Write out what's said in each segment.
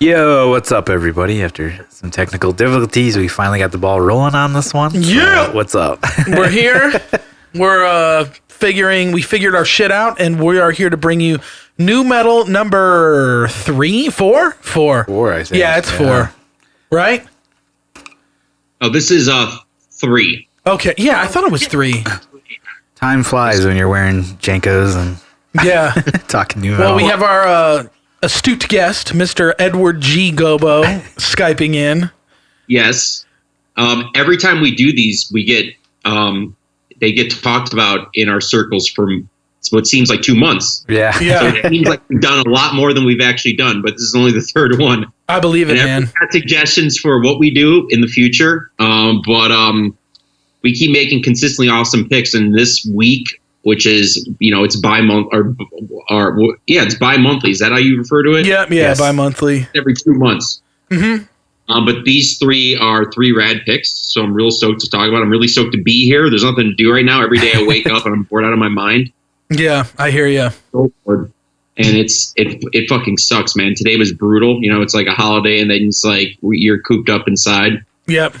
Yo, what's up, everybody? After some technical difficulties, we finally got the ball rolling on this one. Yeah! What's up? We're here. We figured our shit out, and we are here to bring you new metal number 4, I think. Yeah, it's 4. Right? Oh, this is 3. Okay, yeah, I thought it was 3. Time flies when you're wearing Jankos and Yeah. talking new metal. Well, we have our astute guest, Mr. Edward G. Gobo, Skyping in. Yes. Every time we do these, we get they get talked about in our circles for what seems like 2 months. Yeah. So Yeah, it seems like we've done a lot more than we've actually done, but this is only the third one. I believe it, And man. we've got suggestions for what we do in the future, but we keep making consistently awesome picks. And this week, which is, it's bi-month it's bi-monthly. Is that how you refer to it? Yeah, Yes. bi-monthly. Every 2 months. Mm-hmm. But these 3 are 3 rad picks, so I'm real stoked to talk about. I'm really stoked to be here. There's nothing to do right now. Every day I wake up and I'm bored out of my mind. Yeah, I hear you. So bored. And it fucking sucks, man. Today was brutal. It's like a holiday, and then it's like you're cooped up inside. Yep.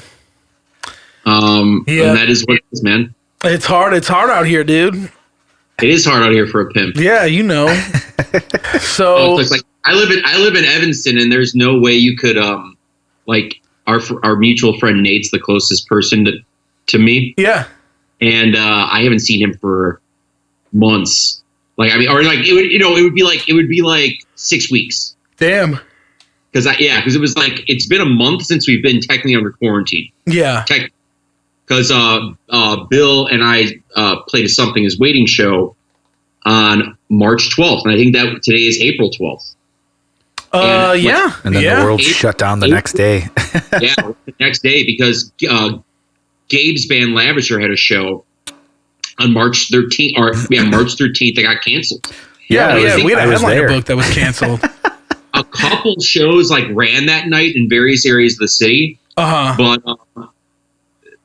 And that is what it is, man. It's hard. It's hard out here, dude. It is hard out here for a pimp. Yeah, you know. So It's like I live in Evanston, and there's no way you could like our mutual friend Nate's the closest person to me, yeah, and I haven't seen him for months. Like it would be like 6 weeks. damn. Because it was like it's been a month since we've been technically under quarantine. Yeah, Because Bill and I played a Something Is Waiting show on March 12th, and I think that today is April 12th. yeah, And then the world shut down the next day. Yeah, the next day, because Gabe's band Lavisher had a show on March 13th, March 13th. They got canceled. Yeah, we had a was headliner there. book that was canceled. A couple shows ran that night in various areas of the city, but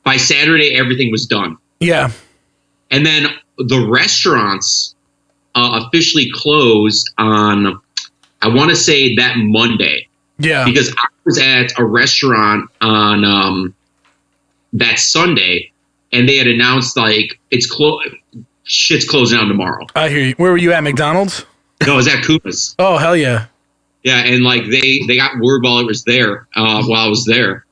by Saturday everything was done. Yeah, And then the restaurants officially closed on, I want to say, that Monday. yeah, Because I was at a restaurant on that Sunday, and they had announced shit's closing down tomorrow. I hear you. Where were you at? McDonald's? No, it was at Kuma's. Oh, hell yeah. Yeah, and they got word while I was there, while I was there.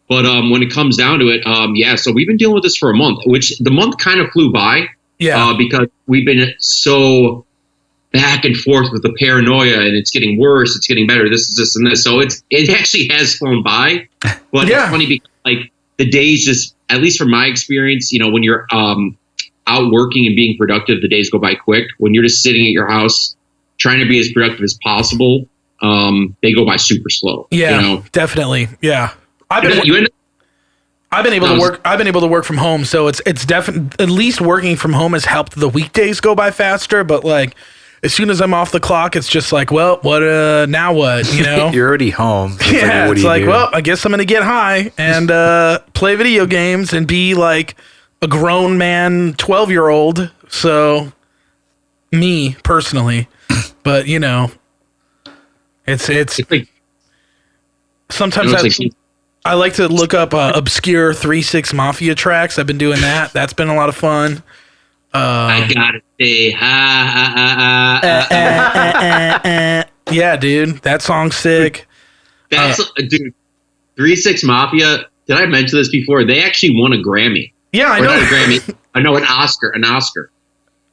But when it comes down to it, so we've been dealing with this for a month, which the month kind of flew by. Yeah, Because we've been so back and forth with the paranoia, and it's getting worse, it's getting better, this is this and this. So it actually has flown by. But Yeah. It's funny because the days just, at least from my experience, when you're out working and being productive, the days go by quick. When you're just sitting at your house trying to be as productive as possible, they go by super slow. yeah, definitely. Yeah, I've been able to work from home, so it's definitely, at least working from home has helped the weekdays go by faster. But as soon as I'm off the clock, it's just like, well, what now? What You're already home. So yeah, what do it's you like, do? well, I guess I'm gonna get high and play video games and be like a grown man, 12-year-old. So me personally, but it's like, sometimes I like to look up obscure 3-6 Mafia tracks. I've been doing that. That's been a lot of fun. I gotta say, Yeah, dude, that song's sick. that's dude. 3-6 Mafia. Did I mention this before? They actually won a Grammy. Yeah, I Or know. not a Grammy. I know, an Oscar.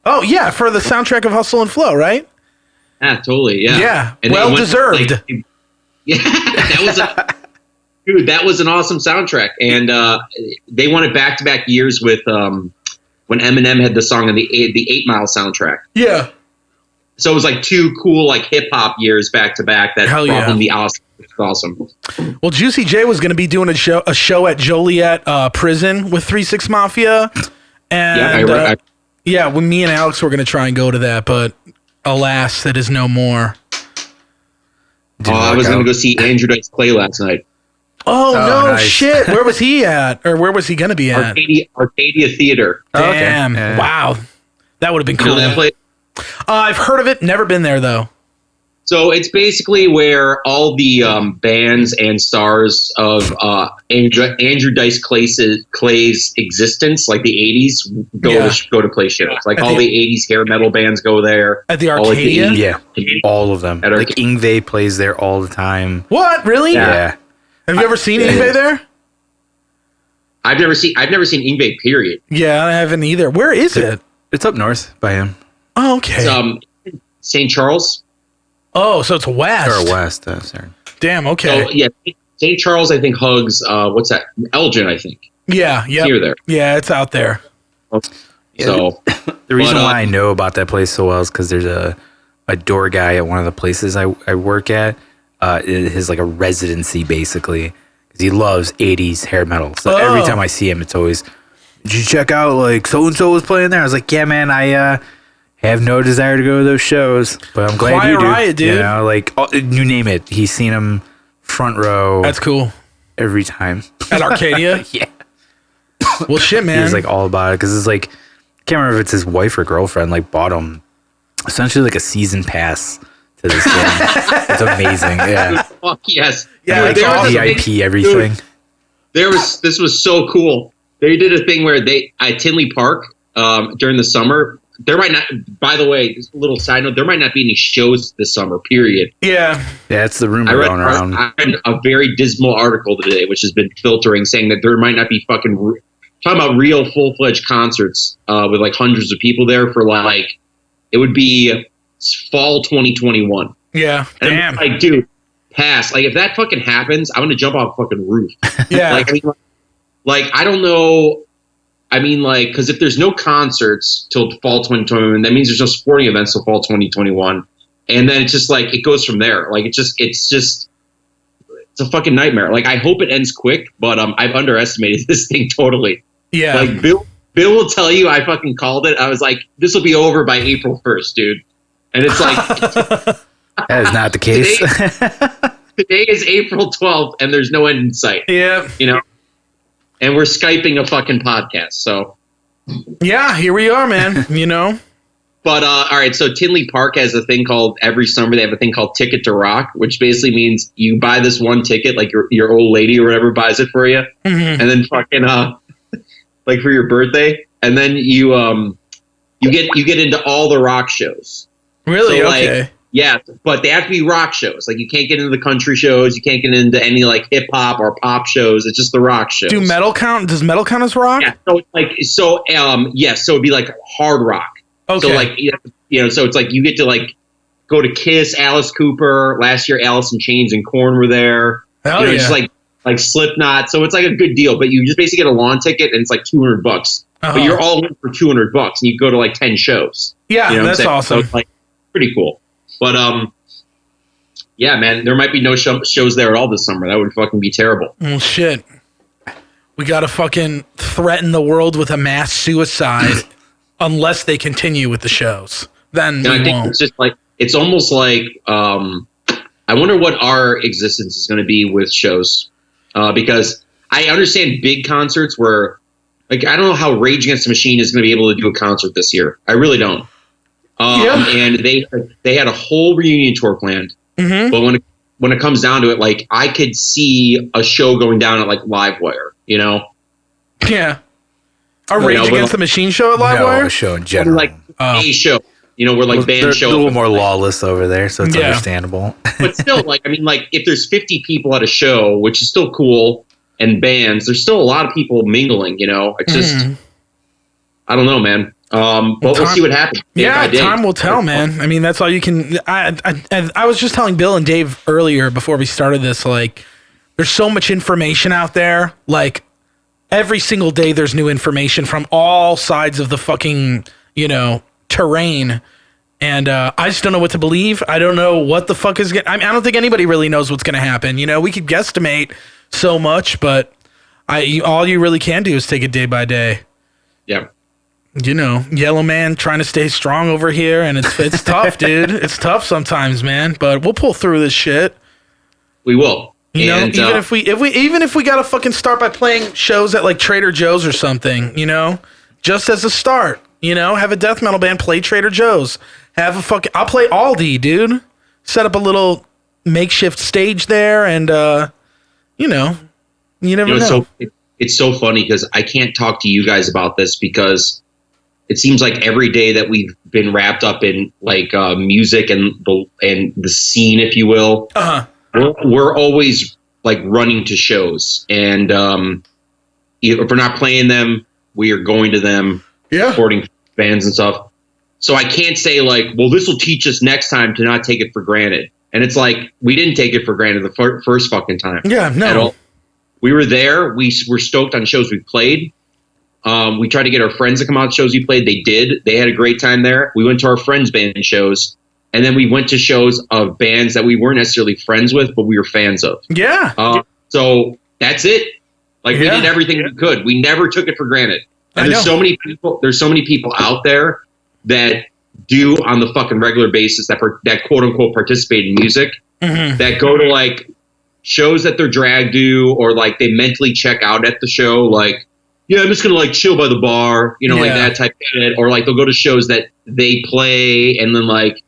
Oh yeah, for the soundtrack of Hustle and Flow, right? Yeah, totally. Yeah. Yeah, And they well went, deserved. Dude, that was an awesome soundtrack, and they won it back-to-back years with when Eminem had the song on the 8 Mile soundtrack. Yeah. So it was like 2 cool hip hop years back-to-back that Hell brought yeah. him the Oscar. It's awesome. Well, Juicy J was going to be doing a show at Joliet prison with 3-6 Mafia, and when me and Alex were going to try and go to that, but alas, that is no more. I was going to go see Andrew Dice play last night. Oh, no nice. shit! Where was he at, or where was he going to be at? Arcadia Theater. Damn! Okay. Wow, that would have been You know cool. that place? I've heard of it. Never been there though. So it's basically where all the bands and stars of Andrew Dice Clay's existence, like the 80s, go to play shows. Like all the 80s hair metal bands go there. At the Arcadia? All of them. Like Yngwie plays there all the time. What? Really? Yeah. Have you ever seen Yngwie there? I've never seen Yngwie, period. Yeah, I haven't either. Where is it? It's up north by him. Oh, okay. It's St. Charles. Oh, so it's west. Or west, sorry. Damn, okay. So, yeah, St. Charles, I think, hugs, what's that? Elgin, I think. Yeah, yeah. Near there. Yeah, it's out there. So the reason why I know about that place so well is because there's a door guy at one of the places I work at. It has like a residency, basically. Because he loves 80s hair metal. So every time I see him, it's always, did you check out, like, so-and-so was playing there? I was like, yeah, man, I have no desire to go to those shows, but I'm glad Quiet you do. Riot, dude. You know, like, you name it. He's seen him front row. That's cool. Every time. At Arcadia? Yeah. Well, shit, man. He's like all about it because it's like, I can't remember if it's his wife or girlfriend, like bought him essentially like a season pass to this game. It's amazing. Yeah. Fuck yes. Yeah, like VIP everything. This was so cool. They did a thing where at Tinley Park during the summer. There might not, by the way, just a little side note, there might not be any shows this summer, period. Yeah. Yeah, it's the rumor going around. I read a very dismal article today, which has been filtering, saying that there might not be talking about real full-fledged concerts with like hundreds of people there for like, it would be fall 2021. Yeah. And Damn. I'm like, dude, pass. Like, if that fucking happens, I'm going to jump off a fucking roof. Yeah. Like, I don't know. I mean, like, because if there's no concerts till fall 2021, that means there's no sporting events till fall 2021. And then it's just like, it goes from there. Like, it's a fucking nightmare. Like, I hope it ends quick, but I've underestimated this thing totally. Yeah. Like, Bill will tell you I fucking called it. I was like, this will be over by April 1st, dude. And it's like, that is not the case. Today is April 12th, and there's no end in sight. Yeah. You know? And we're Skyping a fucking podcast, so. Yeah, here we are, man, you know? But, all right, so Tinley Park has a thing called, every summer they have a thing called Ticket to Rock, which basically means you buy this one ticket, like your old lady or whatever buys it for you, and then fucking, like for your birthday, and then you get into all the rock shows. Really? So, okay. Like, yeah, but they have to be rock shows. Like, you can't get into the country shows. You can't get into any, like, hip-hop or pop shows. It's just the rock shows. Do metal count? Does metal count as rock? Yeah, so, so it'd be, like, hard rock. Okay. So, like, you know, so it's like you get to, like, go to Kiss, Alice Cooper. Last year, Alice in Chains and Korn were there. Hell you know, yeah. just, like Slipknot. So it's, like, a good deal. But you just basically get a lawn ticket, and it's, like, $200. But you're all in for $200, and you go to, like, 10 shows. Yeah, you know that's awesome. So it's, like, pretty cool. But, yeah, man, there might be no shows there at all this summer. That would fucking be terrible. Well, shit. We gotta fucking threaten the world with a mass suicide unless they continue with the shows. Then I think it's just like, it's almost like, I wonder what our existence is going to be with shows. Because I understand big concerts where, like, I don't know how Rage Against the Machine is going to be able to do a concert this year. I really don't. And they had a whole reunion tour planned. Mm-hmm. But when it comes down to it, like, I could see a show going down at, like, Livewire, you know? Yeah. A Rage Against the Machine show at Livewire? No, a show in general. Like, a show. You know, where, like, bands show up. A little more lawless over there, so it's understandable. But still, like, I mean, like, if there's 50 people at a show, which is still cool, and bands, there's still a lot of people mingling, you know? It's just, I don't know, man. But we'll see what happens. Time will tell, man. I mean, that's all you can. I was just telling Bill and Dave earlier before we started this, like, there's so much information out there. Like, every single day there's new information from all sides of the fucking, you know, terrain. And I just don't know what to believe. I don't know what the fuck is going to... I don't think anybody really knows what's going to happen. You know, we could guesstimate so much, but all you really can do is take it day by day. Yeah. You know, Yellow Man trying to stay strong over here, and it's tough, dude. It's tough sometimes, man. But we'll pull through this shit. We will. You know, even if we gotta fucking start by playing shows at like Trader Joe's or something, you know, just as a start. You know, have a death metal band play Trader Joe's. I'll play Aldi, dude. set up a little makeshift stage there, and you know, you never know. So it's so funny because I can't talk to you guys about this because it seems like every day that we've been wrapped up in like music and the scene, if you will, we're always like running to shows, and if we're not playing them, we are going to them, supporting bands and stuff. So I can't say like, well, this will teach us next time to not take it for granted. And it's like, we didn't take it for granted the first fucking time. Yeah, no. At all. We were there. We were stoked on shows we played. We tried to get our friends to come out to shows we played. They did. They had a great time there. We went to our friends' band shows. And then we went to shows of bands that we weren't necessarily friends with, but we were fans of. Yeah. So that's it. Like, we did everything we could. We never took it for granted. And there's so many people out there that do on the fucking regular basis that quote unquote participate in music, that go to like shows that their drag do, or like they mentally check out at the show. Like, yeah, I'm just going to like chill by the bar, you know, like that type of shit. Or like they'll go to shows that they play and then like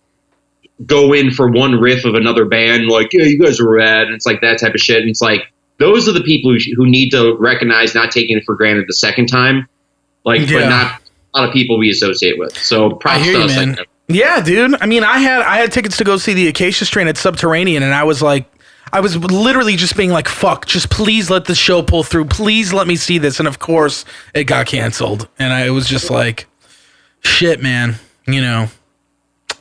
go in for one riff of another band. Like, yeah, you guys are rad. And it's like that type of shit. And it's like, those are the people who need to recognize not taking it for granted the second time. Like, but not a lot of people we associate with. So props to us. Man. Yeah, dude. I mean, I had tickets to go see the Acacia Strain at Subterranean, and I was literally just being like, fuck, just please let the show pull through. Please let me see this. And of course, it got canceled. And it was just like, shit, man. You know.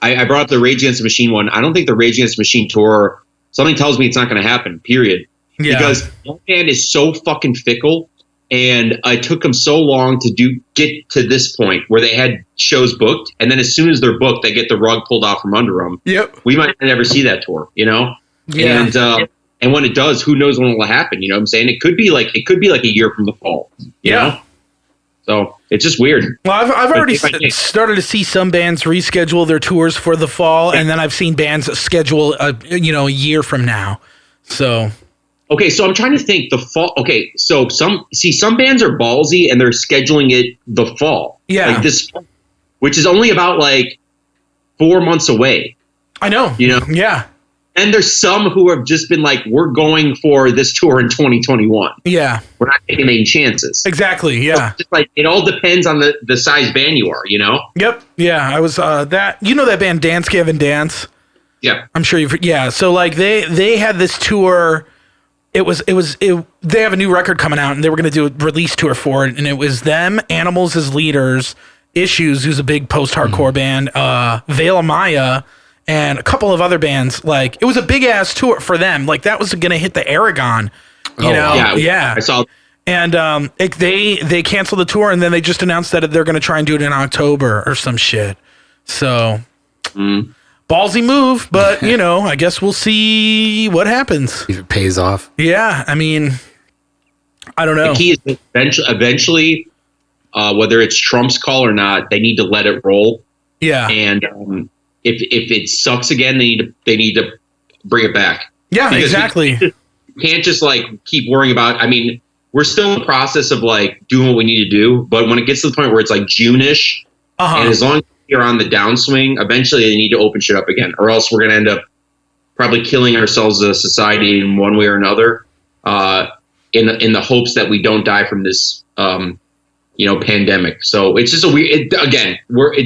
I brought up the Rage Against the Machine one. I don't think the Rage Against the Machine tour, something tells me it's not going to happen, period. Yeah. Because one band is so fucking fickle. And it took them so long to get to this point where they had shows booked, and then as soon as they're booked, they get the rug pulled out from under them. Yep. We might never see that tour, you know. Yeah. And when it does, who knows when it will happen? You know what I'm saying? It could be like a year from the fall. You know. So it's just weird. Well, I've already started to see some bands reschedule their tours for the fall, and then I've seen bands schedule a year from now. So. Okay, so I'm trying to think the fall. Okay, so some bands are ballsy and they're scheduling it the fall. Yeah. Like this, which is only about like 4 months away. I know. You know? Yeah. And there's some who have just been like, we're going for this tour in 2021. Yeah. We're not taking any chances. Exactly, yeah. So it's just like, it all depends on the size band you are, you know? Yep. Yeah, I was that band Dance Gavin Dance? Yeah. I'm sure so like they had this tour. They have a new record coming out, and they were going to do a release tour for it, and it was them, Animals as Leaders, Issues, who's a big post-hardcore band, Veil of Maya, and a couple of other bands. Like, it was a big-ass tour for them. Like, that was going to hit the Aragon, you know? Yeah. I saw. And they canceled the tour, and then they just announced that they're going to try and do it in October or some shit. So... ballsy move, but I guess we'll see what happens. If it pays off. Yeah, I mean, I don't know. The key is eventually, whether it's Trump's call or not, they need to let it roll. Yeah, and if it sucks again, they need to bring it back. Yeah, because exactly. You can't just like keep worrying about. I mean, we're still in the process of like doing what we need to do, but when it gets to the point where it's like June-ish, and as long as you're on the downswing, eventually they need to open shit up again, or else we're going to end up probably killing ourselves as a society in one way or another, in the hopes that we don't die from this, pandemic. So it's just we're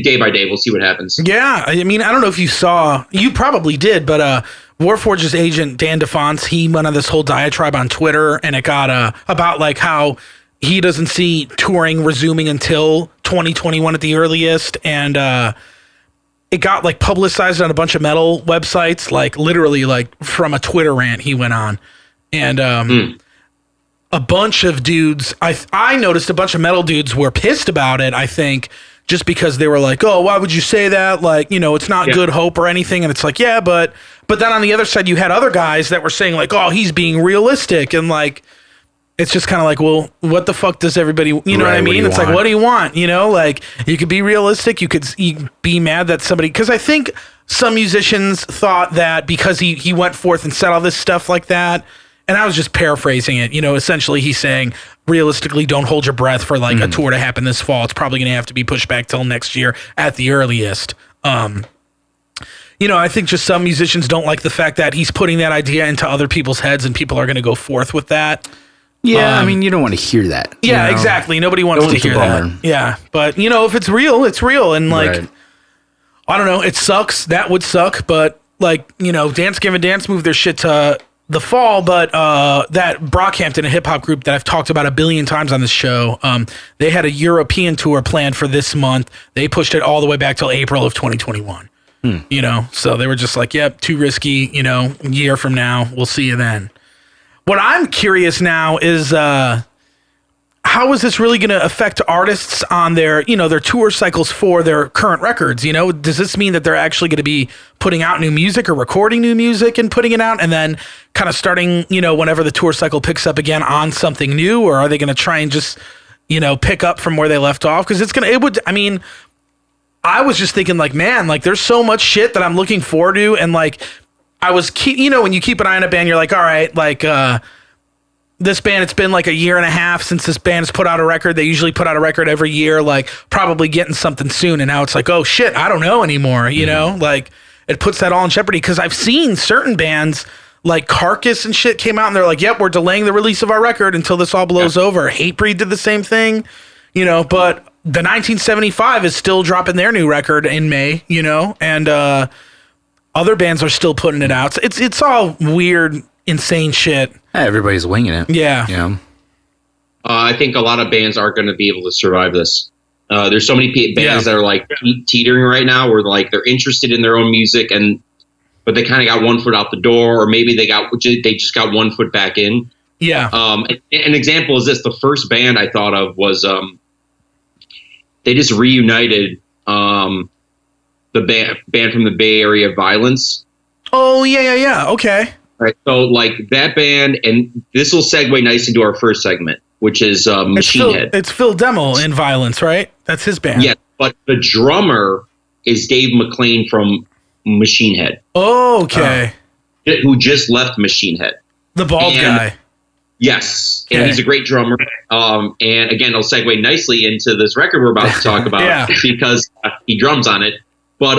day by day. We'll see what happens. Yeah. I mean, I don't know if you probably did, but, Warforged's agent, Dan DeFonce, he went on this whole diatribe on Twitter, and it got, about like how he doesn't see touring resuming until 2021 at the earliest, and it got like publicized on a bunch of metal websites, like literally like from a Twitter rant he went on, and a bunch of dudes. I noticed a bunch of metal dudes were pissed about it. I think just because they were like, "Oh, why would you say that? Like, it's not good hope or anything." And it's like, yeah, but then on the other side, you had other guys that were saying like, "Oh, he's being realistic," and like. It's just kind of like, well, what the fuck does everybody, know what I mean? It's like, what do you want? Like, you could be realistic. You could be mad that somebody, because I think some musicians thought that because he went forth and said all this stuff like that, and I was just paraphrasing it, essentially he's saying, realistically, don't hold your breath for like a tour to happen this fall. It's probably going to have to be pushed back till next year at the earliest. I think just some musicians don't like the fact that he's putting that idea into other people's heads and people are going to go forth with that. Yeah, I mean, you don't want to hear that. Yeah, exactly. Nobody wants to hear that. Yeah, but if it's real, it's real, and like, I don't know, it sucks. That would suck, but like, Dance Gavin Dance moved their shit to the fall, but that Brockhampton, a hip hop group that I've talked about a billion times on this show, they had a European tour planned for this month. They pushed it all the way back till April of 2021. So they were just like, yep, too risky. A year from now, we'll see you then. What I'm curious now is how is this really going to affect artists on their tour cycles for their current records? Does this mean that they're actually going to be putting out new music or recording new music and putting it out and then kind of starting, whenever the tour cycle picks up again on something new? Or are they going to try and just, pick up from where they left off? Because I was just thinking like, man, like there's so much shit that I'm looking forward to. And like, I was, when you keep an eye on a band, you're like, all right, like, this band, it's been like a year and a half since this band has put out a record. They usually put out a record every year, like probably getting something soon. And now it's like, oh shit, I don't know anymore. Like it puts that all in jeopardy. Cause I've seen certain bands like Carcass and shit came out and they're like, yep, we're delaying the release of our record until this all blows over. Hatebreed did the same thing, but the 1975 is still dropping their new record in May, and, other bands are still putting it out. It's all weird, insane shit. Everybody's winging it. Yeah. I think a lot of bands aren't going to be able to survive this. There's so many bands that are like teetering right now, where like they're interested in their own music, but they kind of got one foot out the door, or maybe they just got one foot back in. Yeah. An example is this: the first band I thought of was they just reunited. The band from the Bay Area, Violence. Oh, yeah. Okay. All right. So, like, that band, and this will segue nice into our first segment, which is Mushroomhead. It's Phil Demmel in Violence, right? That's his band. Yeah, but the drummer is Dave McClain from Mushroomhead. Oh, okay. Who just left Mushroomhead. The bald guy. Yes. And he's a great drummer. And again, it'll segue nicely into this record we're about to talk about because he drums on it. But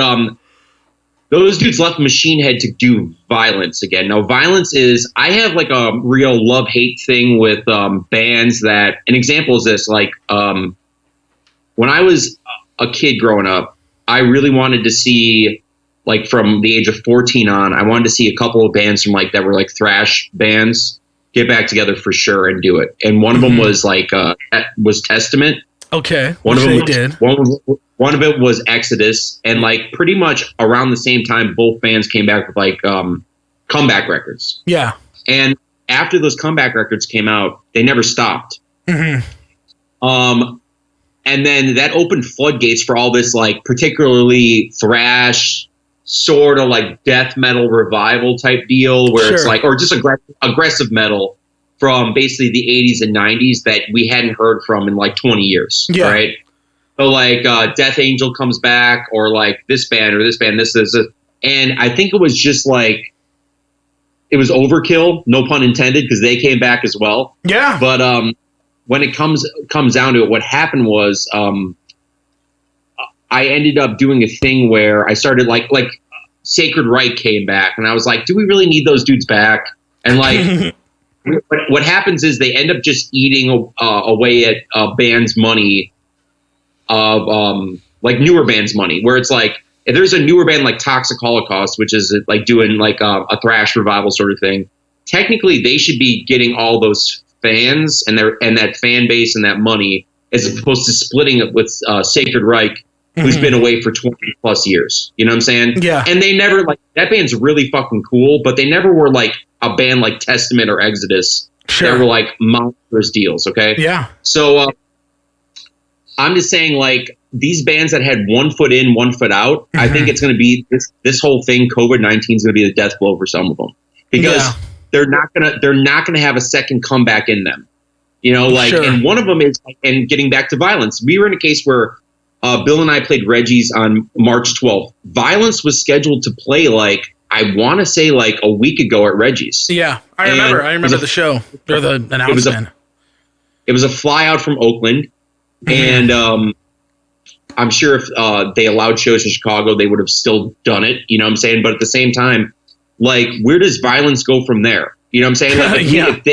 those dudes left Mushroomhead to do Violence again. Now, Violence is, I have like a real love-hate thing with bands that, an example is this, like when I was a kid growing up, I really wanted to see, like from the age of 14 on, I wanted to see a couple of bands from like that were like thrash bands get back together for sure and do it. And one of them was like, was Testament. Okay. One of it was Exodus, and like pretty much around the same time, both bands came back with like comeback records. Yeah. And after those comeback records came out, they never stopped. Mm-hmm. And then that opened floodgates for all this like particularly thrash, sort of like death metal revival type deal, where it's like, or just aggressive metal from basically the 80s and 90s that we hadn't heard from in like 20 years. Yeah. Right. So like Death Angel comes back, or like this band or this band, this. And I think it was just like, it was overkill, no pun intended, because they came back as well. Yeah. But when it comes down to it, what happened was I ended up doing a thing where I started like Sacred Reich came back, and I was like, do we really need those dudes back? And like, what happens is they end up just eating away at bands' money. Of like newer bands' money, where it's like if there's a newer band like Toxic Holocaust, which is like doing like a thrash revival sort of thing, technically they should be getting all those fans and that fan base and that money, as opposed to splitting it with Sacred Reich, who's been away for 20 plus years. You know what I'm saying? Yeah. And they never, like, that band's really fucking cool, but they never were like a band like Testament or Exodus. Sure. They were like monstrous deals. Okay. Yeah. So I'm just saying, like, these bands that had 1 foot in, 1 foot out, I think it's going to be this whole thing. COVID-19 is going to be the death blow for some of them, because they're not gonna have a second comeback in them. You know, like, and one of them is, and getting back to Violence, we were in a case where Bill and I played Reggie's on March 12th. Violence was scheduled to play, like, I want to say like a week ago at Reggie's. Yeah, I remember the show or the announcement. It was a fly out from Oakland. And I'm sure if they allowed shows in Chicago, they would have still done it. You know what I'm saying? But at the same time, like, where does violence go from there? You know what I'm saying? Like, if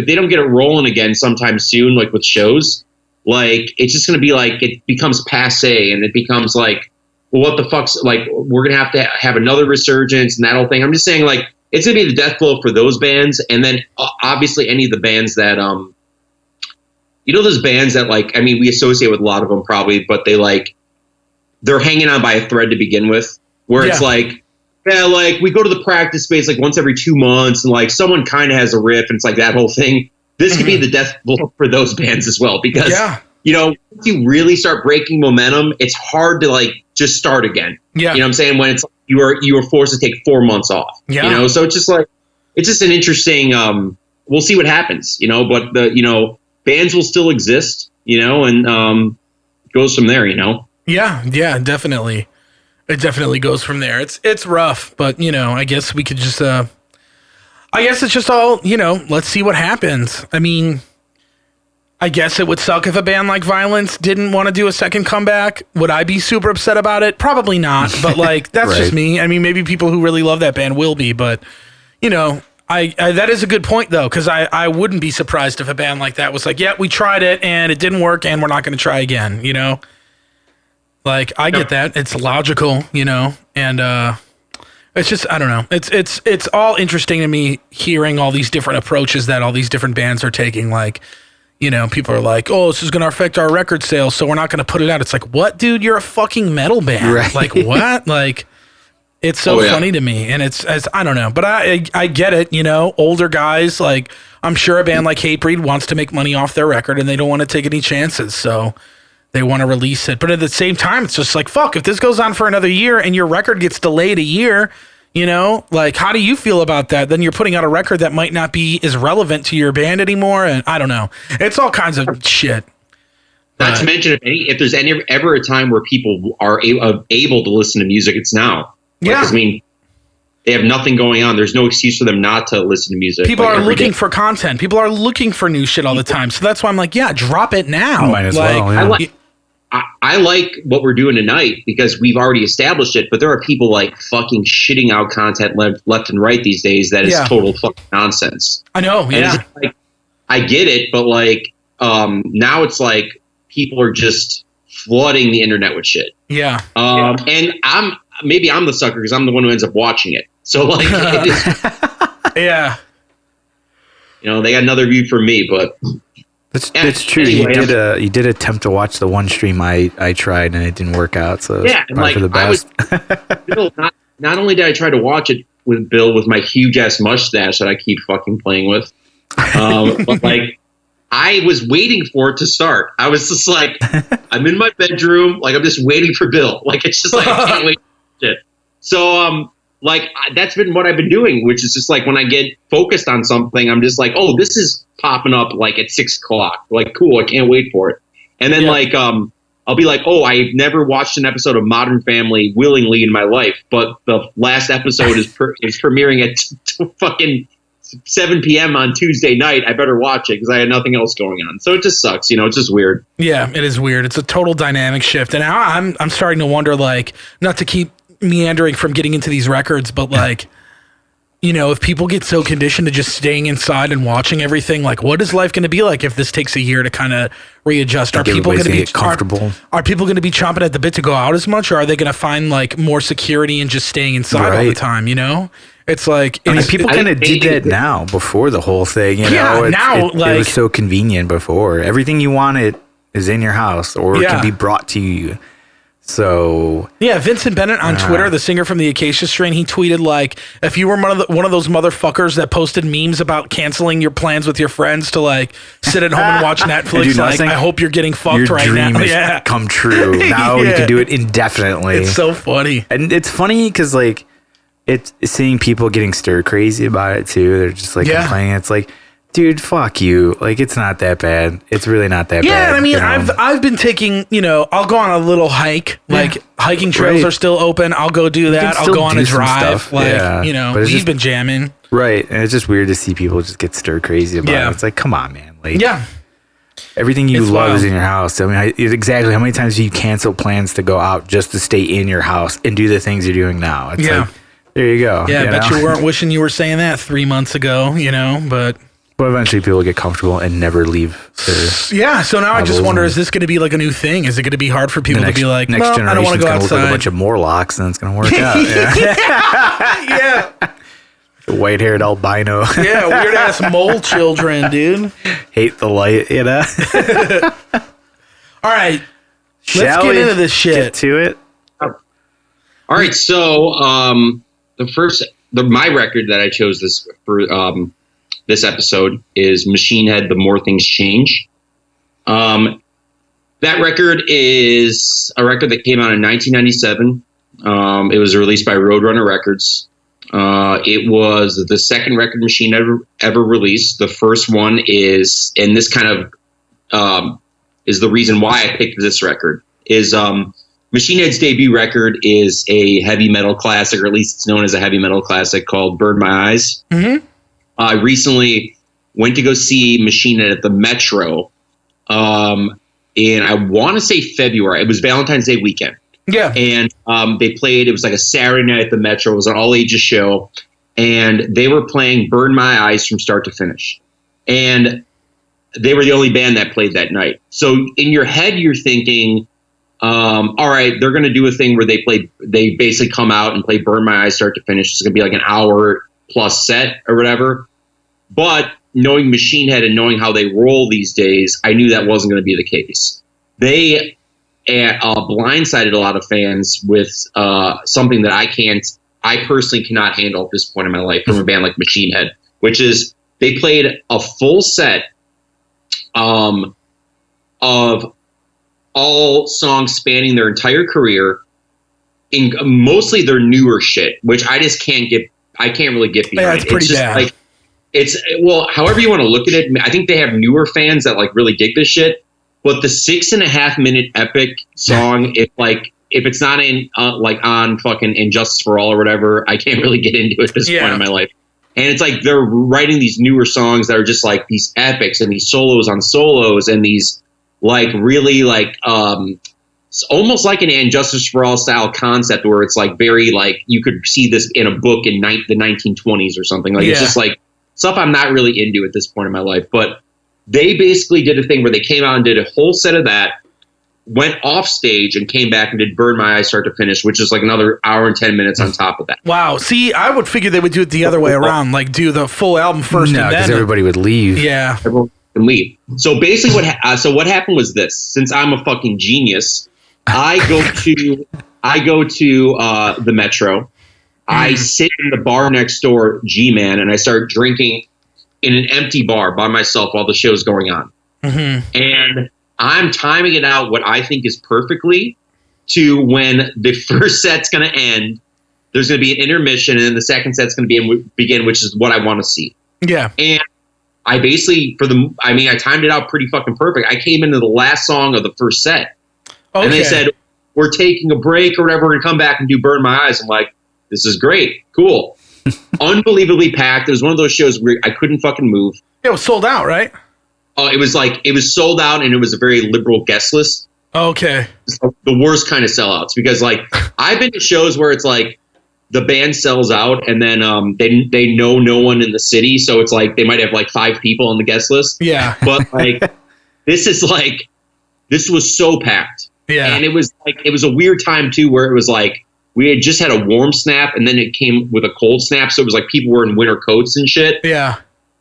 they don't get it rolling again sometime soon, like with shows, like, it's just going to be like, it becomes passe, and it becomes like, well, what the fuck's, like, we're going to have another resurgence and that whole thing. I'm just saying, like, it's going to be the death blow for those bands. And then obviously any of the bands that, you know, those bands that, like, I mean, we associate with a lot of them probably, but they're hanging on by a thread to begin with, where it's like, yeah, like, we go to the practice space like once every 2 months, and like someone kind of has a riff, and it's like that whole thing. This could be the death blow for those bands as well, because you know, once you really start breaking momentum, it's hard to like just start again. Yeah, you know what I'm saying? When it's like you were forced to take 4 months off. Yeah, you know, so it's just an interesting. We'll see what happens, you know, but bands will still exist, you know, and it goes from there, you know. Yeah, definitely. It definitely goes from there. It's rough, but, you know, I guess we could just, I guess it's just all, you know, let's see what happens. I mean, I guess it would suck if a band like Violence didn't want to do a second comeback. Would I be super upset about it? Probably not, but like, that's just me. I mean, maybe people who really love that band will be, but, you know, I that is a good point, though, because I wouldn't be surprised if a band like that was like, yeah, we tried it and it didn't work and we're not going to try again, you know? Like, I get that. It's logical, you know, and it's just, I don't know. It's all interesting to me hearing all these different approaches that all these different bands are taking. Like, you know, people are like, oh, this is going to affect our record sales, so we're not going to put it out. It's like, what, dude? You're a fucking metal band. Right. Like, what? Like, it's so funny to me. And I don't know. But I get it, you know, older guys, like, I'm sure a band like Hatebreed wants to make money off their record and they don't want to take any chances. So they want to release it. But at the same time, it's just like, fuck, if this goes on for another year and your record gets delayed a year, you know, like, how do you feel about that? Then you're putting out a record that might not be as relevant to your band anymore. And I don't know. It's all kinds of shit. Not to mention, if there's ever a time where people are able to listen to music, it's now. Like, I mean, they have nothing going on. There's no excuse for them not to listen to music. People are looking for content. People are looking for new shit all the time. So that's why I'm like, yeah, drop it now. Might as well. Yeah. I like what we're doing tonight because we've already established it, but there are people like fucking shitting out content left and right these days that is total fucking nonsense. I know, and like, I get it, but like now it's like people are just flooding the internet with shit. Yeah. And maybe I'm the sucker because I'm the one who ends up watching it. So like, it is, yeah. You know, they got another view from me, but. That's true. Anyway, you did attempt to watch the one stream I tried and it didn't work out. So and like, for the best. Bill, not only did I try to watch it with Bill with my huge ass mustache that I keep fucking playing with, but like I was waiting for it to start. I was just like, I'm in my bedroom, like I'm just waiting for Bill. Like it's just like I can't wait for shit. So like that's been what I've been doing, which is just like when I get focused on something, I'm just like, oh, this is popping up like at 6 o'clock. Like, cool, I can't wait for it. And then like I'll be like, oh, I've never watched an episode of Modern Family willingly in my life, but the last episode is premiering at fucking 7 p.m. on Tuesday night. I better watch it because I had nothing else going on. So it just sucks, you know. It's just weird. Yeah, it is weird. It's a total dynamic shift, and I'm starting to wonder, like, not to keep meandering from getting into these records, but like, you know, if people get so conditioned to just staying inside and watching everything, like, what is life going to be like if this takes a year to kind of readjust? Are people going to be comfortable? Are people going to be chomping at the bit to go out as much, or are they going to find like more security in just staying inside all the time? You know, it's like people kind of did that now before the whole thing. You know, it was so convenient before. Everything you wanted is in your house, or it can be brought to you. So yeah, Vincent Bennett on Twitter, the singer from the Acacia Strain, he tweeted like, if you were one of those motherfuckers that posted memes about canceling your plans with your friends to like sit at home and watch Netflix, like, I hope you're getting fucked right now. Your dream has come true. Now you can do it indefinitely. It's so funny, and it's funny because like it's seeing people getting stir crazy about it too. They're just like complaining. It's like, dude, fuck you. Like, it's not that bad. It's really not that bad. Yeah, I mean, you know? I've been taking, you know, I'll go on a little hike. Like, hiking trails are still open. I'll go do that. I'll go on a drive. Like, you know, we've been jamming. Right. And it's just weird to see people just get stir crazy about it. It's like, come on, man. Like, Everything you It's love wild. is in your house. I mean, exactly how many times do you cancel plans to go out just to stay in your house and do the things you're doing now? It's like, there you go. Yeah, I bet you weren't wishing you were saying that 3 months ago, but eventually people get comfortable and never leave. Yeah, so now I just wonder, is this going to be like a new thing? Is it going to be hard for people to be like, next well, I don't want to go generation's gonna outside? look like a bunch of Morlocks, and it's going to work out. Yeah. White-haired albino. Yeah, weird-ass mole children, dude. Hate the light, All right, let's get into this shit. Get to it. All right, so my record that I chose for this episode is Mushroomhead, The More Things Change. That record is a record that came out in 1997. It was released by Roadrunner Records. It was the second record Machine ever released. The first one is, and this kind of is the reason why I picked this record, is Machine Head's debut record is a heavy metal classic, or at least it's known as a heavy metal classic, called Burn My Eyes. Mm-hmm. I recently went to go see Machine Head at the Metro, and I want to say February. It was Valentine's Day weekend. Yeah. And they played, it was like a Saturday night at the Metro. It was an all-ages show. And they were playing Burn My Eyes from start to finish. And they were the only band that played that night. So in your head, you're thinking, all right, they're going to do a thing where they basically come out and play Burn My Eyes start to finish. It's going to be like an hour plus set or whatever. But knowing Machine Head and knowing how they roll these days, I knew that wasn't going to be the case. They blindsided a lot of fans with something that I personally cannot handle at this point in my life from a band like Machine Head, which is they played a full set of all songs spanning their entire career, in mostly their newer shit, which I just can't really get behind. Yeah, it's pretty bad. However you want to look at it, I think they have newer fans that like really dig this shit. But the 6.5 minute epic song, if it's not on fucking Injustice for All or whatever, I can't really get into it at this point in my life. And it's like they're writing these newer songs that are just like these epics and these solos on solos and these like really like it's almost like an Injustice for All style concept where it's like very like you could see this in a book in the 1920s or something. Like it's just like stuff I'm not really into at this point in my life, but. They basically did a thing where they came out and did a whole set of that, went off stage and came back and did Burn My Eyes start to finish, which is like another hour and 10 minutes on top of that. Wow. See, I would figure they would do it the other way around, like do the full album first. No, because everybody would leave. Yeah. Everyone would leave. So basically what happened was this. Since I'm a fucking genius, I go to the Metro. I sit in the bar next door, G-Man, and I start drinking in an empty bar by myself while the show's going on. Mm-hmm. And I'm timing it out what I think is perfectly to when the first set's going to end, there's going to be an intermission, and then the second set's going to begin, which is what I want to see. Yeah. And I basically, I timed it out pretty fucking perfect. I came into the last song of the first set. Okay. And they said, we're taking a break or whatever, we're going to come back and do Burn My Eyes. I'm like, this is great. Cool. Unbelievably packed. It was one of those shows where I couldn't fucking move. It was sold out, right? Oh, it was sold out, and it was a very liberal guest list. Okay. It's the worst kind of sellouts because like I've been to shows where it's like the band sells out and then they know no one in the city, so it's like they might have like 5 people on the guest list. Yeah. But like this was so packed. Yeah. And it was a weird time too where it was like we had just had a warm snap and then it came with a cold snap. So it was like people were in winter coats and shit. Yeah.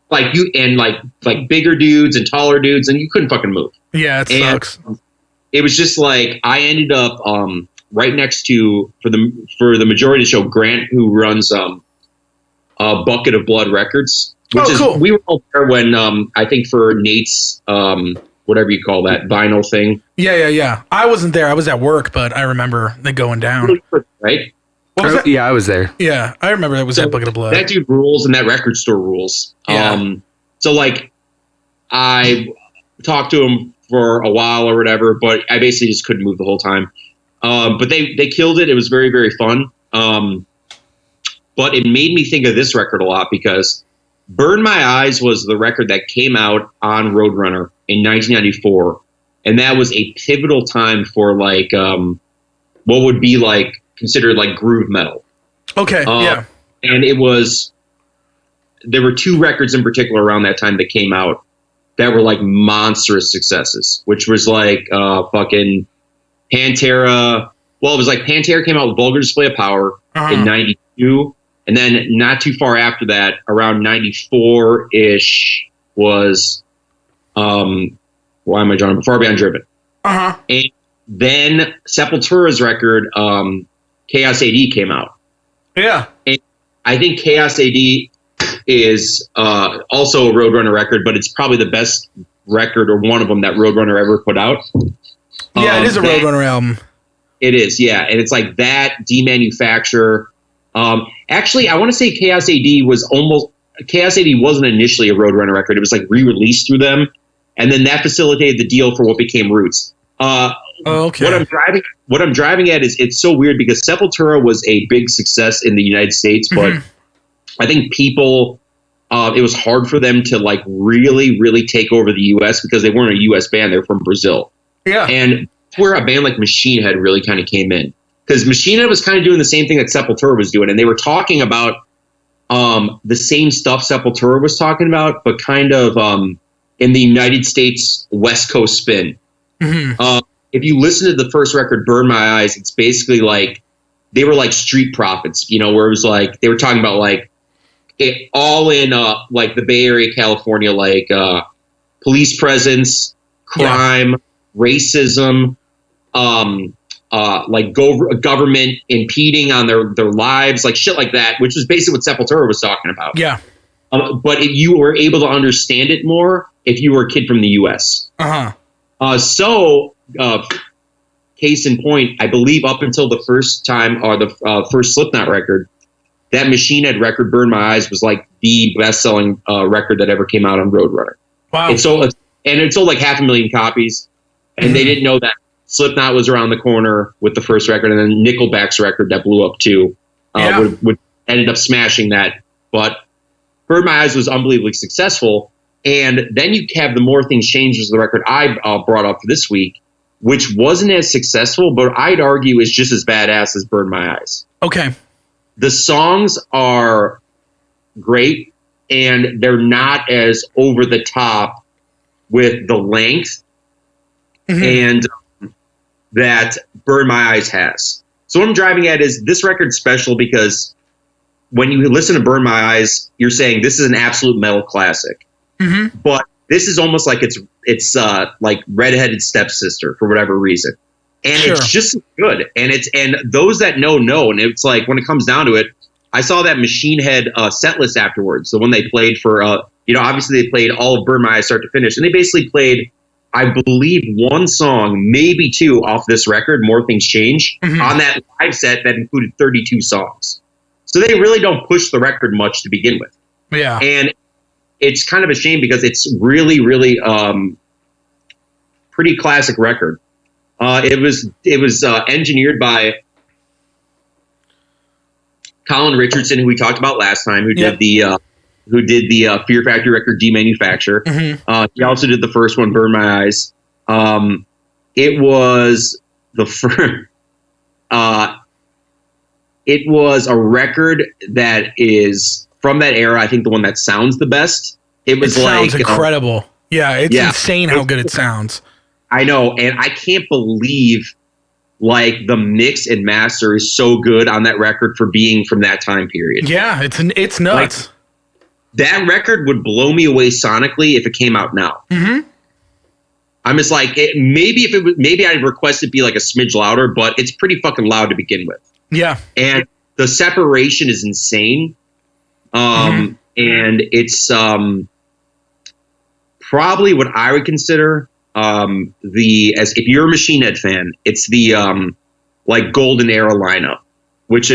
Like you and like bigger dudes and taller dudes and you couldn't fucking move. Yeah, it sucks. It was just like I ended up right next to for the majority of the show, Grant, who runs Bucket of Blood Records. Which is cool. We were all there when I think for Nate's whatever you call that vinyl thing. Yeah. I wasn't there. I was at work, but I remember it going down. Right? Yeah, I was there. Yeah, I remember it was at Bucket of Blood. That dude rules, and that record store rules. Yeah. So like, I talked to him for a while or whatever, but I basically just couldn't move the whole time. But they killed it. It was very, very fun. But it made me think of this record a lot because Burn My Eyes was the record that came out on Roadrunner in 1994, and that was a pivotal time for like what would be like considered like groove metal. Okay, yeah. And there were two records in particular around that time that came out that were like monstrous successes, which was like fucking Pantera. Well, it was like Pantera came out with Vulgar Display of Power in 92. And then not too far after that, around 94-ish, was, why am I drawing? Far Beyond Driven. And then Sepultura's record, Chaos AD, came out. Yeah. And I think Chaos AD is also a Roadrunner record, but it's probably the best record or one of them that Roadrunner ever put out. Yeah, it is a Roadrunner album. It is, yeah. And it's like that, Demanufacture. Actually, I want to say Chaos AD wasn't initially a Roadrunner record. It was like re-released through them, and then that facilitated the deal for what became Roots. Okay. What I'm driving at is it's so weird because Sepultura was a big success in the United States, but I think people, it was hard for them to like really, really take over the U.S. because they weren't a U.S. band. They're from Brazil. Yeah. And that's where a band like Machine Head really kind of came in. Because Machine Head was kind of doing the same thing that Sepultura was doing, and they were talking about the same stuff Sepultura was talking about, but kind of in the United States West Coast spin. If you listen to the first record, Burn My Eyes, it's basically like they were like street prophets, you know, where it was like they were talking about like it all in like the Bay Area, California, like police presence, crime, racism, like government impeding on their lives, like shit like that, which was basically what Sepultura was talking about. Yeah. But you were able to understand it more if you were a kid from the U.S. Case in point, I believe up until the first time or the first Slipknot record, that Machine Head record, Burn My Eyes, was like the best-selling record that ever came out on Roadrunner. Wow. It sold like 500,000 copies, and they didn't know that Slipknot was around the corner with the first record, and then Nickelback's record that blew up too would ended up smashing that. But Burn My Eyes was unbelievably successful. And then you have The More Things Change, was the record I brought up for this week, which wasn't as successful, but I'd argue is just as badass as Burn My Eyes. Okay. The songs are great, and they're not as over the top with the length and that Burn My Eyes has. So what I'm driving at is this record's special because when you listen to Burn My Eyes, you're saying this is an absolute metal classic. But this is almost like it's like Redheaded Stepsister for whatever reason. And it's just good. And those that know. And it's like when it comes down to it, I saw that Machine Head set list afterwards, the one they played for obviously they played all of Burn My Eyes start to finish. And they basically played, I believe, one song, maybe two off this record, More Things Change, on that live set that included 32 songs. So they really don't push the record much to begin with. Yeah. And it's kind of a shame because it's really, really pretty classic record. It was engineered by Colin Richardson, who we talked about last time, who did the Fear Factory record Demanufacture. He also did the first one, Burn My Eyes. It was the first. It was a record that is from that era. I think the one that sounds the best. It sounds incredible. It's insane how good it sounds. I know, and I can't believe like the mix and master is so good on that record for being from that time period. Yeah, it's nuts. Like, that record would blow me away sonically if it came out now. I'm just like, maybe I'd request it be like a smidge louder, but it's pretty fucking loud to begin with. Yeah. And the separation is insane. And it's probably what I would consider if you're a Machine Head fan, it's the like golden era lineup, which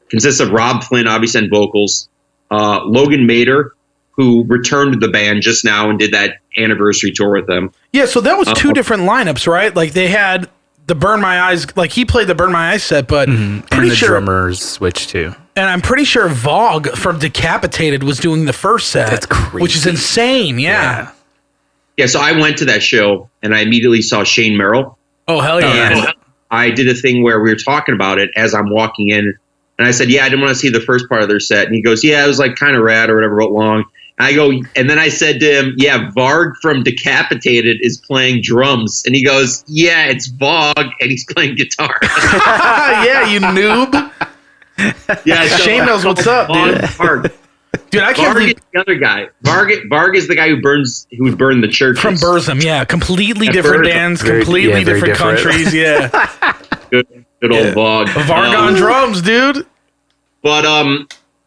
consists of Rob Flynn, obviously, on vocals, Logan Mader, who returned to the band just now and did that anniversary tour with them. Yeah, so that was two different lineups, right? Like they had the Burn My Eyes, like he played the Burn My Eyes set, but and the drummers switch too. And I'm pretty sure Vogue from Decapitated was doing the first set. That's crazy. Which is insane. Yeah. Yeah, so I went to that show and I immediately saw Shane Merrill. Oh, hell yeah. And I did a thing where we were talking about it as I'm walking in. And I said, yeah, I didn't want to see the first part of their set. And he goes, yeah, it was like kind of rad or whatever, but long. And I go, and then I said to him, yeah, Varg from Decapitated is playing drums. And he goes, yeah, it's Vogue, and he's playing guitar. Yeah, you noob. Yeah, so Shane knows what's up, dude. Varg. Dude, I can't Varg believe is the other guy. Varg is the guy who would burn the churches. from Burzum, yeah. Completely different Burzum. bands, Very completely different different. countries, yeah. Good old Vogue. Varg on drums, dude. But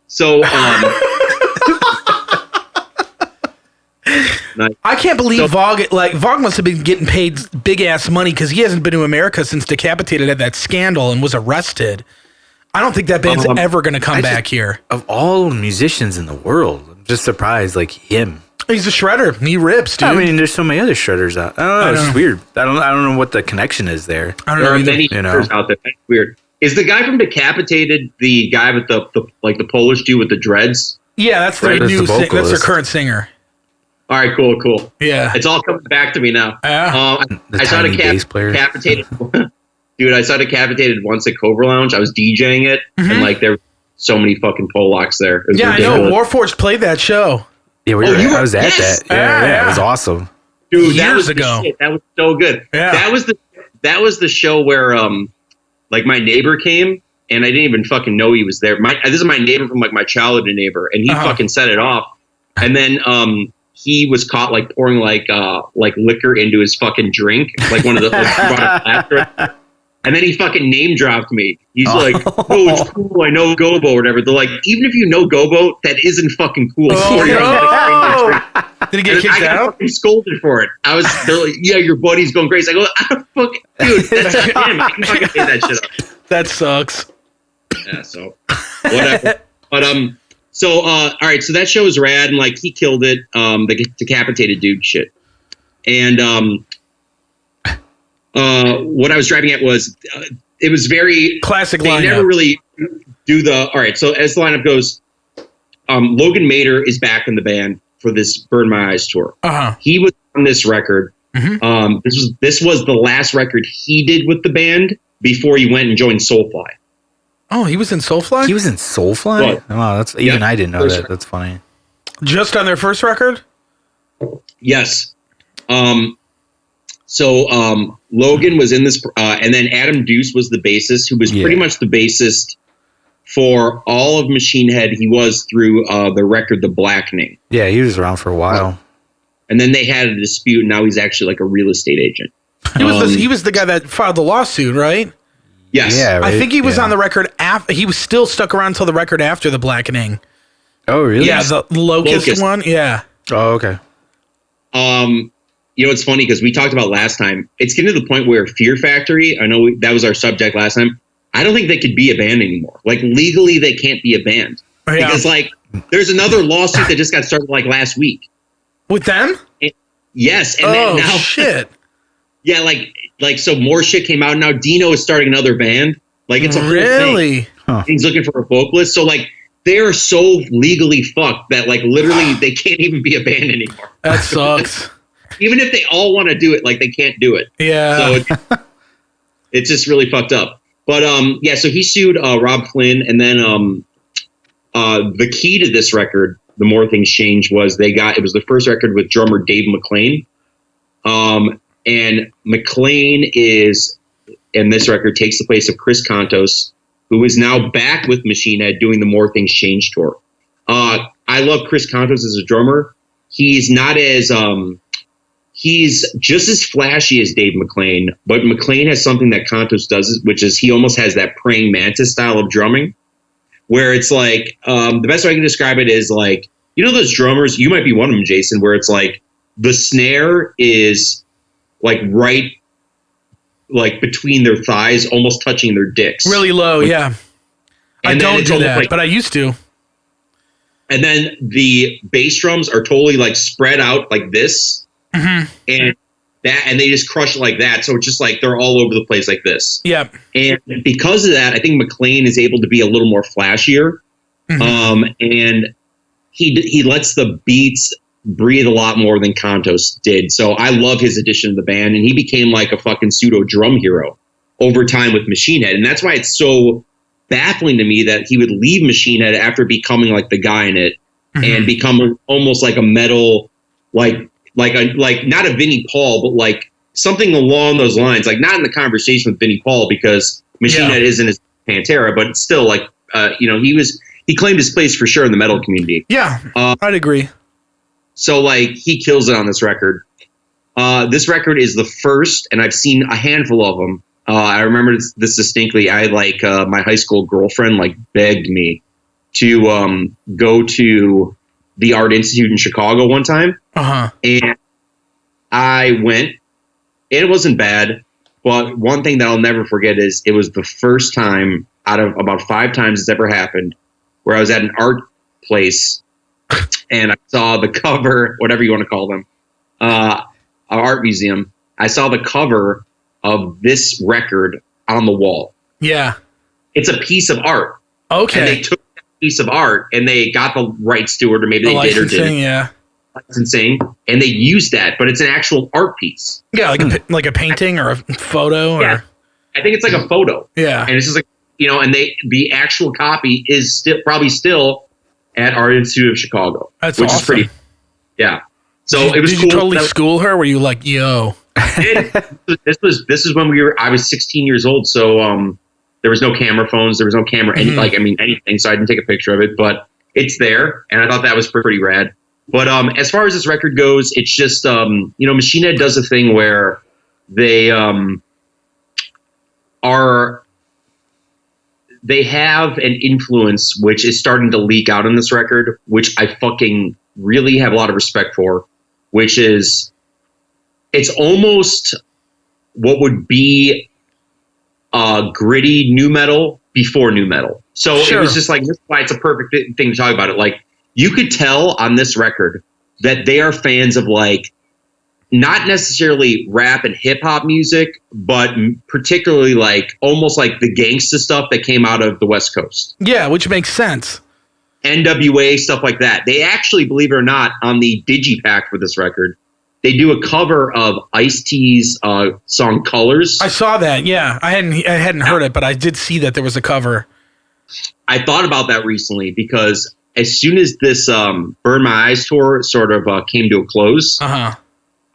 so I can't believe Vogue must have been getting paid big ass money because he hasn't been to America since Decapitated had that scandal and was arrested. I don't think that band's ever going to come back here. Of all musicians in the world, I'm just surprised, like him. He's a shredder. He rips, dude. I mean, there's so many other shredders out. I don't know. It's weird. I don't know what the connection is there. I don't there know are either. many shredders out there. That's weird. Is the guy from Decapitated the guy with the Polish dude with the dreads? Yeah, that's their That's new the that's their vocalist. current singer. All right, cool. Yeah. It's all coming back to me now. Yeah. I saw tiny bass player. Decapitated. Dude, I saw Decapitated once at Cobra Lounge. I was DJing it, and like there were so many fucking Polacks there. It was Yeah, ridiculous. I know. Warforged played that show. Yeah, I was at yes! that. Yeah, it was awesome. Dude, that years was ago. the shit. That was so good. Yeah. That was the show where like my neighbor came and I didn't even fucking know he was there. This is my neighbor from like my childhood neighbor, and he fucking set it off. And then he was caught like pouring like liquor into his fucking drink, like one of the and then he fucking name dropped me. He's like, "Oh, it's cool. I know Gobo or whatever." They're like, even if you know Gobo, that isn't fucking cool. Oh, no. Did he get kicked I got out? fucking scolded for it. They're like, "Yeah, your buddy's going crazy." I go, "Fuck, dude, that's him. I can fucking say that shit up." That sucks. Yeah, so whatever. But so all right, so that show was rad, and like he killed it. The Decapitated dude shit, and what I was driving at was it was very Classic they lineup. never really do the all right. So as the lineup goes, Logan Mader is back in the band for this Burn My Eyes tour. He was on this record. This was the last record he did with the band before he went and joined Soulfly. Oh, he was in Soulfly? He was in Soulfly? What? Wow, that's even I didn't know that. That's funny. Just on their first record? Yes. So Logan was in this, and then Adam Deuce was the bassist, who was pretty much the bassist for all of Machine Head. He was through the record The Blackening. Yeah, he was around for a while. And then they had a dispute, and now he's actually like a real estate agent. He was the guy that filed the lawsuit, right? Yes. Yeah, right? I think he was on the record after. He was still stuck around until the record after The Blackening. Oh, really? Yeah, the Locust one. Yeah. Oh, okay. You know, it's funny because we talked about last time. It's getting to the point where Fear Factory, I know that was our subject last time. I don't think they could be a band anymore. Like legally, they can't be a band because like there's another lawsuit that just got started like last week with them. Yes. And now, shit. Yeah, like so more shit came out. Now Dino is starting another band. Like it's a whole really. Thing. He's looking for a vocalist. So like they are so legally fucked that like literally they can't even be a band anymore. That sucks. Even if they all want to do it, like they can't do it. Yeah. So it's just really fucked up. But yeah, so he sued Rob Flynn, and then the key to this record, The More Things Change, was it was the first record with drummer Dave McClain. And McClain in this record takes the place of Chris Contos, who is now back with Machine Head doing the More Things Change tour. I love Chris Contos as a drummer. He's not as he's just as flashy as Dave McClain, but McClain has something that Contos does, which is he almost has that praying mantis style of drumming, where it's like the best way I can describe it is like, you know, those drummers, you might be one of them, Jason, where it's like the snare is like right like between their thighs, almost touching their dicks. Really low, yeah. I don't do that, but I used to. And then the bass drums are totally like spread out like this. Mm-hmm. And that, and they just crush it like that. So it's just like they're all over the place like this. Yeah. And because of that, I think McLean is able to be a little more flashier. And he lets the beats breathe a lot more than Kantos did. So I love his addition to the band, and he became like a fucking pseudo drum hero over time with Machine Head. And that's why it's so baffling to me that he would leave Machine Head after becoming like the guy in it and become almost like a metal, like not a Vinnie Paul, but like something along those lines. Like not in the conversation with Vinnie Paul, because Machine Head isn't his Pantera, but it's still like, he claimed his place for sure in the metal community. Yeah, I'd agree. So like he kills it on this record. This record is the first, and I've seen a handful of them. I remember this distinctly. I my high school girlfriend like begged me to go to the Art Institute in Chicago one time. And I went. It wasn't bad, but one thing that I'll never forget is it was the first time out of about 5 times it's ever happened where I was at an art place and I saw the cover, whatever you want to call them, an art museum. I saw the cover of this record on the wall. Yeah. It's a piece of art. Okay. And they took that piece of art and they got the rights to it, or maybe they did or didn't. Yeah. Licensing, and they used that, but it's an actual art piece. Yeah, like a painting or a photo. Yeah. Or... I think it's like a photo. Yeah. And it's just like, and the actual copy is probably still at Art Institute of Chicago. That's which awesome. is pretty, yeah. So it was did cool. You totally school her? Were you like, yo? This is when I was 16 years old. So there was no camera phones. There was no camera, anything. So I didn't take a picture of it, but it's there. And I thought that was pretty rad. But as far as this record goes, it's just, Machine Head does a thing where they they have an influence which is starting to leak out in this record, which I fucking really have a lot of respect for, which is it's almost what would be gritty nu metal before nu metal. So It was just like, this is why it's a perfect thing to talk about it. Like, you could tell on this record that they are fans of like, not necessarily rap and hip hop music, but particularly like almost like the gangsta stuff that came out of the West Coast. Yeah, which makes sense. NWA, stuff like that. They actually, believe it or not, on the digipack for this record, they do a cover of Ice-T's song "Colors." I saw that. Yeah, I hadn't heard it, but I did see that there was a cover. I thought about that recently because as soon as this Burn My Eyes tour sort of came to a close,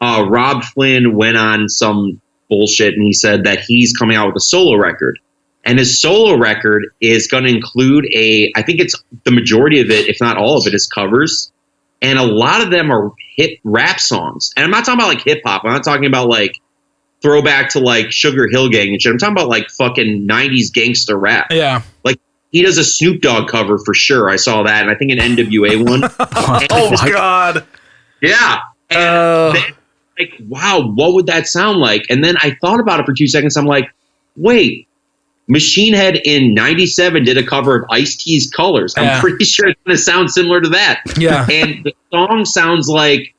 Rob Flynn went on some bullshit and he said that he's coming out with a solo record. And his solo record is going to include I think it's the majority of it, if not all of it, is covers. And a lot of them are hit rap songs. And I'm not talking about like hip hop. I'm not talking about like throwback to like Sugar Hill Gang and shit. I'm talking about like fucking 90s gangster rap. Yeah. Like, he does a Snoop Dogg cover for sure. I saw that, and I think an NWA one. Oh God! Yeah, and then, like, wow, what would that sound like? And then I thought about it for 2 seconds. I'm like, wait, Machine Head in '97 did a cover of Ice-T's "Colors." I'm pretty sure it's going to sound similar to that. Yeah, and the song sounds like,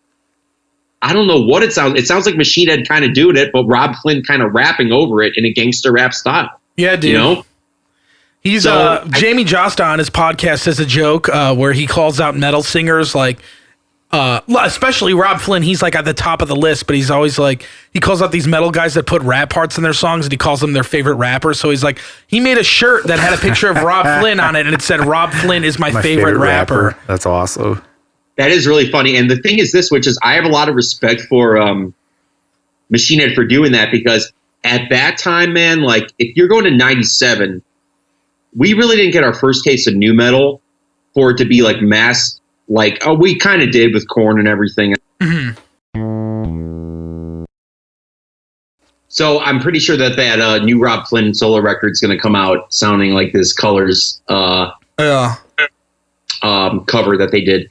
I don't know what it sounds. It sounds like Machine Head kind of doing it, but Rob Flynn kind of rapping over it in a gangster rap style. Yeah, dude. He's Jamie Josta on his podcast says a joke where he calls out metal singers like especially Rob Flynn. He's like at the top of the list, but he's always like, he calls out these metal guys that put rap parts in their songs and he calls them their favorite rappers. So he's like, he made a shirt that had a picture of Rob Flynn on it and it said Rob Flynn is my favorite rapper. That's awesome. That is really funny. And the thing is this, which is I have a lot of respect for Machine Head for doing that, because at that time, man, like if you're going to 97, we really didn't get our first taste of nu metal for it to be like mass, like, oh, we kind of did with Korn and everything. Mm-hmm. So I'm pretty sure that new Rob Flynn solo record is going to come out sounding like this Colors cover that they did.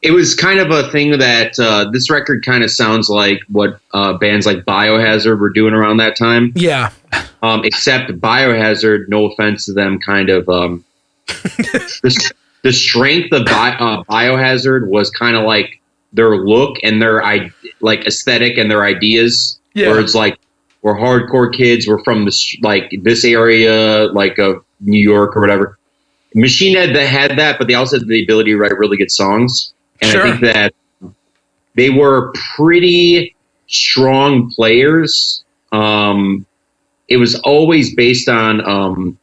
It was kind of a thing that this record kind of sounds like what bands like Biohazard were doing around that time. Yeah. Except Biohazard, no offense to them, kind of the strength of Biohazard was kind of like their look and their like aesthetic and their ideas where it's like we're hardcore kids, we're from this area, like of New York or whatever. Machine Head that had that, but they also had the ability to write really good songs. And I think that they were pretty strong players. It was always based on,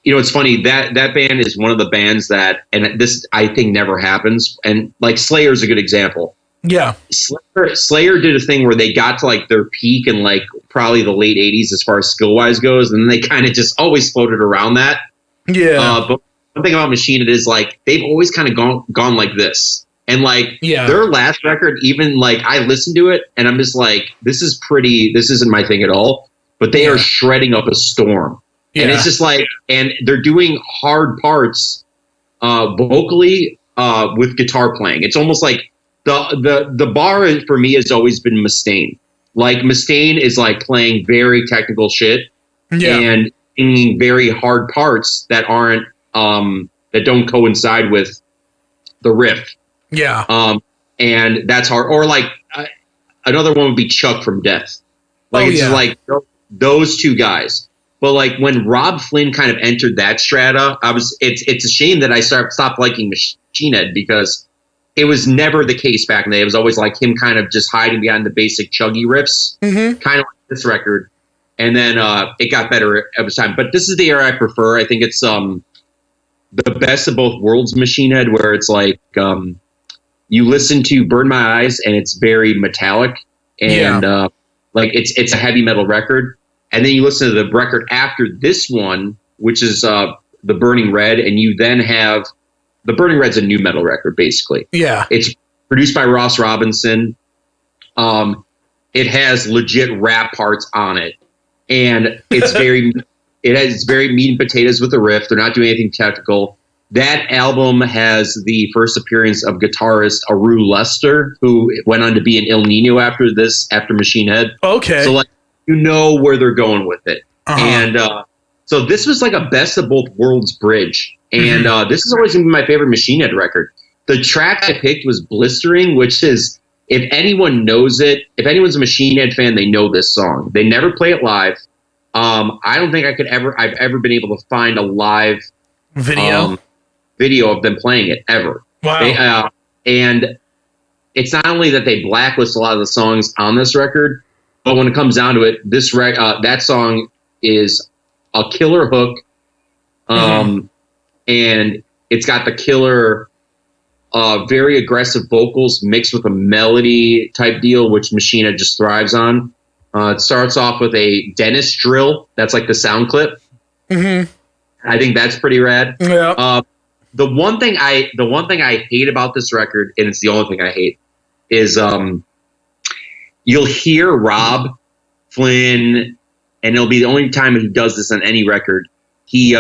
it's funny that band is one of the bands that, and this I think never happens. And like Slayer's a good example. Yeah. Slayer did a thing where they got to like their peak in like probably the late 80s as far as skill wise goes. And then they kind of just always floated around that. Yeah. But one thing about Machine Head is like they've always kind of gone like this. And like their last record, even like I listened to it and I'm just like, this isn't my thing at all. But they are shredding up a storm. Yeah. And it's just like, and they're doing hard parts vocally with guitar playing. It's almost like the bar for me has always been Mustaine. Like Mustaine is like playing very technical shit and singing very hard parts that aren't that don't coincide with the riff. Yeah. And that's hard. Or like another one would be Chuck from Death. Like it's just like those two guys. But like when Rob Flynn kind of entered that strata, it's a shame that I stopped liking Machine Head because it was never the case back in the day. It was always like him kind of just hiding behind the basic chuggy riffs, kind of like this record. And then it got better every time. But this is the era I prefer. I think it's the best of both worlds Machine Head, where it's like you listen to Burn My Eyes and it's very metallic and like it's a heavy metal record. And then you listen to the record after this one, which is The Burning Red, and you then have The Burning Red's a new metal record, basically. Yeah. It's produced by Ross Robinson. It has legit rap parts on it. And it's it's very meat and potatoes with the riff. They're not doing anything technical. That album has the first appearance of guitarist Aru Lester, who went on to be in Il Nino after Machine Head. Okay. So like you know where they're going with it. And so this was like a best of both worlds bridge. And this is always going to be my favorite Machine Head record. The track I picked was Blistering, which is, if anyone knows it, if anyone's a Machine Head fan, they know this song. They never play it live. I don't think I've ever been able to find a live video of them playing it ever. Wow. And it's not only that they blacklist a lot of the songs on this record, but when it comes down to it, that song is a killer hook. And it's got the killer, very aggressive vocals mixed with a melody type deal, which Machine Head just thrives on. It starts off with a dentist drill. That's like the sound clip. I think that's pretty rad. Yeah. The one thing I hate about this record, and it's the only thing I hate, is you'll hear Rob Flynn, and it'll be the only time he does this on any record. He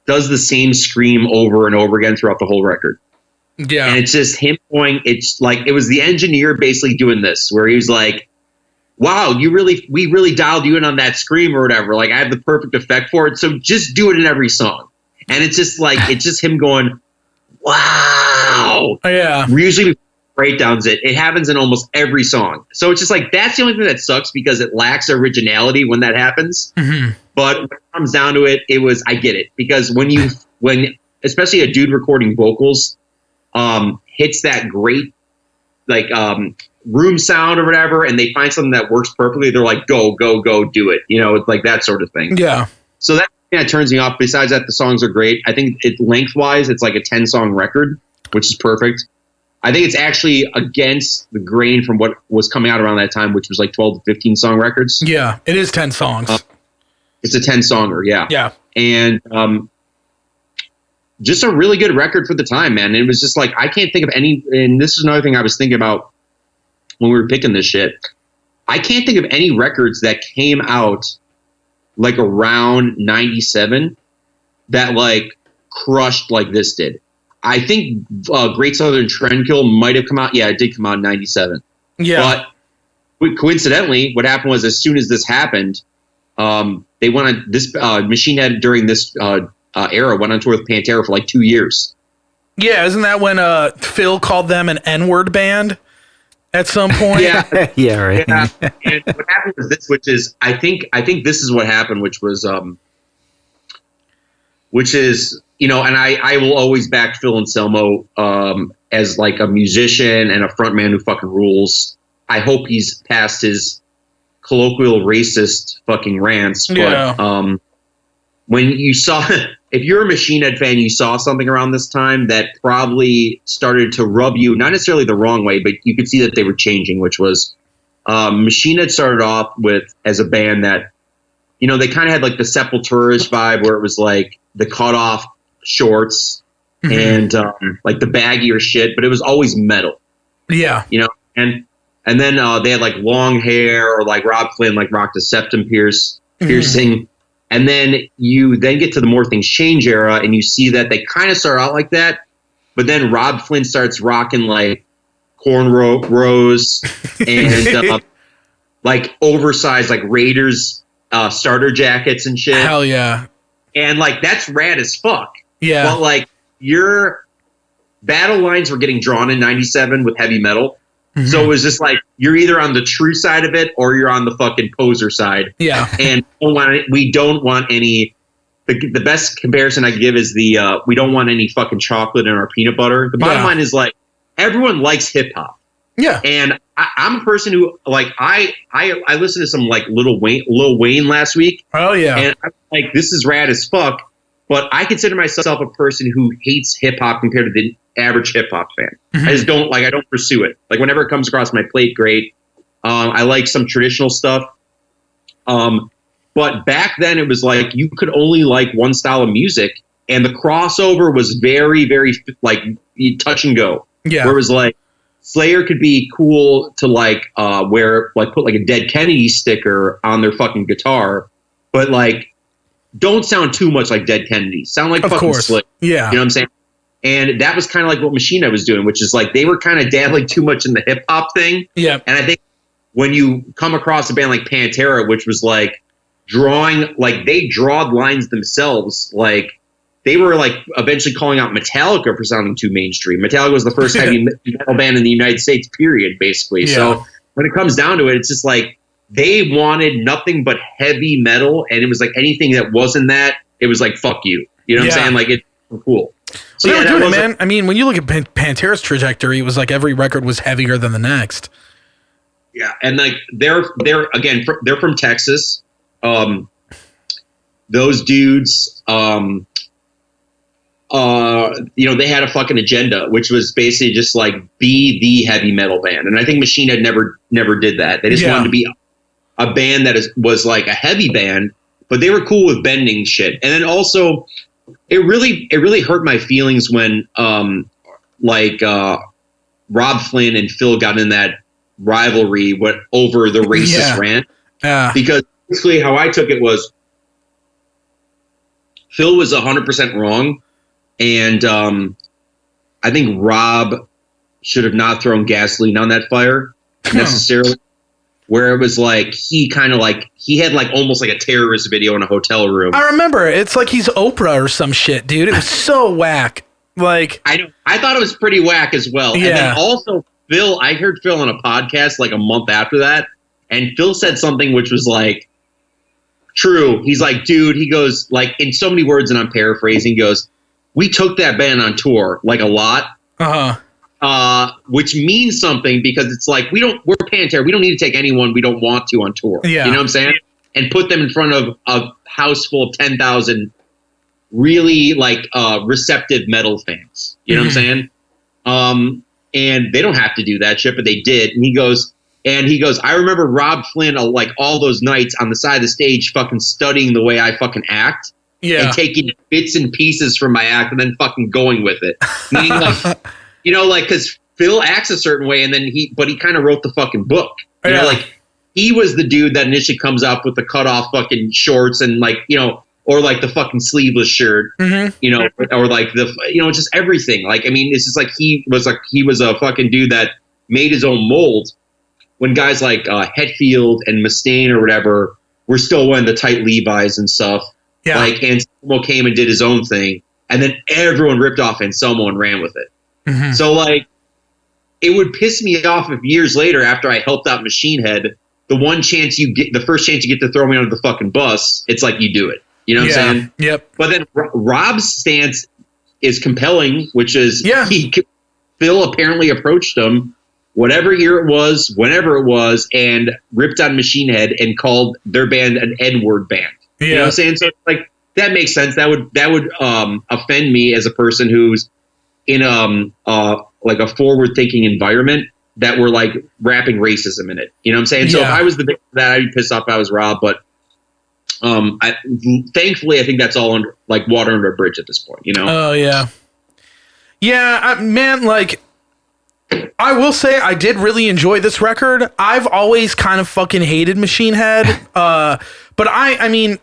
does the same scream over and over again throughout the whole record. Yeah. And it's just him going, it's like, it was the engineer basically doing this, where he was like, wow, we really dialed you in on that scream or whatever. Like, I have the perfect effect for it. So just do it in every song. And it's just like, it's just him going, wow. Yeah. Usually breakdowns it happens in almost every song. So it's just like, that's the only thing that sucks because it lacks originality when that happens. But when it comes down to it, I get it. Because when especially a dude recording vocals hits that great, like, room sound or whatever, and they find something that works perfectly, they're like, go, do it. You know, it's like that sort of thing. Yeah. So that turns me off. Besides that, the songs are great. I think lengthwise, it's like a 10-song record, which is perfect. I think it's actually against the grain from what was coming out around that time, which was like 12 to 15-song records. Yeah, it is 10 songs. It's a 10-songer, yeah. Yeah. And just a really good record for the time, man. And it was just like, I can't think of any, and this is another thing I was thinking about when we were picking this shit. I can't think of any records that came out like around 97 that like crushed like this did. I think Great Southern Trendkill might have come out. Yeah, it did come out in 97. Yeah. But coincidentally, what happened was as soon as this happened, they went on this Machine Head during this era went on tour with Pantera for like 2 years. Yeah, isn't that when Phil called them an N-word band? at some point. Yeah, Yeah, right. yeah. And what happened was this, which is I think this is what happened, which is and I will always back Phil Anselmo as like a musician and a frontman who fucking rules. I hope he's past his colloquial racist fucking rants, but when you saw, if you're a Machine Head fan, you saw something around this time that probably started to rub you, not necessarily the wrong way, but you could see that they were changing, which was Machine Head started off as a band that, they kind of had like the Sepultura-ish vibe where it was like the cut-off shorts and like the baggier shit, but it was always metal. Yeah. And then they had like long hair, or like Rob Flynn like rocked a septum piercing. And then you get to the More Things Change era, and you see that they kind of start out like that, but then Rob Flynn starts rocking like cornrows and like oversized like Raiders starter jackets and shit. Hell yeah. And like that's rad as fuck. Yeah. But like your battle lines were getting drawn in '97 with heavy metal. So it was just like you're either on the true side of it or you're on the fucking poser side. Yeah. And we don't want any. The best comparison I can give is we don't want any fucking chocolate in our peanut butter. The bottom line is like everyone likes hip hop. Yeah. And I'm a person who like I listened to some like Lil Wayne last week. Oh yeah. And I'm like, this is rad as fuck. But I consider myself a person who hates hip hop compared to the average hip hop fan. I just don't I don't pursue it. Like whenever it comes across my plate, great. I like some traditional stuff. But back then it was like you could only like one style of music, and the crossover was very, very like touch and go. Yeah. Where it was like Slayer could be cool to like wear like put like a Dead Kennedy sticker on their fucking guitar, but like don't sound too much like Dead Kennedy. Sound like fucking Slick. Yeah. You know what I'm saying? And that was kind of like what Machine Head was doing, which is like they were kind of dabbling too much in the hip hop thing. Yeah. And I think when you come across a band like Pantera, which was like drawing, like they drawed lines themselves, like they were like eventually calling out Metallica for sounding too mainstream. Metallica was the first heavy metal band in the United States, period, basically. Yeah. So when it comes down to it, it's just like they wanted nothing but heavy metal, and it was like anything that wasn't that, it was like fuck you. You know what I'm saying? Like it's cool. So they were doing it, man. I mean, when you look at Pantera's trajectory, it was like every record was heavier than the next. Yeah, and like they're from Texas. Those dudes, they had a fucking agenda, which was basically just like be the heavy metal band. And I think Machine Head never did that. They just wanted to be a band that was like a heavy band, but they were cool with bending shit. And then also, it really hurt my feelings when Rob Flynn and Phil got in that rivalry over the racist rant. Because basically how I took it was Phil was 100% wrong, and I think Rob should have not thrown gasoline on that fire necessarily. Where it was like he had like almost like a terrorist video in a hotel room. I remember. It's like he's Oprah or some shit, dude. It was so whack. Like I thought it was pretty whack as well. Yeah. And then also Phil, I heard Phil on a podcast like a month after that, and Phil said something which was like true. He's like, dude, he goes like in so many words, and I'm paraphrasing, he goes, we took that band on tour like a lot. Which means something because it's like we're Pantera. We don't need to take anyone we don't want to on tour. Yeah. You know what I'm saying? And put them in front of a house full of 10,000 really like receptive metal fans. You know what I'm saying? And they don't have to do that shit, but they did. And he goes, I remember Rob Flynn like all those nights on the side of the stage fucking studying the way I fucking act. Yeah. And taking bits and pieces from my act and then fucking going with it. Meaning like because Phil acts a certain way, and then he kind of wrote the fucking book. You know, like he was the dude that initially comes up with the cut off fucking shorts and like, or like the fucking sleeveless shirt, or like the, just everything. Like, I mean, it's just like he was a fucking dude that made his own mold when guys like Hetfield and Mustaine or whatever were still wearing the tight Levi's and stuff. Yeah. Like Anselmo came and did his own thing, and then everyone ripped off Anselmo and ran with it. So like it would piss me off if years later, after I helped out Machine Head, the first chance you get to throw me under the fucking bus, it's like you do it. You know what I'm saying? Yep. But then Rob's stance is compelling, which is Phil apparently approached him, whatever year it was, whenever it was, and ripped on Machine Head and called their band an N-word band. Yeah. You know what I'm saying? So like that makes sense. That would offend me as a person who's in like a forward thinking environment that were like wrapping racism in it. You know what I'm saying? So if I was the victim of that, I'd be pissed off if I was Rob, but thankfully I think that's all under like water under a bridge at this point, you know? Oh yeah. Man, like I will say I did really enjoy this record. I've always kind of fucking hated Machine Head. But I mean,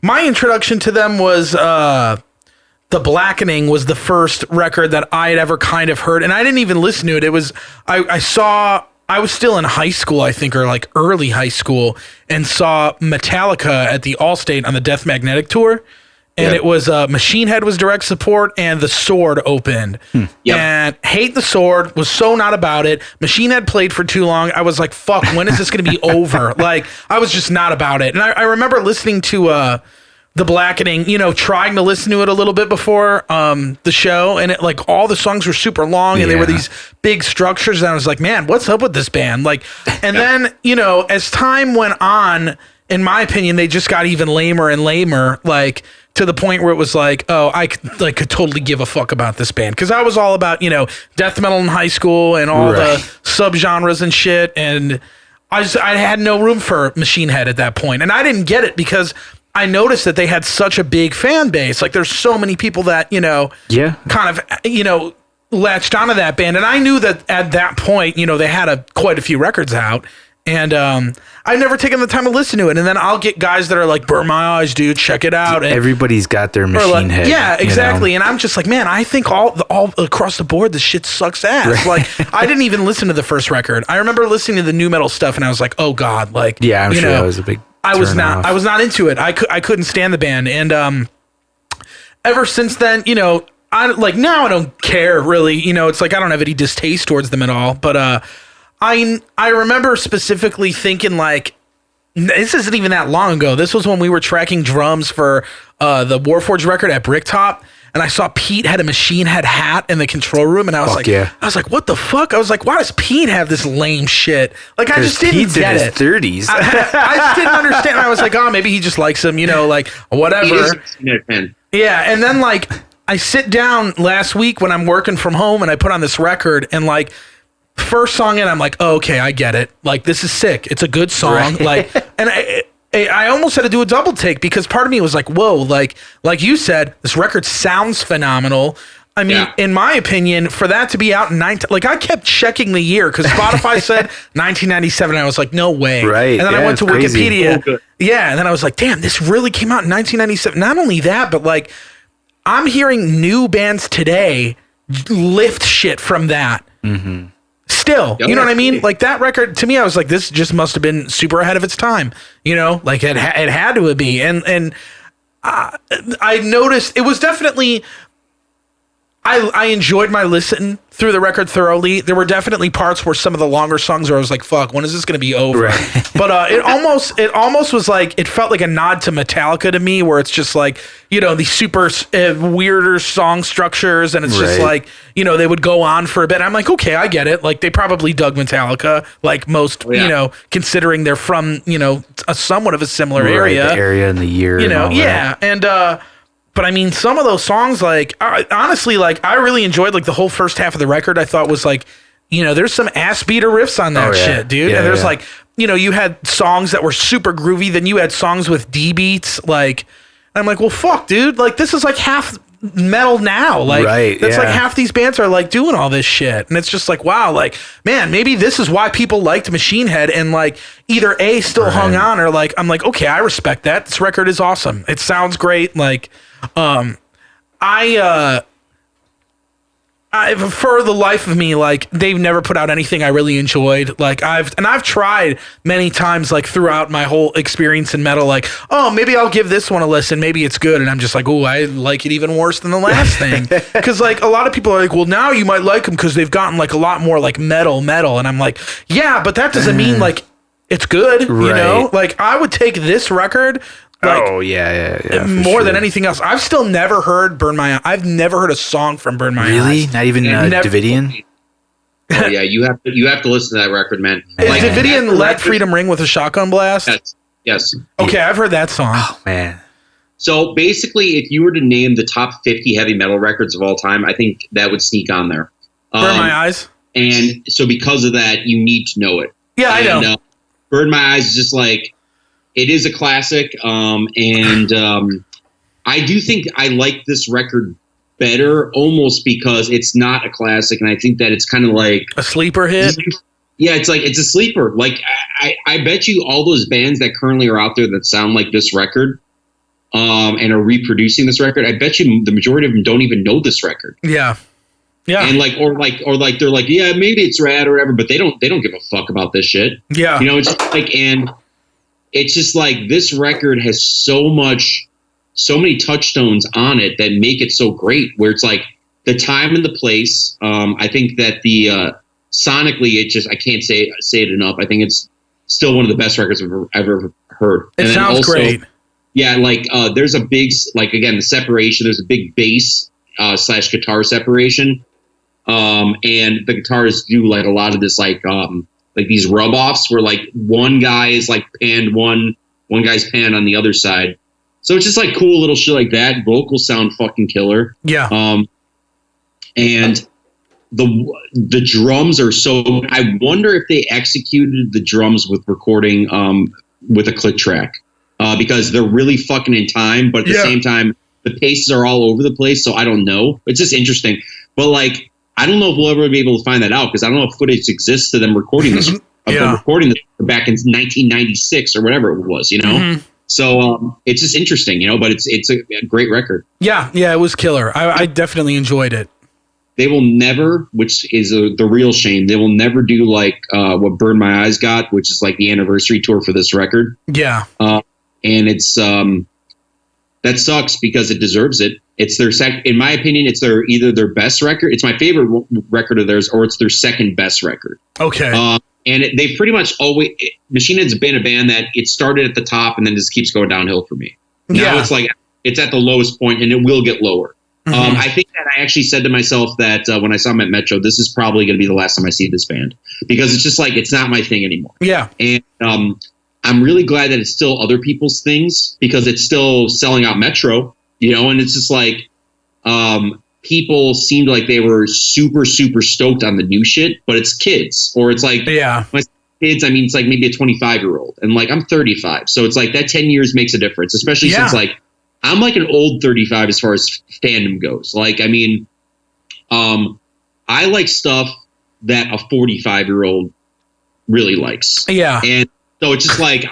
my introduction to them was The Blackening was the first record that I had ever kind of heard, and I didn't even listen to it. It was I was still in high school, I think, or like early high school, and saw Metallica at the Allstate on the Death Magnetic tour. And it was Machine Head was direct support, and The Sword opened. And Hate the Sword was so not about it. Machine Head played for too long. I was like, fuck, when is this going to be over? Like, I was just not about it. And I remember listening to The Blackening, you know, trying to listen to it a little bit before the show, and it like all the songs were super long, and they were these big structures, and I was like, man, what's up with this band? Like, and then, you know, as time went on, in my opinion, they just got even lamer and lamer, like to the point where it was like, oh, I could totally give a fuck about this band, because I was all about, you know, death metal in high school and all the subgenres and shit, and I had no room for Machine Head at that point, and I didn't get it because I noticed that they had such a big fan base. Like, there's so many people that, you know, kind of, you know, latched onto that band. And I knew that at that point, you know, they had quite a few records out. And I'd never taken the time to listen to it. And then I'll get guys that are like, burn my eyes, dude, check it out. And everybody's got their Machine Head. Yeah, exactly. You know? And I'm just like, man, I think all across the board, this shit sucks ass. Like, I didn't even listen to the first record. I remember listening to the new metal stuff, and I was like, oh God, like, I'm sure that was a big I was not into it. I couldn't stand the band. And ever since then, you know, I like now I don't care really. You know, it's like I don't have any distaste towards them at all. But I remember specifically thinking like, this isn't even that long ago. This was when we were tracking drums for the Warforged record at Bricktop. And I saw Pete had a Machine Head hat in the control room, and I was like, what the fuck? I was like, why does Pete have this lame shit? Like, I just didn't get it. Pete's in his 30s. I just didn't understand. I was like, oh, maybe he just likes him, you know, like whatever. Yeah, and then like I sit down last week when I'm working from home, and I put on this record, and like first song in, I'm like, oh, okay, I get it. Like, this is sick. It's a good song. Like, and I almost had to do a double take, because part of me was like, whoa, like you said, this record sounds phenomenal. I mean, in my opinion, for that to be out in like I kept checking the year, because Spotify said 1997. And I was like, no way. Right. And then I went to Wikipedia. And then I was like, damn, this really came out in 1997. Not only that, but like I'm hearing new bands today lift shit from that. Mm-hmm. Still, you know what I mean? Like that record, to me, I was like, this just must have been super ahead of its time. You know, like it had to be. And I noticed it was definitely, I enjoyed my listen through the record thoroughly. There were definitely parts where some of the longer songs where I was like, fuck, when is this going to be over? Right. But it almost was like, it felt like a nod to Metallica to me, where it's just like, you know, these super weirder song structures, and it's just like, you know, they would go on for a bit. I'm like, okay, I get it. Like, they probably dug Metallica, like most, you know, considering they're from, you know, a somewhat of a similar area. The area and the year. You know, and but I mean, some of those songs, like, honestly, like, I really enjoyed, like, the whole first half of the record. I thought was, like, you know, there's some ass beater riffs on that shit, dude. And there's, like, you know, you had songs that were super groovy. Then you had songs with D beats. Like, and I'm like, well, fuck, dude. Like, this is, like, half metal now. Like, that's, like, half these bands are, like, doing all this shit. And it's just, like, wow, like, man, maybe this is why people liked Machine Head, and, like, either A, still hung on, or, like, I'm like, okay, I respect that. This record is awesome. It sounds great. Like, for the life of me, like, they've never put out anything I really enjoyed. Like, I've tried many times, like, throughout my whole experience in metal, like, oh, maybe I'll give this one a listen. Maybe it's good. And I'm just like, oh, I like it even worse than the last thing. Because, like, a lot of people are like, well, now you might like them because they've gotten, like, a lot more, like, metal. And I'm like, yeah, but that doesn't mean, like, it's good, you know? Like, I would take this record... Like, more than anything else. I've still never heard Burn My Eyes. I've never heard a song from Burn My Eyes. Really? Not even Davidian? Oh yeah, you have to listen to that record, man. Is Davidian Let Freedom Ring with a Shotgun Blast? Yes. Okay, I've heard that song. Oh man. So basically, if you were to name the top 50 heavy metal records of all time, I think that would sneak on there. Burn My Eyes. And so because of that, you need to know it. Yeah, I know. Burn My Eyes is just like, it is a classic, and I do think I like this record better almost because it's not a classic, and I think that it's kind of like... a sleeper hit? Yeah, it's a sleeper. Like, I bet you all those bands that currently are out there that sound like this record and are reproducing this record, I bet you the majority of them don't even know this record. Yeah. Yeah. And or they're like, yeah, maybe it's rad or whatever, but they don't give a fuck about this shit. Yeah. You know, it's just like, and... it's just like this record has so many touchstones on it that make it so great, where it's like the time and the place. I think that the sonically, it just, I can't say it enough. I think it's still one of the best records I've ever heard. It sounds great. Yeah. Like there's a big, like, again, the separation, there's a big bass / guitar separation. And the guitars do like a lot of this, like these rub-offs where like one guy is like panned one guy's panned on the other side. So it's just like cool little shit like that. Vocals sound fucking killer. Yeah. And the drums are so, I wonder if they executed the drums with recording with a click track because they're really fucking in time, but at the same time the paces are all over the place. So I don't know. It's just interesting. But like, I don't know if we'll ever be able to find that out because I don't know if footage exists to them recording this, recording this back in 1996 or whatever it was, you know? Mm-hmm. So it's just interesting, you know, but it's a great record. Yeah, it was killer. I definitely enjoyed it. They will never, which is the real shame, they will never do like what Burn My Eyes got, which is like the anniversary tour for this record. Yeah. And it's that sucks because it deserves it. It's their in my opinion, it's either their best record. It's my favorite record of theirs, or it's their second best record. Okay. And they pretty much always, Machine Head's been a band that it started at the top and then just keeps going downhill for me. Now it's like, it's at the lowest point and it will get lower. Mm-hmm. I think that I actually said to myself that when I saw them at Metro, this is probably going to be the last time I see this band because it's just like, it's not my thing anymore. Yeah. And I'm really glad that it's still other people's things because it's still selling out Metro. You know, and it's just like people seemed like they were super, super stoked on the new shit, but it's kids. Or it's like, when I say kids, I mean, it's like maybe a 25-year-old. And like, I'm 35. So it's like that 10 years makes a difference, especially since like, I'm like an old 35 as far as fandom goes. Like, I mean, I like stuff that a 45-year-old really likes. Yeah. And so it's just like,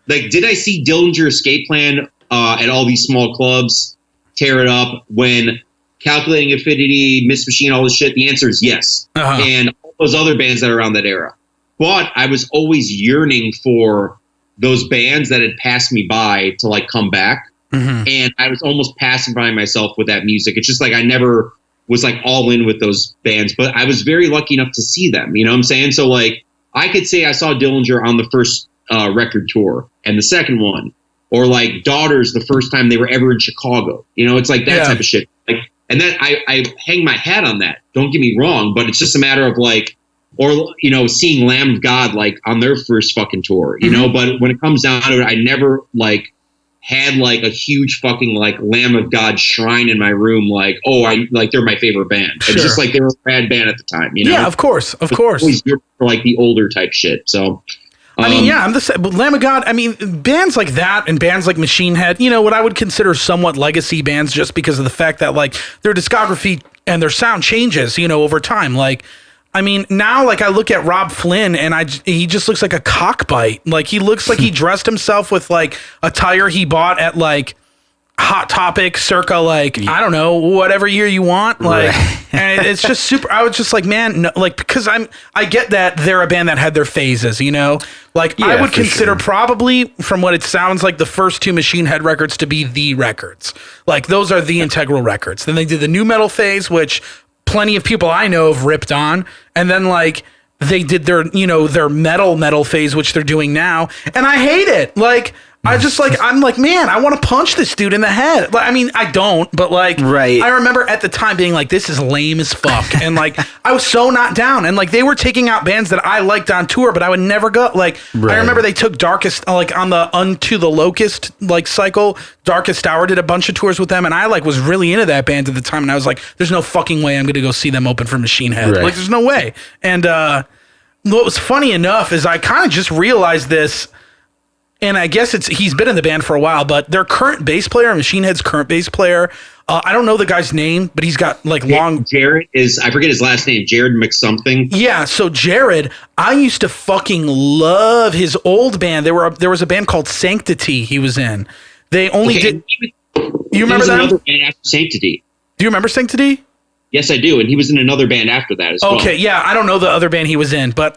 like, did I see Dillinger Escape Plan at all these small clubs tear it up when Calculating Infinity, Miss Machine, all this shit? The answer is yes. And all those other bands that are around that era. But I was always yearning for those bands that had passed me by to like come back. Mm-hmm. And I was almost pacifying myself with that music. It's just like, I never was like all in with those bands, but I was very lucky enough to see them. You know what I'm saying? So like, I could say I saw Dillinger on the first record tour and the second one. Or like Daughters the first time they were ever in Chicago. You know, it's like that type of shit. Like, and then I hang my hat on that. Don't get me wrong, but it's just a matter of like, or, you know, seeing Lamb of God like on their first fucking tour, you know, but when it comes down to it, I never like had like a huge fucking like Lamb of God shrine in my room. Like, oh, I like, they're my favorite band. It's just like they were a bad band at the time, you know? Yeah, of course. Always for like the older type shit. So, I mean, I'm the same. Lamb of God, I mean, bands like that and bands like Machine Head, you know, what I would consider somewhat legacy bands just because of the fact that, like, their discography and their sound changes, you know, over time. Like, I mean, now, like, I look at Rob Flynn and he just looks like a cockbite. Like, he looks like he dressed himself with, like, attire he bought at, like, Hot Topic circa like I don't know, whatever year you want, like and it's just super. I was just like, man, no, like because I get that they're a band that had their phases, you know, like I would consider probably from what it sounds like the first two Machine Head records to be the records, like those are the integral records. Then they did the new metal phase, which plenty of people I know have ripped on, and then like they did their, you know, their metal phase, which they're doing now, and I hate it. Like I just like, I'm like, man, I want to punch this dude in the head. Like, I mean, I don't, but like, I remember at the time being like, this is lame as fuck. And like, I was so not down. And like, they were taking out bands that I liked on tour, but I would never go. Like, I remember they took Darkest, like on the Unto the Locust, like cycle, Darkest Hour did a bunch of tours with them. And I like was really into that band at the time. And I was like, there's no fucking way I'm going to go see them open for Machine Head. Like, there's no way. And what was funny enough is I kind of just realized this. And I guess he's been in the band for a while, but their current bass player, Machine Head's current bass player, I don't know the guy's name, but he's got like long... Jared is, I forget his last name, Jared McSomething. Yeah, so Jared, I used to fucking love his old band. There was a band called Sanctity he was in. They only did... You remember that? Another band after Sanctity. Do you remember Sanctity? Yes, I do, and he was in another band after that as well. Okay, yeah, I don't know the other band he was in, but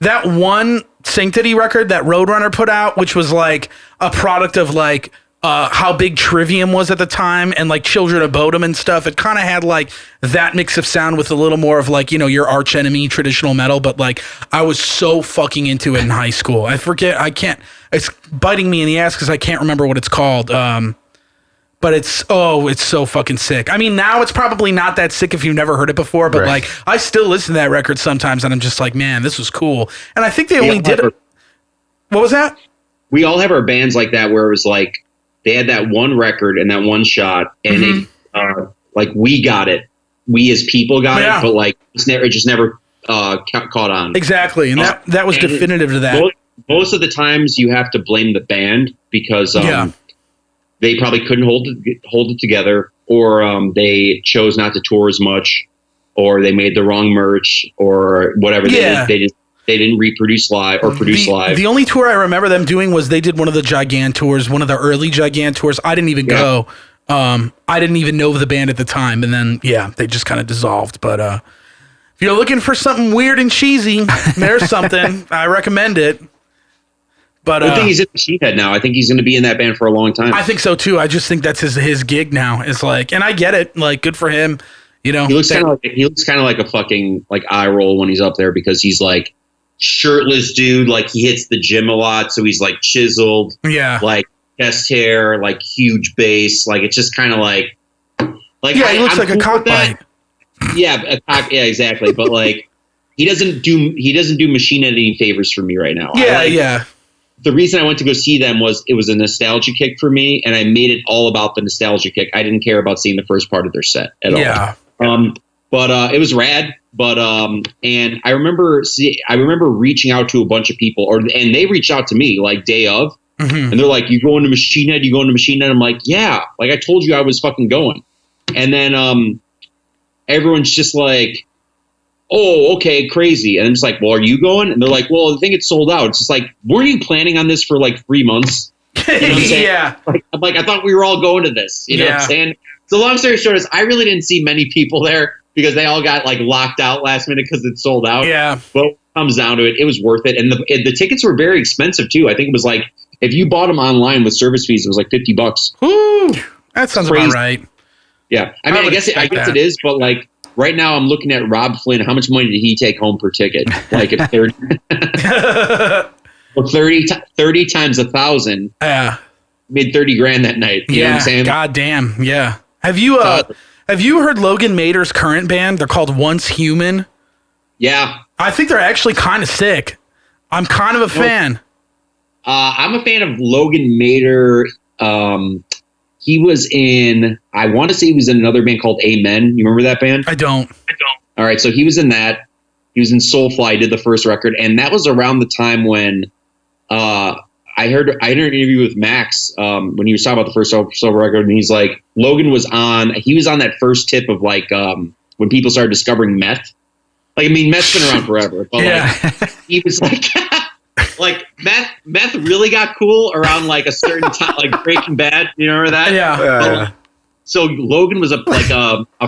that one Sanctity record that Roadrunner put out, which was like a product of like how big Trivium was at the time and like Children of Bodom and stuff. It kind of had like that mix of sound with a little more of like, you know, your arch enemy traditional metal. But like I was so fucking into it in high school. It's biting me in the ass because I can't remember what it's called. But it's so fucking sick. I mean, now it's probably not that sick if you've never heard it before, but like I still listen to that record sometimes and I'm just like, man, this was cool. And I think they only did it. What was that? We all have our bands like that where it was like they had that one record and that one shot and like we got it. We as people got it, but like it just never caught on. Exactly. And that was definitive to that. Most of the times you have to blame the band because they probably couldn't hold it together, or they chose not to tour as much, or they made the wrong merch, or whatever. They didn't reproduce live or produce live. The only tour I remember them doing was they did one of the Gigant tours, one of the early Gigant tours. I didn't even go. I didn't even know the band at the time, and then they just kind of dissolved. But if you're looking for something weird and cheesy, there's something. I recommend it. But I think he's in Machine Head now. I think he's going to be in that band for a long time. I think so too. I just think that's his gig now. It's like, and I get it. Like, good for him. You know, he looks kind of like a fucking like eye roll when he's up there because he's like shirtless dude. Like he hits the gym a lot, so he's like chiseled. Yeah, like chest hair, like huge bass. Like it's just kind of like he looks like a cockbite. Yeah, exactly. But like he doesn't do Machine Head any favors for me right now. Yeah. The reason I went to go see them was it was a nostalgia kick for me, and I made it all about the nostalgia kick. I didn't care about seeing the first part of their set at all. Yeah. But it was rad. But and I remember reaching out to a bunch of people, and they reached out to me like day of, and they're like, "You going to Machine Head? You going to Machine Head?" I'm like, "Yeah." Like I told you I was fucking going, and then everyone's just like, "Oh, okay, crazy." And I'm just like, "Well, are you going?" And they're like, "Well, I think it's sold out." It's just like, weren't you planning on this for like 3 months? You know what I'm saying? Yeah. I'm like, I thought we were all going to this. You know what I'm saying? So long story short is I really didn't see many people there because they all got like locked out last minute because it sold out. Yeah. But when it comes down to it, it was worth it. And the tickets were very expensive too. I think it was like, if you bought them online with service fees, it was like $50. Ooh, that sounds about right. Yeah. I mean, I guess it is, but like, right now, I'm looking at Rob Flynn. How much money did he take home per ticket? Like at 30, well, 30 times 1,000. Yeah, made 30 grand that night. You know what I'm saying? God damn. Yeah. Have you heard Logan Mader's current band? They're called Once Human. Yeah, I think they're actually kind of sick. I'm kind of a fan. I'm a fan of Logan Mader. He was in, I want to say he was in another band called Amen. You remember that band? I don't. All right. So he was in that. He was in Soulfly, did the first record. And that was around the time when I heard an interview with Max when he was talking about the first Soul record. And he's like, Logan was on that first tip of like when people started discovering meth. Like, I mean, meth's been around forever. But like, he was like, like meth really got cool around like a certain time, like Breaking Bad. You remember that? Yeah. So Logan was a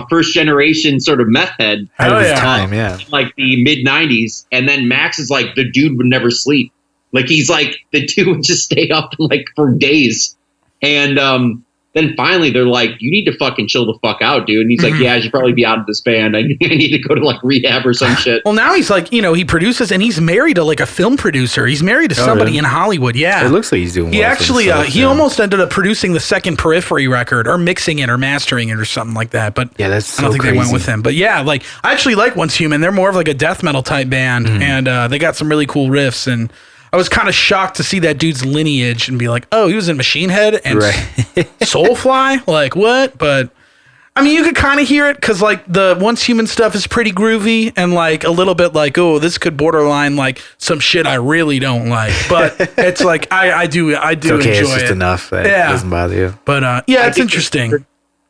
first generation sort of meth head. Out of his time, yeah. In like the mid 90s, and then Max is like the dude would never sleep. Like he's like the dude would just stay up like for days, and then finally they're like, you need to fucking chill the fuck out, dude. And he's like, yeah, I should probably be out of this band. I need to go to like rehab or some shit. Well, now he's like, he produces and he's married to like a film producer. He's married to somebody in Hollywood. Yeah. It looks like he's doing well. He actually, he almost ended up producing the second Periphery record or mixing it or mastering it or something like that. But yeah, that's I don't think they went with him. But yeah, like I actually like Once Human. They're more of like a death metal type band and they got some really cool riffs. And I was kind of shocked to see that dude's lineage and be like, oh, he was in Machine Head and Soulfly? Like, what? But, I mean, you could kind of hear it because, like, the Once Human stuff is pretty groovy and, like, a little bit like, oh, this could borderline, like, some shit I really don't like. But it's like, I do it's okay, enjoy it. It's just enough that it doesn't bother you. But, yeah, it's interesting.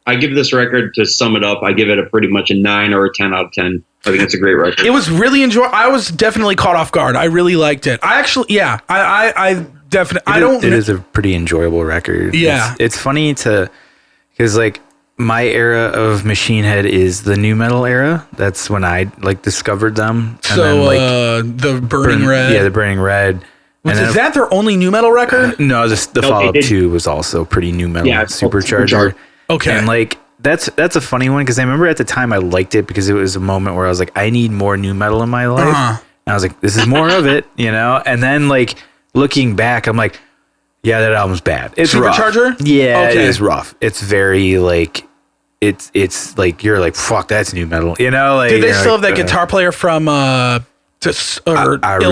I give this record, to sum it up, I give it a pretty much a 9 or a 10 out of 10. I think it's a great record. It was really I was definitely caught off guard. I really liked it. I actually, I definitely, It is a pretty enjoyable record. Yeah. It's funny because like my era of Machine Head is the new metal era. That's when I like discovered them. And so then, the Burning Red. Yeah, the Burning Red. Is that their only new metal record? No, the follow-up 2 was also pretty new metal. Yeah, Supercharger. Okay. And like, that's a funny one because I remember at the time I liked it because it was a moment where I was like, I need more new metal in my life. And I was like, this is more of it, And then like looking back, I'm like, yeah, that album's bad. It's Supercharger? Rough. Yeah, okay. It is rough. It's very like, it's like, you're like, fuck, that's new metal, Like, did they still have that guitar player from El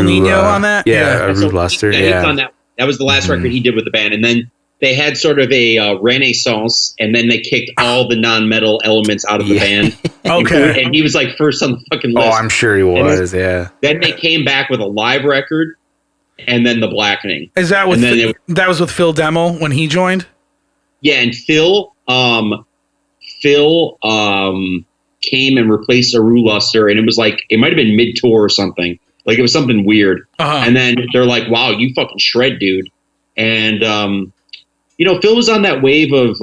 Nino on that? Yeah, Aru Luster. Yeah, on that. That was the last record he did with the band, and then they had sort of a renaissance, and then they kicked all the non-metal elements out of the band. Okay. And he was like first on the fucking list. Oh, I'm sure he was, yeah. Then they came back with a live record, and then The Blackening. Is that with that was with Phil Demmel when he joined? Yeah, and Phil came and replaced Aru Luster, and it was like, it might have been mid-tour or something. Like, it was something weird. And then they're like, wow, you fucking shred, dude. And, Phil was on that wave of,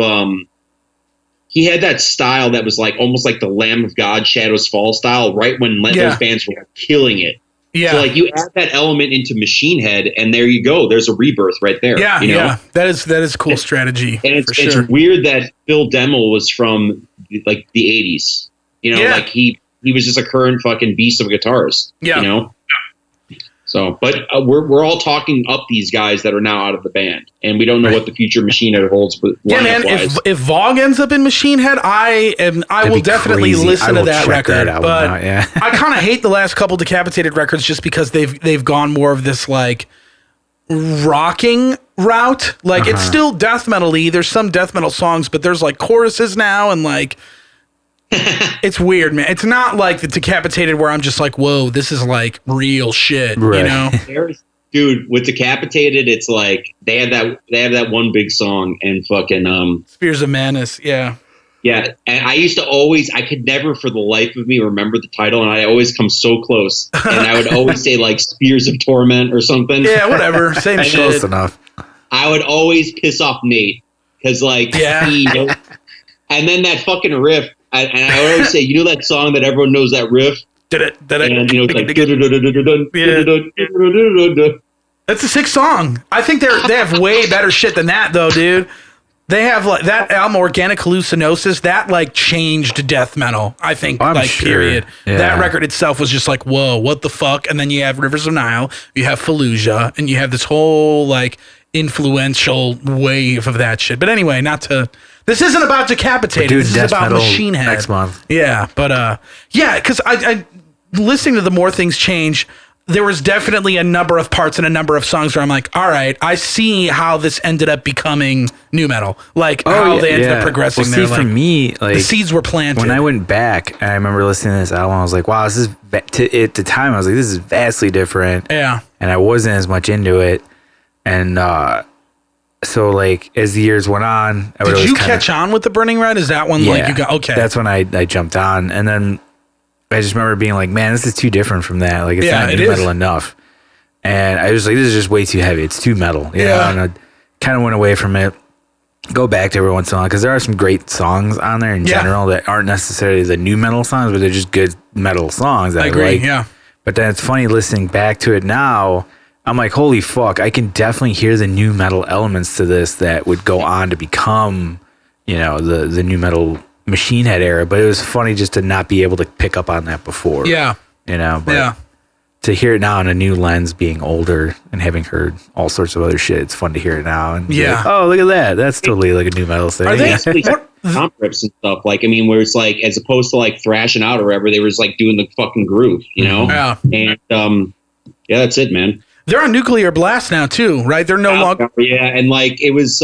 he had that style that was like almost like the Lamb of God, Shadows Fall style, right when those bands were killing it. Yeah. So like you add that element into Machine Head, and there you go. There's a rebirth right there. Yeah, yeah. That is a cool strategy. And it's weird that Phil Demmel was from like the 80s. Like he was just a current fucking beast of a guitarist. Yeah. So, but we're all talking up these guys that are now out of the band, and we don't know what the future Machine Head holds. But yeah, man, if Vogue ends up in Machine Head, I will definitely listen to that record. But I kind of hate the last couple Decapitated records just because they've gone more of this like rocking route. Like it's still death metal-y. There's some death metal songs, but there's like choruses now and like. It's weird, man. It's not like the Decapitated where I'm just like, whoa, this is like real shit, Dude, with Decapitated, it's like they have that one big song and fucking Spears of Madness, yeah. Yeah, and I could never for the life of me remember the title, and I always come so close. And I would always say like Spears of Torment or something. Yeah, whatever, same shit. Close enough. I would always piss off Nate because like and then that fucking riff. And I would always say, that song that everyone knows that riff? And, it's like... That's a sick song. I think they have way better shit than that, though, dude. They have, like, that album, Organic Hallucinosis, that, like, changed death metal, I think, period. Yeah. That record itself was just like, whoa, what the fuck? And then you have Rivers of Nile, you have Fallujah, and you have this whole, like, influential wave of that shit. But anyway, this isn't about Decapitated. This is about Machine Head. Next month. Yeah, but because I listening to the More Things Change, there was definitely a number of parts and a number of songs where I'm like, all right, I see how this ended up becoming new metal. Like how they ended up progressing there. See, for me, like the seeds were planted. When I went back and I remember listening to this album, I was like, wow, this is at the time I was like, this is vastly different. Yeah. And I wasn't as much into it. And so like as the years went on, did you catch on with the Burning Red? Is that one like you got okay? That's when I jumped on, and then I just remember being like, man, this is too different from that. Like it's not new metal enough. And I was like, this is just way too heavy. It's too metal. You know? And I kind of went away from it. Go back to every once in a while because there are some great songs on there in general that aren't necessarily the new metal songs, but they're just good metal songs that I agree, like. But then it's funny listening back to it now. I'm like, holy fuck, I can definitely hear the new metal elements to this that would go on to become, you know, the new metal Machine Head era. But it was funny just to not be able to pick up on that before. Yeah. You know, but to hear it now in a new lens, being older and having heard all sorts of other shit, it's fun to hear it now. And like, oh, look at that. That's totally like a new metal thing. Are they comp rips and stuff? Like, I mean, where it's like, as opposed to like thrashing out or whatever, they were just like doing the fucking groove, you know? Yeah. And yeah, that's it, man. They're on Nuclear Blast now too, right? They're no longer. Yeah, and like it was.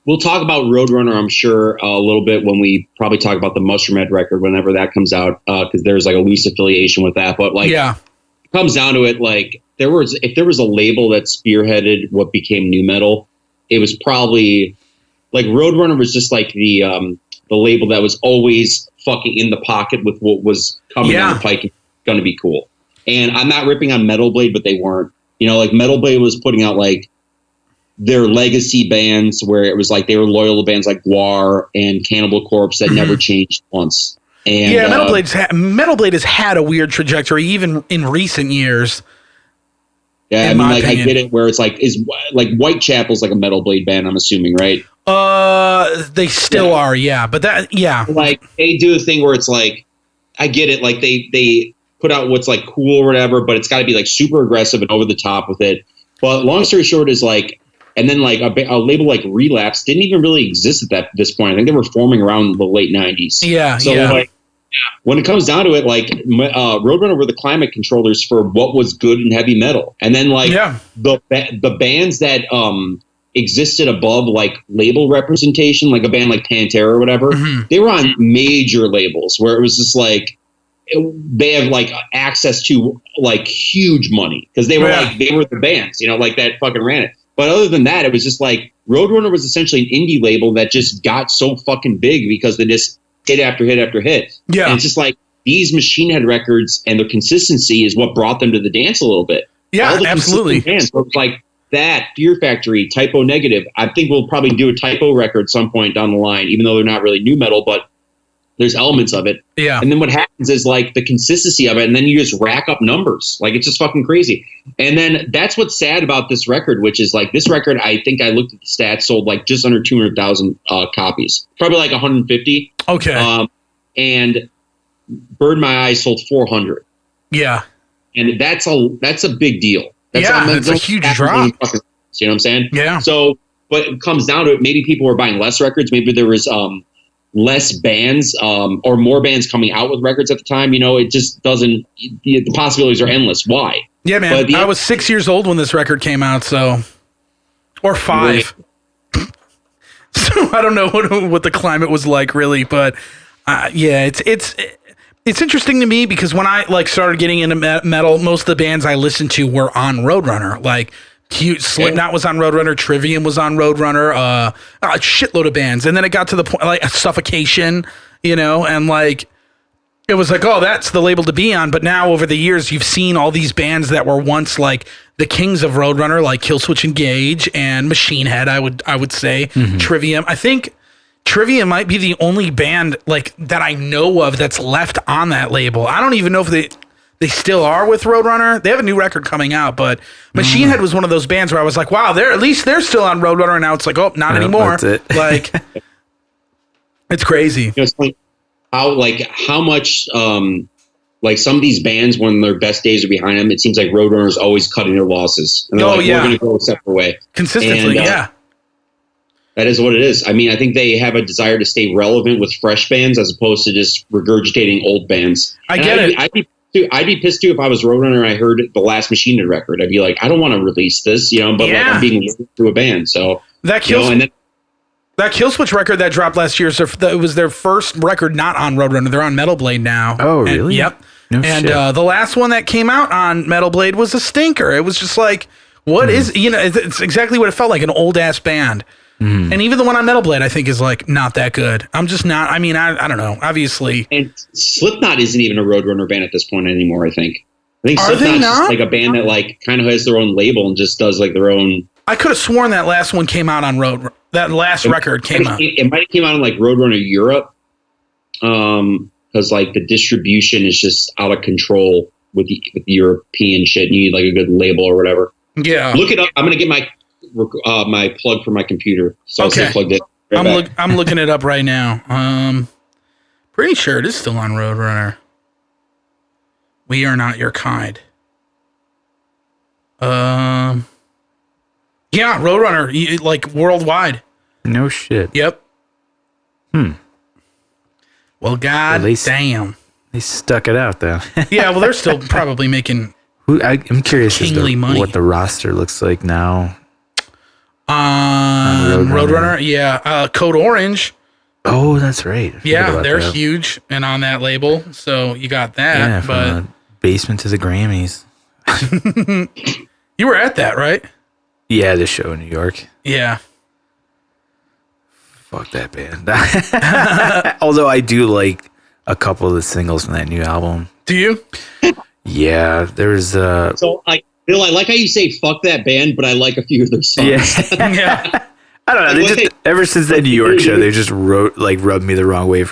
We'll talk about Roadrunner, I'm sure, a little bit when we probably talk about the Mushroomhead record whenever that comes out, because there's like a loose affiliation with that. But like, it comes down to it, like if there was a label that spearheaded what became nu metal, it was probably like Roadrunner was just like the label that was always fucking in the pocket with what was coming down the pike and going to be cool. And I'm not ripping on Metal Blade, but they weren't. You know, like Metal Blade was putting out like their legacy bands where it was like they were loyal to bands like Gwar and Cannibal Corpse that never changed once. And Metal Blade has had a weird trajectory even in recent years. Yeah, I mean, like opinion. I get it where it's like Whitechapel's like a Metal Blade band, I'm assuming, right? They still are, but like they do a thing where it's like I get it, like they put out what's like cool or whatever, but it's got to be like super aggressive and over the top with it. But long story short is like, and then like a label like Relapse didn't even really exist at this point. I think they were forming around the late 90s. Like when it comes down to it, like Roadrunner were the climate controllers for what was good in heavy metal. And then like the bands that existed above like label representation, like a band like Pantera or whatever, they were on major labels where it was just like, they have like access to like huge money because they were they were the bands, you know, like that fucking ran it. But other than that, it was just like Roadrunner was essentially an indie label that just got so fucking big because they just hit after hit after hit. Yeah. And it's just like these Machine Head records and their consistency is what brought them to the dance a little bit. Yeah, absolutely. Bands, so it's like that, Fear Factory, Typo Negative. I think we'll probably do a Typo record at some point down the line, even though they're not really new metal, but there's elements of it. Yeah. And then what happens is like the consistency of it, and then you just rack up numbers. Like it's just fucking crazy. And then that's what's sad about this record, which is like this record, I think I looked at the stats, sold like just under 200,000 copies. Probably like 150. Okay. And Bird My Eyes sold 400. Yeah. And that's a big deal. It's a huge drop. You know what I'm saying? Yeah. So, but it comes down to it. Maybe people were buying less records. Maybe there was less bands or more bands coming out with records at the time. You know, it just doesn't. The possibilities are endless. Why? Yeah, man. I was 6 years old when this record came out, or 5. Right. So I don't know what the climate was like, really, but it's interesting to me because when I like started getting into metal, most of the bands I listened to were on Roadrunner. Like Slipknot was on Roadrunner, Trivium was on Roadrunner, a shitload of bands, and then it got to the point like Suffocation, you know, and like it was like, oh, that's the label to be on. But now over the years, you've seen all these bands that were once like the kings of Roadrunner, like Killswitch Engage and Machine Head. I would say Trivium. I think Trivium might be the only band like that I know of that's left on that label. I don't even know if they still are with Roadrunner. They have a new record coming out, but Machine Head was one of those bands where I was like, wow, at least they're still on Roadrunner, and now it's like, oh, not anymore. That's it. Like, it's crazy. You know, it's like how much like some of these bands when their best days are behind them, it seems like Roadrunner is always cutting their losses. And they're we're going to go a separate way. Consistently, That is what it is. I mean, I think they have a desire to stay relevant with fresh bands as opposed to just regurgitating old bands. I'd be pissed too if I was Roadrunner and I heard the last Machine Head record. I'd be like, I don't want to release this, you know, but like I'm being listened to a band. So that Killswitch record that dropped last year, it was their first record not on Roadrunner. They're on Metal Blade now. Oh, really? Yep. No shit. The last one that came out on Metal Blade was a stinker. It was just like, it's exactly what it felt like, an old ass band. And even the one on Metal Blade, I think, is like not that good. I'm just not. I mean, I don't know. Obviously, and Slipknot isn't even a Roadrunner band at this point anymore. I think. I think Are they Slipknot's not? just like a band that like kind of has their own label and just does like their own. I could have sworn that last one came out on Road. That last record came out. It might have came out in like Roadrunner Europe, because like the distribution is just out of control with the European shit. You need like a good label or whatever. Yeah, look it up. I'm gonna get my plug for my computer. So okay. I'll plug it. I'm looking it up right now. Pretty sure it is still on Roadrunner. We Are Not Your Kind. Yeah, Roadrunner, like worldwide. No shit. Yep. Well, damn. They stuck it out though. Yeah, well, they're still probably making. I'm curious as to money. what the roster looks like now. Roadrunner, yeah. Code Orange. Oh, that's right. Yeah, they're huge and on that label. So you got that. Yeah, but from the basement to the Grammys. You were at that, right? Yeah, the show in New York. Yeah. Fuck that band. Although I do like a couple of the singles from that new album. Do you? Yeah, there's So like Bill, I like how you say "fuck that band," but I like a few of their songs. Yeah. Yeah. I don't know. They just ever since that New York show, they just rubbed me the wrong way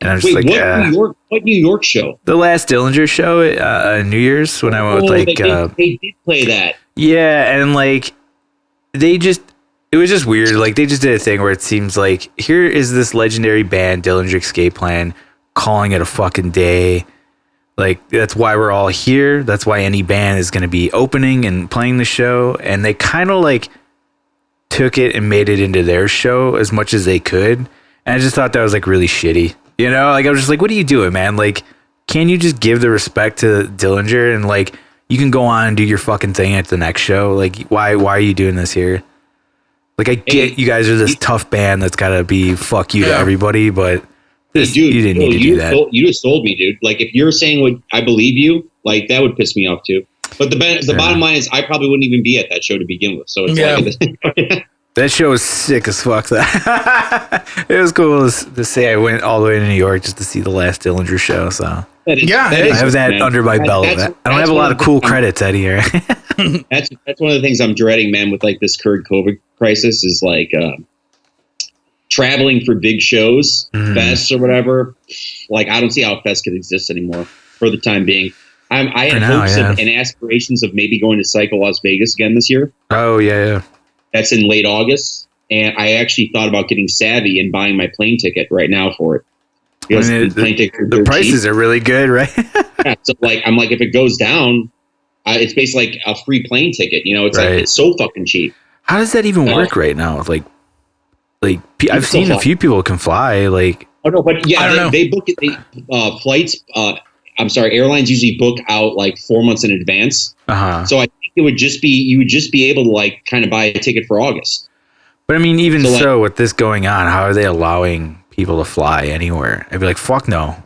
and I'm just what New York show? The last Dillinger show at New Year's when I went with like they did play that. Yeah, and like it was just weird. Like they just did a thing where it seems like here is this legendary band, Dillinger Escape Plan, calling it a fucking day. Like that's why we're all here. That's why any band is going to be opening and playing the show. And they kind of like took it and made it into their show as much as they could. And I just thought that was like really shitty. You know, like I was just like, what are you doing, man? Like, can you just give the respect to Dillinger and like you can go on and do your fucking thing at the next show? Like, why are you doing this here? Like, I get you guys are this tough band that's got to be fuck you to everybody, but you didn't need to do that. You just sold me, dude. Like, if you're saying what I believe you, like, that would piss me off, too. But the bottom line is I probably wouldn't even be at that show to begin with. So it's like... That show was sick as fuck. It was cool to say I went all the way to New York just to see the last Dillinger show. So I have that under my belt. I don't have a lot of cool credits out here. That's one of the things I'm dreading, man, with like this current COVID crisis is like traveling for big shows, fests or whatever. Like I don't see how a fest could exist anymore for the time being. I had hopes and aspirations of maybe going to Psycho Las Vegas again this year. Oh yeah. That's in late August, and I actually thought about getting savvy and buying my plane ticket right now for it. Because the prices are really good, right? Yeah, so like I'm like, if it goes down, it's basically like a free plane ticket. You know, it's like it's so fucking cheap. How does that even work right now? Like I've seen a few people can fly. Like I don't know. They book it. Flights. I'm sorry, airlines usually book out like 4 months in advance. So I think you would just be able to like kind of buy a ticket for August. But I mean, even so, with this going on, how are they allowing people to fly anywhere? I'd be like, fuck no.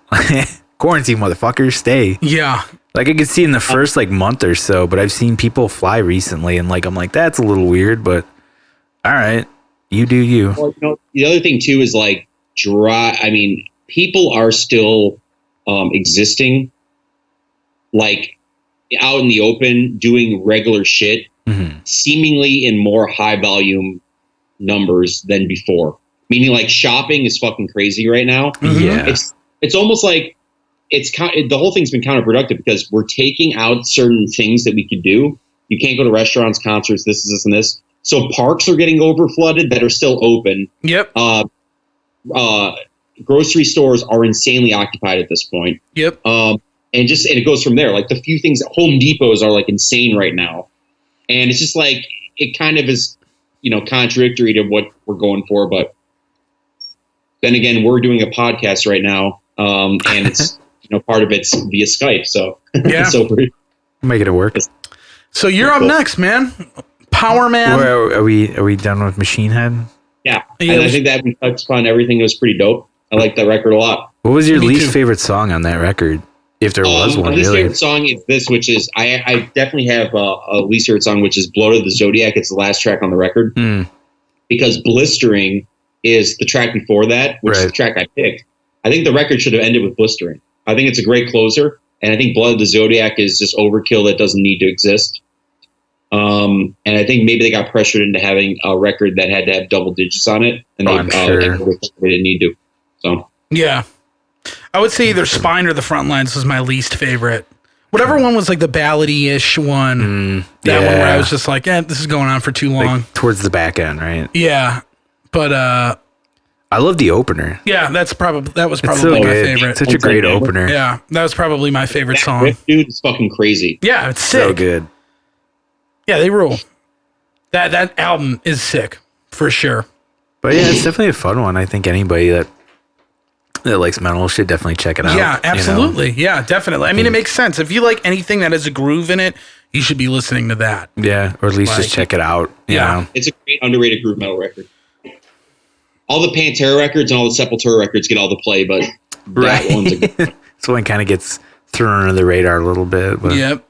Quarantine, motherfuckers, stay. Yeah. Like I could see in the first like month or so, but I've seen people fly recently and like I'm like, that's a little weird, but all right, you do you. Well, the other thing too is like people are still existing like out in the open doing regular shit, seemingly in more high volume numbers than before. Meaning like shopping is fucking crazy right now. Yeah. It's almost like the whole thing's been counterproductive because we're taking out certain things that we could do. You can't go to restaurants, concerts, this and this. So parks are getting over flooded that are still open. Yep. Grocery stores are insanely occupied at this point. Yep. And it goes from there. Like the few things, Home Depots are like insane right now. And it's just like, it kind of is, contradictory to what we're going for. But then again, we're doing a podcast right now. And it's, part of it's via Skype. So, so we're making it work. So you're up next, man. Powerman. Are we done with Mushroomhead? Yeah. And I think that we touched upon everything. It was pretty dope. I like that record a lot. What was your least favorite song on that record? If there was one, my least favorite song is this, which is I definitely have a least favorite song, which is "Blood of the Zodiac." It's the last track on the record because "Blistering" is the track before that, which is the track I picked. I think the record should have ended with "Blistering." I think it's a great closer. And I think Blood of the Zodiac is just overkill that doesn't need to exist. And I think maybe they got pressured into having a record that had to have double digits on it, and they didn't need to. So yeah, I would say either Spine or the Frontlines was my least favorite. Whatever one was like the ballady-ish one, that one where I was just like, this is going on for too long. Like, towards the back end, right? Yeah, but I love the opener. Yeah, that was probably my favorite. Such a great opener. Yeah, that was probably my favorite song. Riff, dude, it's fucking crazy. Yeah, it's sick. So good. Yeah, they rule. That album is sick for sure. But yeah, it's definitely a fun one. I think anybody that likes metal should definitely check it out. Yeah, absolutely. Yeah, definitely. I mean, it makes sense. If you like anything that has a groove in it, you should be listening to that. Yeah, or at least just check it out. You know? It's a great underrated groove metal record. All the Pantera records and all the Sepultura records get all the play, but that one's a good one. This one kind of gets thrown under the radar a little bit. But. Yep.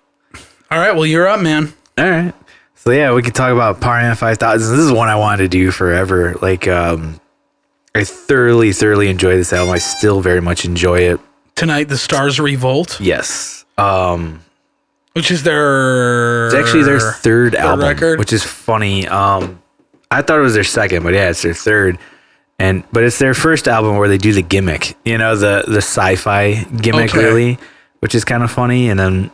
All right, well, you're up, man. All right. So yeah, we could talk about Powerman 5000. This is one I wanted to do forever. Like, I thoroughly enjoy this album. I still very much enjoy it. Tonight, the Stars Revolt. Yes. Which is it's actually their third album, record, which is funny. I thought it was their second, but yeah, it's their third. But it's their first album where they do the gimmick, the sci-fi gimmick, really, which is kind of funny. And then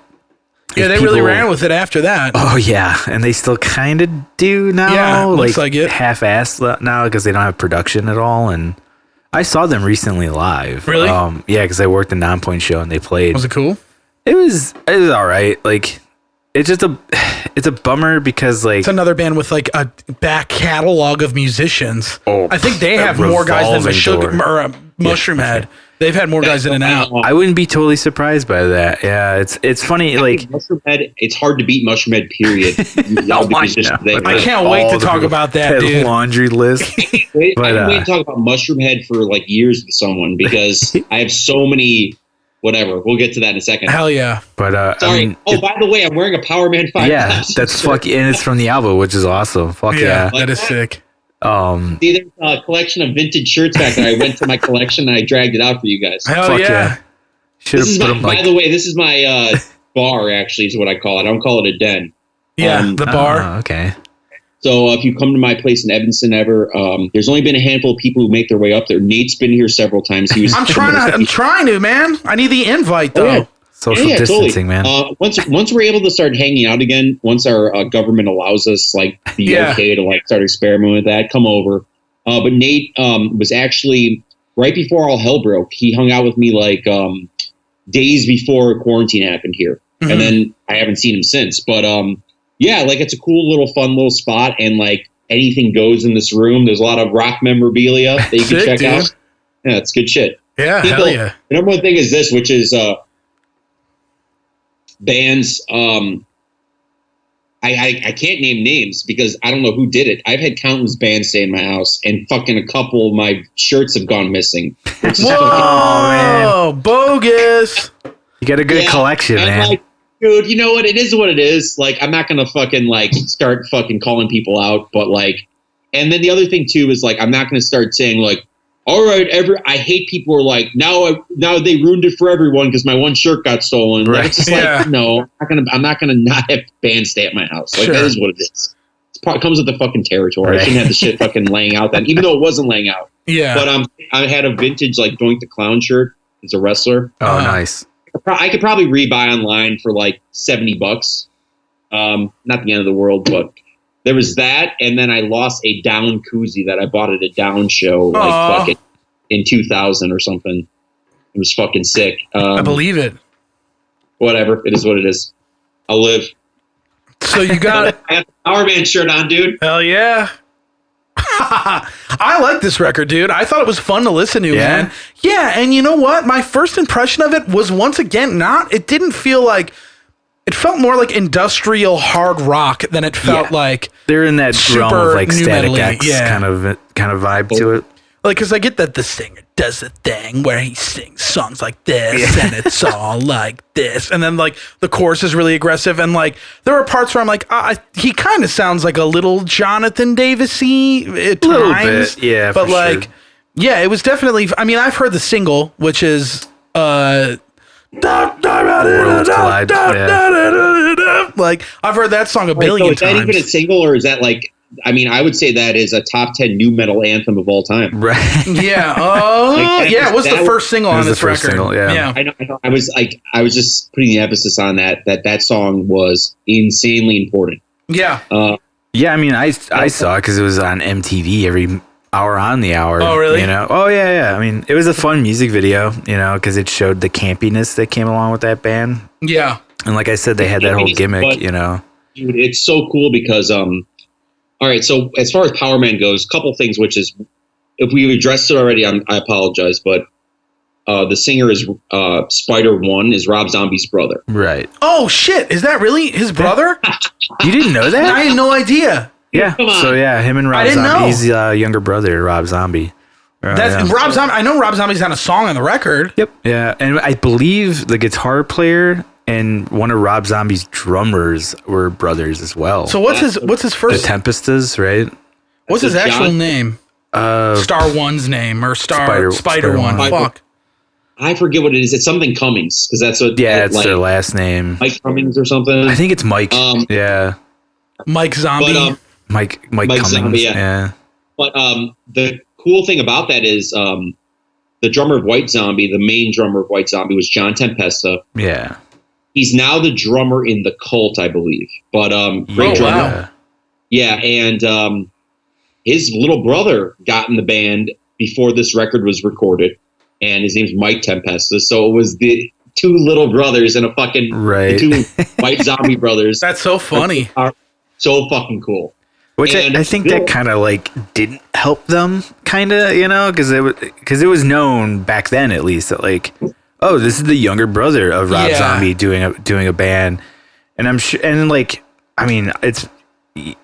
they really ran with it after that. Oh yeah, and they still kind of do now. Yeah, looks like it. Half-assed now because they don't have production at all. And I saw them recently live. Really? Yeah, because I worked a Non-Point show and they played. Was it cool? It was all right. Like, it's a bummer because like it's another band with like a back catalog of musicians. Oh, I think they have more guys than Mushroomhead. They've had more guys in and out. I wouldn't be totally surprised by that. Yeah, it's funny. Like Mushroomhead, it's hard to beat Mushroomhead. Period. I can't wait to talk about that, dude. Laundry list. I can wait to talk about Mushroomhead for like years with someone because I have so many. Whatever. We'll get to that in a second. Hell yeah. But sorry. I mean, by the way, I'm wearing a Powerman 5000. Yeah, that's fucking, and it's from the album, which is awesome. Fuck yeah. That is sick. See, there's a collection of vintage shirts back there. I went to my collection and I dragged it out for you guys. Hell yeah. By the way, this is my bar, actually, is what I call it. I don't call it a den. Yeah, the bar. Oh, okay. So if you come to my place in Evanston ever, there's only been a handful of people who make their way up there. Nate's been here several times. I'm trying to, man. I need the invite, though. Oh, yeah. Social distancing, man. Once we're able to start hanging out again, once our government allows us, like, the okay to like start experimenting with that, come over. But Nate was actually right before all hell broke. He hung out with me like days before quarantine happened here, and then I haven't seen him since. But yeah, like it's a cool little fun little spot, and like anything goes in this room. There's a lot of rock memorabilia that you can check out. Yeah, it's good shit. Yeah, hell yeah. The number one thing is this, which is bands. I can't name names because I don't know who did it. I've had countless bands stay in my house, and fucking a couple of my shirts have gone missing. Whoa, man. Bogus! You got a good collection, man. Like, dude, you know what? It is what it is. Like, I'm not gonna fucking like start fucking calling people out, but like, and then the other thing too is like, I'm not gonna start saying like, all right, I hate people who are like, now they ruined it for everyone because my one shirt got stolen. Right. Like, it's just like, no, I'm not gonna not have bands stay at my house. Like, that is what it is. It comes with the fucking territory. Right. I shouldn't have the shit fucking laying out then, even though it wasn't laying out. Yeah. But I had a vintage like Doink the Clown shirt. It's a wrestler. Oh, nice. I could probably rebuy online for like $70. Not the end of the world, but there was that, and then I lost a Down koozie that I bought at a Down show like fucking in 2000 or something. It was fucking sick. I believe it. Whatever, it is what it is. I'll live. So you got I got the Powerman shirt on, dude. Hell yeah. I like this record, dude. I thought it was fun to listen to, man. Yeah, and you know what? My first impression of it was once again it didn't feel like, it felt more like industrial hard rock than it felt like they're in that realm of like Static metal-y. X kind of vibe to it. Like, because I get that the singer does a thing where he sings songs like this and it's all like this. And then, like, the chorus is really aggressive. And, like, there are parts where I'm like, he kind of sounds like a little Jonathan Davis-y at times. A little bit, yeah. But, like, yeah, it was definitely, I mean, I've heard the single, which is, Dark Worlds collide. Yeah. Like, I've heard that song a billion times. Is that times. even a single, or is that like? I mean, I would say that is a top 10 new metal anthem of all time. Right. Yeah. It was the first single on this record. Single, yeah. I know. I was just putting the emphasis on that song was insanely important. Yeah. Yeah, I mean, I saw it because it was on MTV every hour on the hour. Oh, really? You know? Oh, yeah. I mean, it was a fun music video, you know, because it showed the campiness that came along with that band. Yeah. And like I said, they had that whole gimmick, you know. Dude, it's so cool because all right, so as far as Powerman goes, a couple things, which is, if we've addressed it already, I apologize, but the singer is Spider-1 is Rob Zombie's brother. Right. Oh, shit. Is that really his brother? You didn't know that? I had no idea. Yeah. So, yeah, him and Rob Zombie's younger brother, Rob Zombie. That's Rob Zombie. I know Rob Zombie's on a song on the record. Yep. Yeah, and I believe the guitar player and one of Rob Zombie's drummers were brothers as well. So what's his first? The Tempestas, right? What's his actual name? Star One's name or Spider One. Fuck. I forget what it is. It's something Cummings because that's what. Yeah, it's like, their last name. Mike Cummings or something. I think it's Mike. Yeah. Mike Zombie. But, Mike Cummings. Zombie, yeah. But the cool thing about that is the drummer of White Zombie, the main drummer of White Zombie, was John Tempesta. Yeah. He's now the drummer in The Cult, I believe. But great drummer. Wow. Yeah, and his little brother got in the band before this record was recorded, and his name's Mike Tempesta. So it was the two little brothers and a fucking the two White Zombie brothers. That's so funny. So fucking cool. Which I think that kind of like didn't help them, kind of, you know, because it was known back then at least that like, oh, this is the younger brother of Rob Zombie doing a band, and I'm sure, and like, I mean, it's, you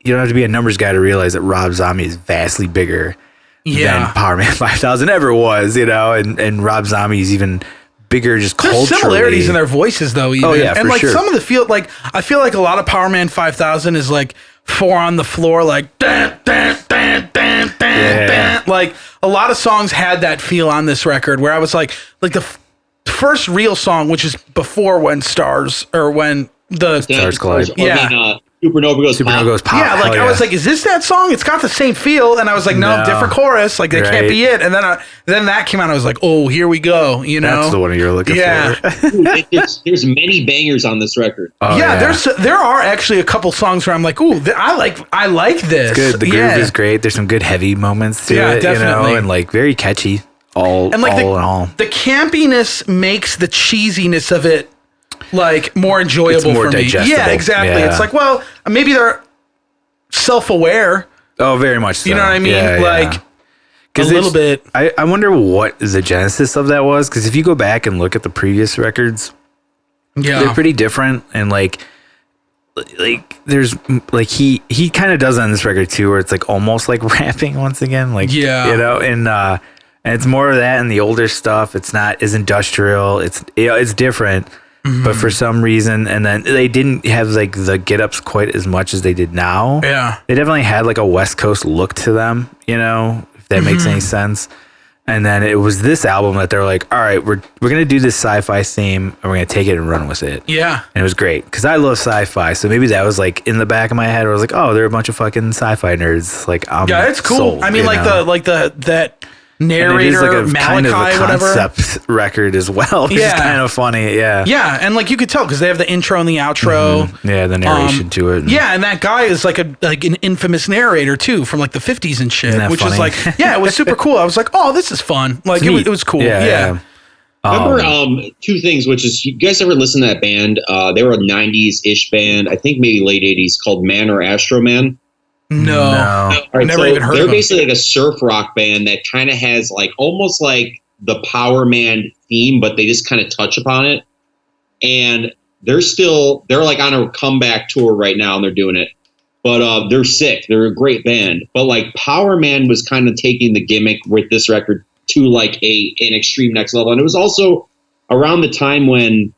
don't have to be a numbers guy to realize that Rob Zombie is vastly bigger than Powerman 5000 ever was, you know, and Rob Zombie is even bigger just culturally. There's similarities in their voices though, even. Oh yeah, and for like sure. some of the I feel like a lot of Powerman 5000 is like four on the floor, like dan, dan, dan, dan, dan, dan. Like a lot of songs had that feel on this record where I was like the first real song, which is before when Stars Collide. Yeah. Supernova Goes Pop. Yeah, like I was like, is this that song? It's got the same feel, and I was like, no, different chorus. Like that can't be it. And then that came out. I was like, oh, here we go. You know, that's the one you're looking for. There's many bangers on this record. Oh, there are actually a couple songs where I'm like, ooh, I like this. It's good. The groove is great. There's some good heavy moments to it, definitely. You know, and like very catchy. All in all. The campiness makes the cheesiness of it like more enjoyable for me. Yeah, exactly. Yeah. It's like, well, maybe they're self-aware. Oh, very much so. You know what I mean? Yeah, a little bit. I wonder what the genesis of that was, because if you go back and look at the previous records, they're pretty different, and like there's like he kind of does on this record too, where it's like almost like rapping once again, like you know, and it's more of that in the older stuff. It's not as industrial. It's different. Mm-hmm. But for some reason, and then they didn't have like the get-ups quite as much as they did now. Yeah. They definitely had like a West Coast look to them, you know, if that makes any sense. And then it was this album that they're like, all right, we're going to do this sci-fi theme and we're going to take it and run with it. Yeah. And it was great because I love sci-fi. So maybe that was like in the back of my head where I was like, oh, they're a bunch of fucking sci-fi nerds. Like, it's cool. Sold, I mean, that narrator, like a Malachi, kind of a whatever concept record as well, which is kind of funny. Yeah, and like you could tell because they have the intro and the outro. Mm-hmm. Yeah, the narration to it. Yeah, and that guy is like an infamous narrator too from like the 50s and shit, which funny? Was like, it was super cool. I was like, oh, this is fun. Like it was cool. Yeah. Remember two things, which is, you guys ever listen to that band? They were a 90s-ish band, I think maybe late 80s, called Man or Astro Man. No. I never even heard of them. They're basically like a surf rock band that kind of has like almost like the Powerman theme, but they just kind of touch upon it. And they're like on a comeback tour right now, and they're doing it. But they're sick. They're a great band. But like Powerman was kind of taking the gimmick with this record to like an extreme next level. And it was also around the time when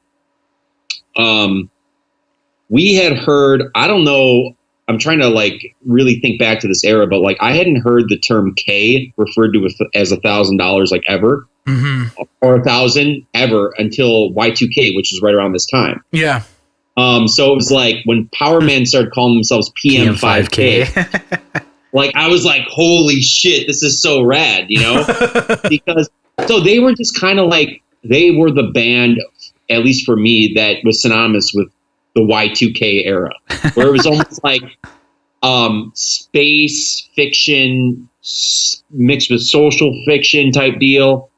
we had heard, I don't know, I'm trying to like really think back to this era, but like I hadn't heard the term K referred to as $1,000 like ever, or 1,000 ever until Y2K, which was right around this time. Yeah. So it was like when Powerman started calling themselves PM5K. Like I was like, holy shit, this is so rad, you know? Because so they were just kind of like, they were the band, at least for me, that was synonymous with the Y2K era, where it was almost like space fiction mixed with social fiction type deal.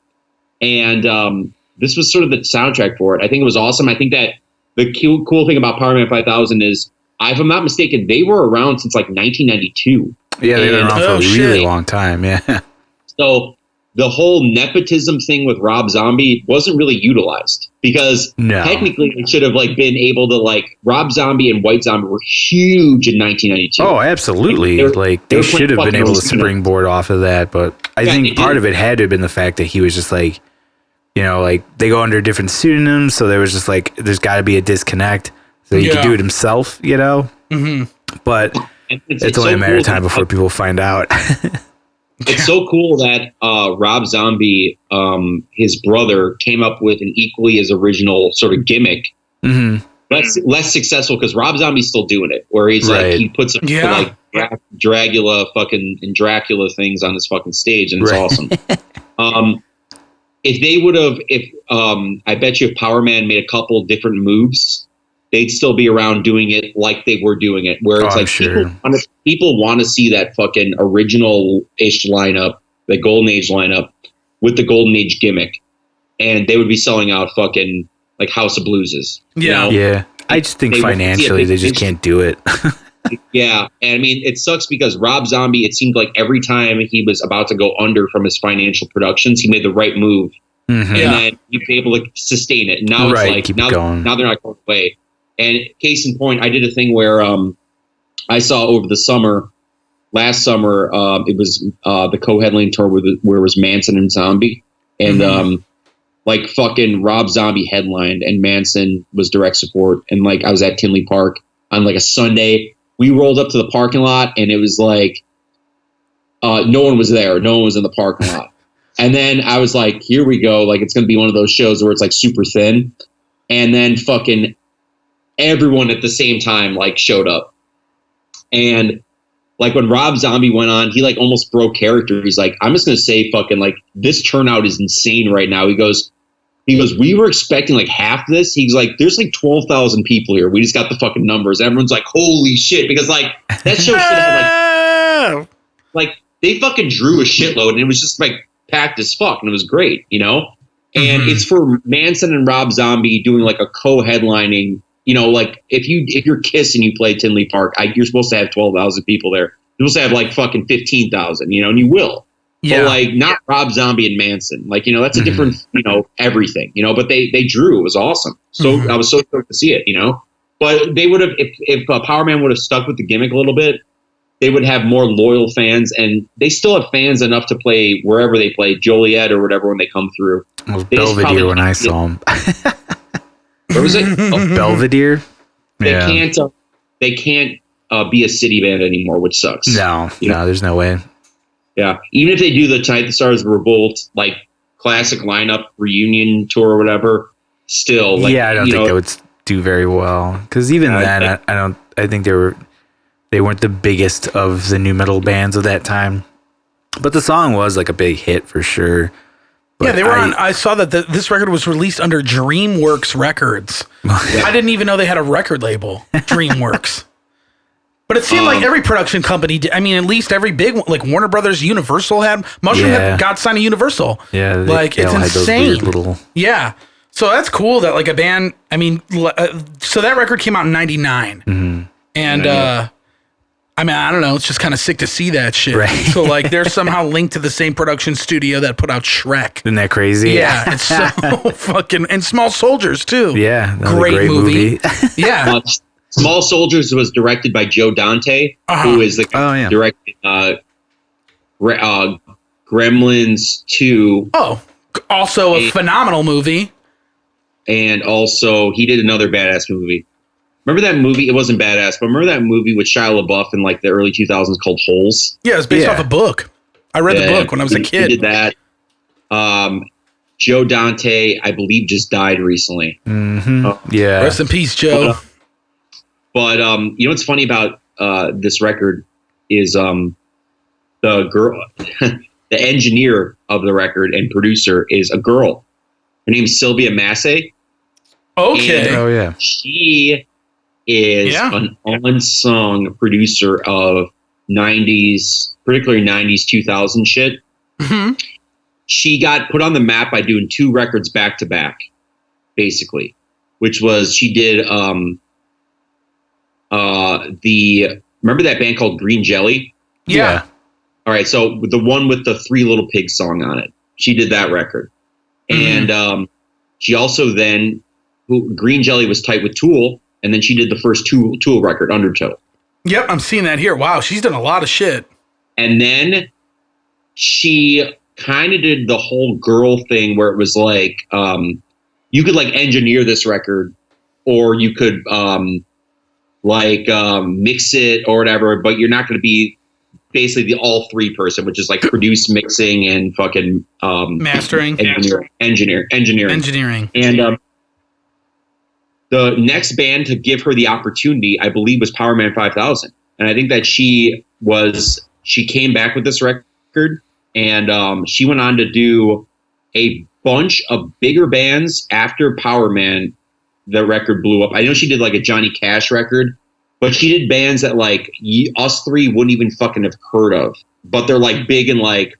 And this was sort of the soundtrack for it. I think it was awesome. I think that the cool thing about Powerman 5000 is, if I'm not mistaken, they were around since like 1992. Yeah, they've been around for a really long time. Yeah. So the whole nepotism thing with Rob Zombie wasn't really utilized because technically it should have like been able to like Rob Zombie and White Zombie were huge in 1992. Oh, absolutely. They should have been able to springboard off of that. But I think part of it had to have been the fact that he was just like, you know, like they go under different pseudonyms. So there was just like, there's got to be a disconnect. So he could do it himself, you know? But it's only a matter of time before people find out. It's so cool that Rob Zombie, his brother, came up with an equally as original sort of gimmick. Less successful because Rob Zombie's still doing it, where he's like he puts like Dracula fucking and Dracula things on his fucking stage, and it's awesome. If they would have, I bet you if Powerman made a couple different moves, they'd still be around doing it like they were doing it. Where it's like people want to see that fucking original-ish lineup, the Golden Age lineup, with the Golden Age gimmick. And they would be selling out fucking like House of Blueses. Yeah. You know? Yeah. I just think financially they just can't do it. Yeah. And I mean, it sucks because Rob Zombie, it seemed like every time he was about to go under from his financial productions, he made the right move. And then he'd be able to sustain it. And now it's like, now they're not going away. And case in point, I did a thing where I saw over the last summer, it was the co-headline tour where it was Manson and Zombie. And like fucking Rob Zombie headlined and Manson was direct support. And like I was at Tinley Park on like a Sunday. We rolled up to the parking lot and it was like no one was there. No one was in the parking lot. And then I was like, here we go. Like it's going to be one of those shows where it's like super thin. And then fucking everyone at the same time like showed up. And like when Rob Zombie went on, he like almost broke character. He's like, I'm just going to say fucking like this turnout is insane right now. He goes, we were expecting like half this. He's like, there's like 12,000 people here. We just got the fucking numbers. Everyone's like, holy shit. Because like that show should have like they fucking drew a shitload and it was just like packed as fuck. And it was great, you know? And it's for Manson and Rob Zombie doing like a co-headlining. You know, like if you're Kiss and you play Tinley Park, you're supposed to have 12,000 people there. You're supposed to have like fucking 15,000, you know, and you will. Yeah. But like not Rob Zombie and Manson. Like, you know, that's a different, you know, everything, you know, but they drew. It was awesome. So I was so stoked to see it, you know. But they would have, if Powerman would have stuck with the gimmick a little bit, they would have more loyal fans, and they still have fans enough to play wherever they play, Joliet or whatever when they come through. It was Belvedere when I saw them. Where was it? Belvedere. They can't be a city band anymore, which sucks. No, there's no way. Yeah, even if they do the Tonight the Stars Revolt like classic lineup reunion tour or whatever, still like I don't think they would do very well because even then I think they weren't the biggest of the new metal bands of that time, but the song was like a big hit for sure. But yeah, they were I saw that this record was released under DreamWorks Records. I didn't even know they had a record label, DreamWorks. But it seemed like every production company did. I mean, at least every big one, like Warner Brothers, Universal had Mushroomhead got signed to Universal. Yeah, like it's insane. Yeah, so that's cool that like a band. I mean, so that record came out in '99, and I mean, I don't know. It's just kind of sick to see that shit. Right. So, like, they're somehow linked to the same production studio that put out Shrek. Isn't that crazy? Yeah, it's so fucking... And Small Soldiers, too. Yeah. Great movie. Yeah. Small Soldiers was directed by Joe Dante, who is the guy who directed Gremlins 2. Oh, also a phenomenal movie. And also, he did another badass movie. remember that movie? It wasn't Badass, but remember that movie with Shia LaBeouf in like the early 2000s called Holes? Yeah, it was based off a book. I read the book when I was a kid. He did that. Joe Dante, I believe, just died recently. Yeah. Rest in peace, Joe. But you know what's funny about this record is the girl, the engineer of the record and producer is a girl. Her name's Sylvia Massey. Okay. Oh yeah. She is an unsung producer of 90s, particularly 90s, 2000 shit. Mm-hmm. She got put on the map by doing 2 records back to back, basically, which was she did remember that band called Green Jelly? Yeah. All right, so the one with the 3 Little Pigs song on it, she did that record, and she also then Green Jelly was tight with Tool, and then she did the first Tool record, Undertow. Yep, I'm seeing that here. Wow, she's done a lot of shit. And then she kind of did the whole girl thing where it was like you could like engineer this record, or you could mix it or whatever, but you're not going to be basically the all 3 person, which is like produce, mixing, and fucking mastering, engineering. And the next band to give her the opportunity, I believe, was Powerman 5000, and I think that she came back with this record, and she went on to do a bunch of bigger bands after Powerman. The record blew up. I know she did like a Johnny Cash record, but she did bands that like us 3 wouldn't even fucking have heard of, but they're like big in like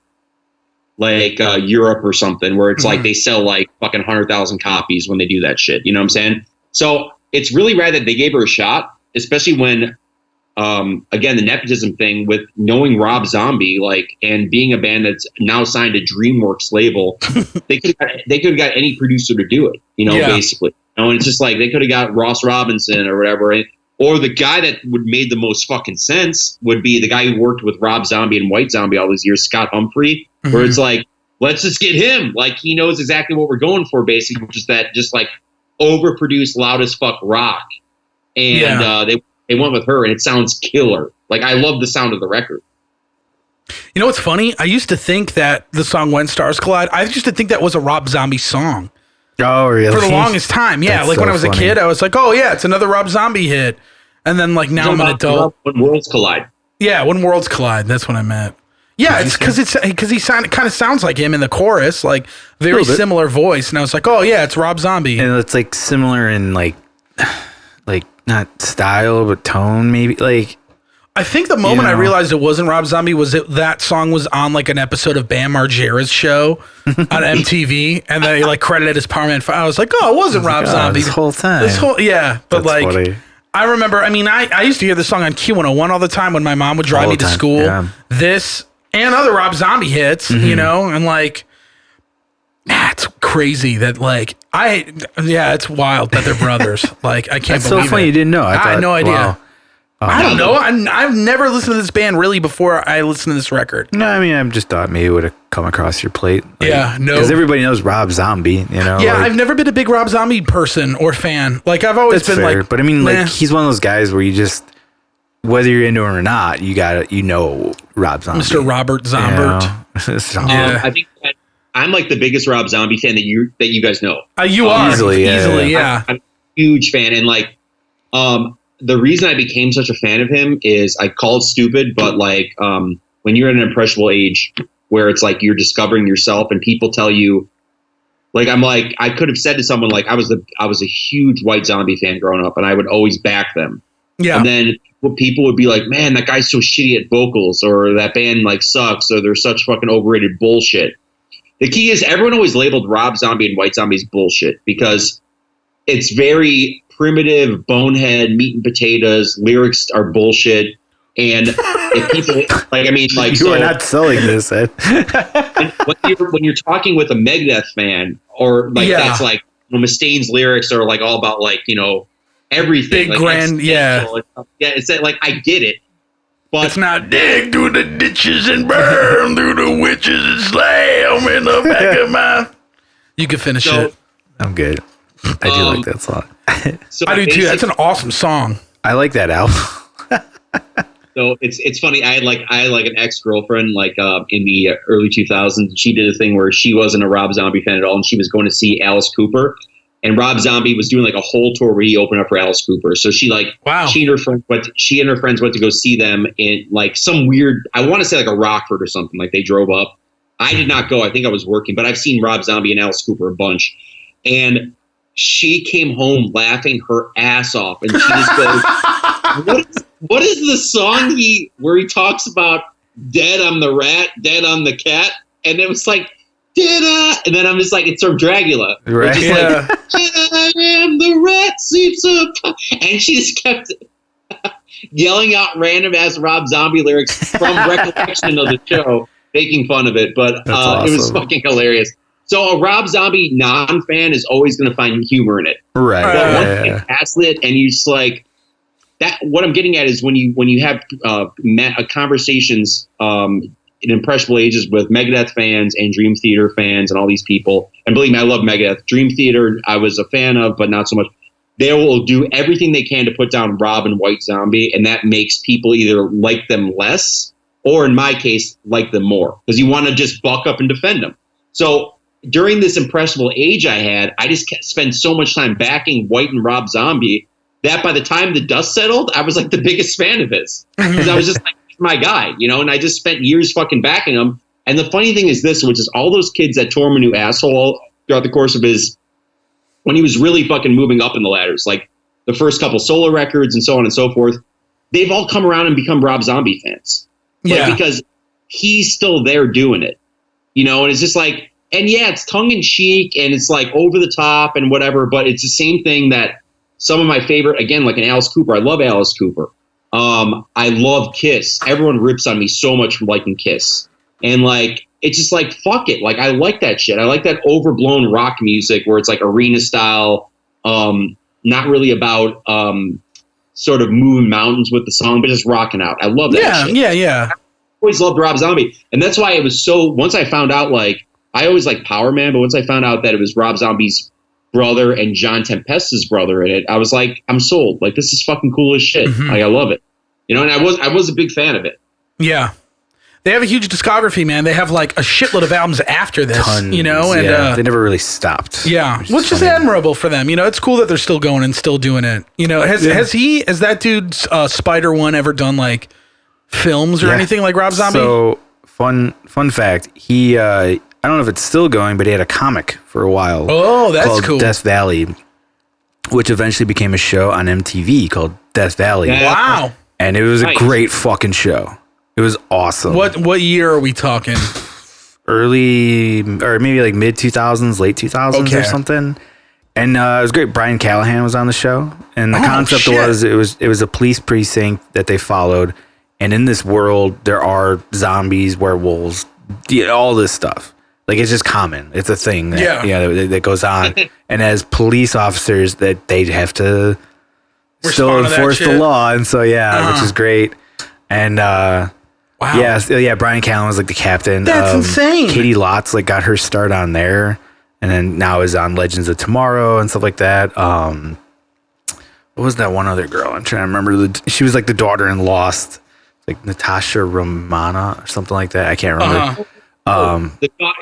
Europe or something, where it's like they sell like fucking 100,000 copies when they do that shit. You know what I'm saying? So it's really rad that they gave her a shot, especially when, again, the nepotism thing with knowing Rob Zombie, like, and being a band that's now signed a DreamWorks label, they could have got any producer to do it, basically. And it's just like they could have got Ross Robinson or whatever. Or the guy that would made the most fucking sense would be the guy who worked with Rob Zombie and White Zombie all these years, Scott Humphrey, where it's like, let's just get him. Like, he knows exactly what we're going for, basically, which is that just like overproduced, loud as fuck rock. And they went with her, and it sounds killer. Like, I love the sound of the record. You know what's funny? I used to think that the song When Stars Collide, I used to think that was a Rob Zombie song. Oh, really? For the longest time, yeah. That's like so when I was funny. a kid, I was like, oh, yeah, it's another Rob Zombie hit. And then, like, now I'm an adult. When Worlds Collide. Yeah, When Worlds Collide. That's what I meant. Yeah, it's because he kind of sounds like him in the chorus, like very similar voice. And I was like, oh, yeah, it's Rob Zombie. And it's like similar in like not style, but tone, maybe. Like, I think the moment I realized it wasn't Rob Zombie was that song was on like an episode of Bam Margera's show on MTV, and they like credited as Powerman. I was like, oh, it wasn't Rob Zombie this whole time. But That's like, funny. I remember. I mean, I used to hear this song on Q101 all the time when my mom would drive me to school. Yeah. This and other Rob Zombie hits, and like, it's crazy that like it's wild that they're brothers. Like, I can't That's believe so funny it. you didn't know. I had no idea. Wow. I don't know. I've never listened to this band really before I listened to this record. No, I mean, I just thought maybe it would have come across your plate. Like, Yeah, no. Because everybody knows Rob Zombie, Yeah, like, I've never been a big Rob Zombie person or fan. Like, I've always that's been fair. like, But I mean, meh. like, he's one of those guys where you just, whether you're into him or not, you know Rob Zombie. Mr. Robert Zombert. Yeah. I think that I'm like the biggest Rob Zombie fan that you guys know. You are Easily, yeah. I'm a huge fan, and like, the reason I became such a fan of him is I call it stupid, but like, when you're at an impressionable age where it's like you're discovering yourself, and people tell you, like, I'm like, I could have said to someone like I was a huge White Zombie fan growing up, and I would always back them. Yeah. And then people would be like, man, that guy's so shitty at vocals, or that band like sucks, or they're such fucking overrated bullshit. The key is everyone always labeled Rob Zombie and White Zombie as bullshit because it's very primitive, bonehead, meat and potatoes. Lyrics are bullshit. And if people like, I mean, like, you are not selling this, Ed. when you're talking with a Megadeth fan, or like that's like, Mustaine's lyrics are like all about like, everything, big like, grand, yeah. It's that, like, I get it, but It's not dig through the ditches and burn through the witches and slam in the back of my. You can finish it. I'm good. I do like that song. So I do too. That's an awesome song. I like that album. So it's funny. I had like an ex-girlfriend like in the early 2000s. She did a thing where she wasn't a Rob Zombie fan at all, and she was going to see Alice Cooper. And Rob Zombie was doing like a whole tour where he opened up for Alice Cooper. So she and her friends went to go see them in like some weird, I want to say like a Rockford or something. Like they drove up. I did not go. I think I was working, but I've seen Rob Zombie and Alice Cooper a bunch. And she came home laughing her ass off, and she just goes, "What is the song where he talks about dead I'm the rat, dead I'm the cat?" And it was like, "Da-da," and then I'm just like, it's from Dracula, right? Just like, "I am the rat sleeps up," and she just kept yelling out random ass Rob Zombie lyrics from recollection of the show, making fun of it. But awesome. It was fucking hilarious. So a Rob Zombie non-fan is always going to find humor in it. Right. But once you pass it and you just like that, what I'm getting at is when you have conversations in impressionable ages with Megadeth fans and Dream Theater fans and all these people, and believe me, I love Megadeth. Dream Theater I was a fan of, but not so much. They will do everything they can to put down Rob and White Zombie, and that makes people either like them less or, in my case, like them more, because you want to just buck up and defend them. So during this impressionable age I had, I just spent so much time backing White and Rob Zombie that by the time the dust settled, I was like the biggest fan of his, because I was just like my guy, and I just spent years fucking backing him. And the funny thing is this, which is all those kids that tore him a new asshole throughout the course of when he was really fucking moving up in the ladders, like the first couple solo records and so on and so forth, they've all come around and become Rob Zombie fans. Yeah. Because he's still there doing it, and it's just like, and yeah, it's tongue in cheek and it's like over the top and whatever, but it's the same thing that some of my favorite, again, like an Alice Cooper. I love Alice Cooper. I love Kiss. Everyone rips on me so much for liking Kiss. And like, it's just like, fuck it. Like, I like that shit. I like that overblown rock music where it's like arena style, not really about sort of moving mountains with the song, but just rocking out. I love that shit. Yeah. I always loved Rob Zombie. And that's why it was so, once I found out, like, I always liked Powerman, but once I found out that it was Rob Zombie's brother and John Tempesta's brother in it, I was like, I'm sold. Like, this is fucking cool as shit. Mm-hmm. Like, I love it. And I was a big fan of it. Yeah. They have a huge discography, man. They have like a shitload of albums after this, Tons, and they never really stopped. Yeah, which is admirable for them. It's cool that they're still going and still doing it. Has that dude Spider One ever done like films or anything like Rob Zombie? So fun fact, he I don't know if it's still going, but he had a comic for a while. Oh, that's called cool. Death Valley, which eventually became a show on MTV called Death Valley. Yeah. Wow. And it was a great fucking show. It was awesome. What year are we talking? Early, or maybe like mid 2000s, late 2000s or something. And it was great. Brian Callahan was on the show. And the concept was it was a police precinct that they followed. And in this world, there are zombies, werewolves, all this stuff. Like, it's just common. It's a thing that goes on. And as police officers, that they have to still enforce the law. And so, which is great. And wow. Brian Callen was like the captain. That's insane. Katie Lotz like got her start on there, and then now is on Legends of Tomorrow and stuff like that. What was that one other girl? I'm trying to remember. She was like the daughter in Lost, like Natasha Romana or something like that. I can't remember.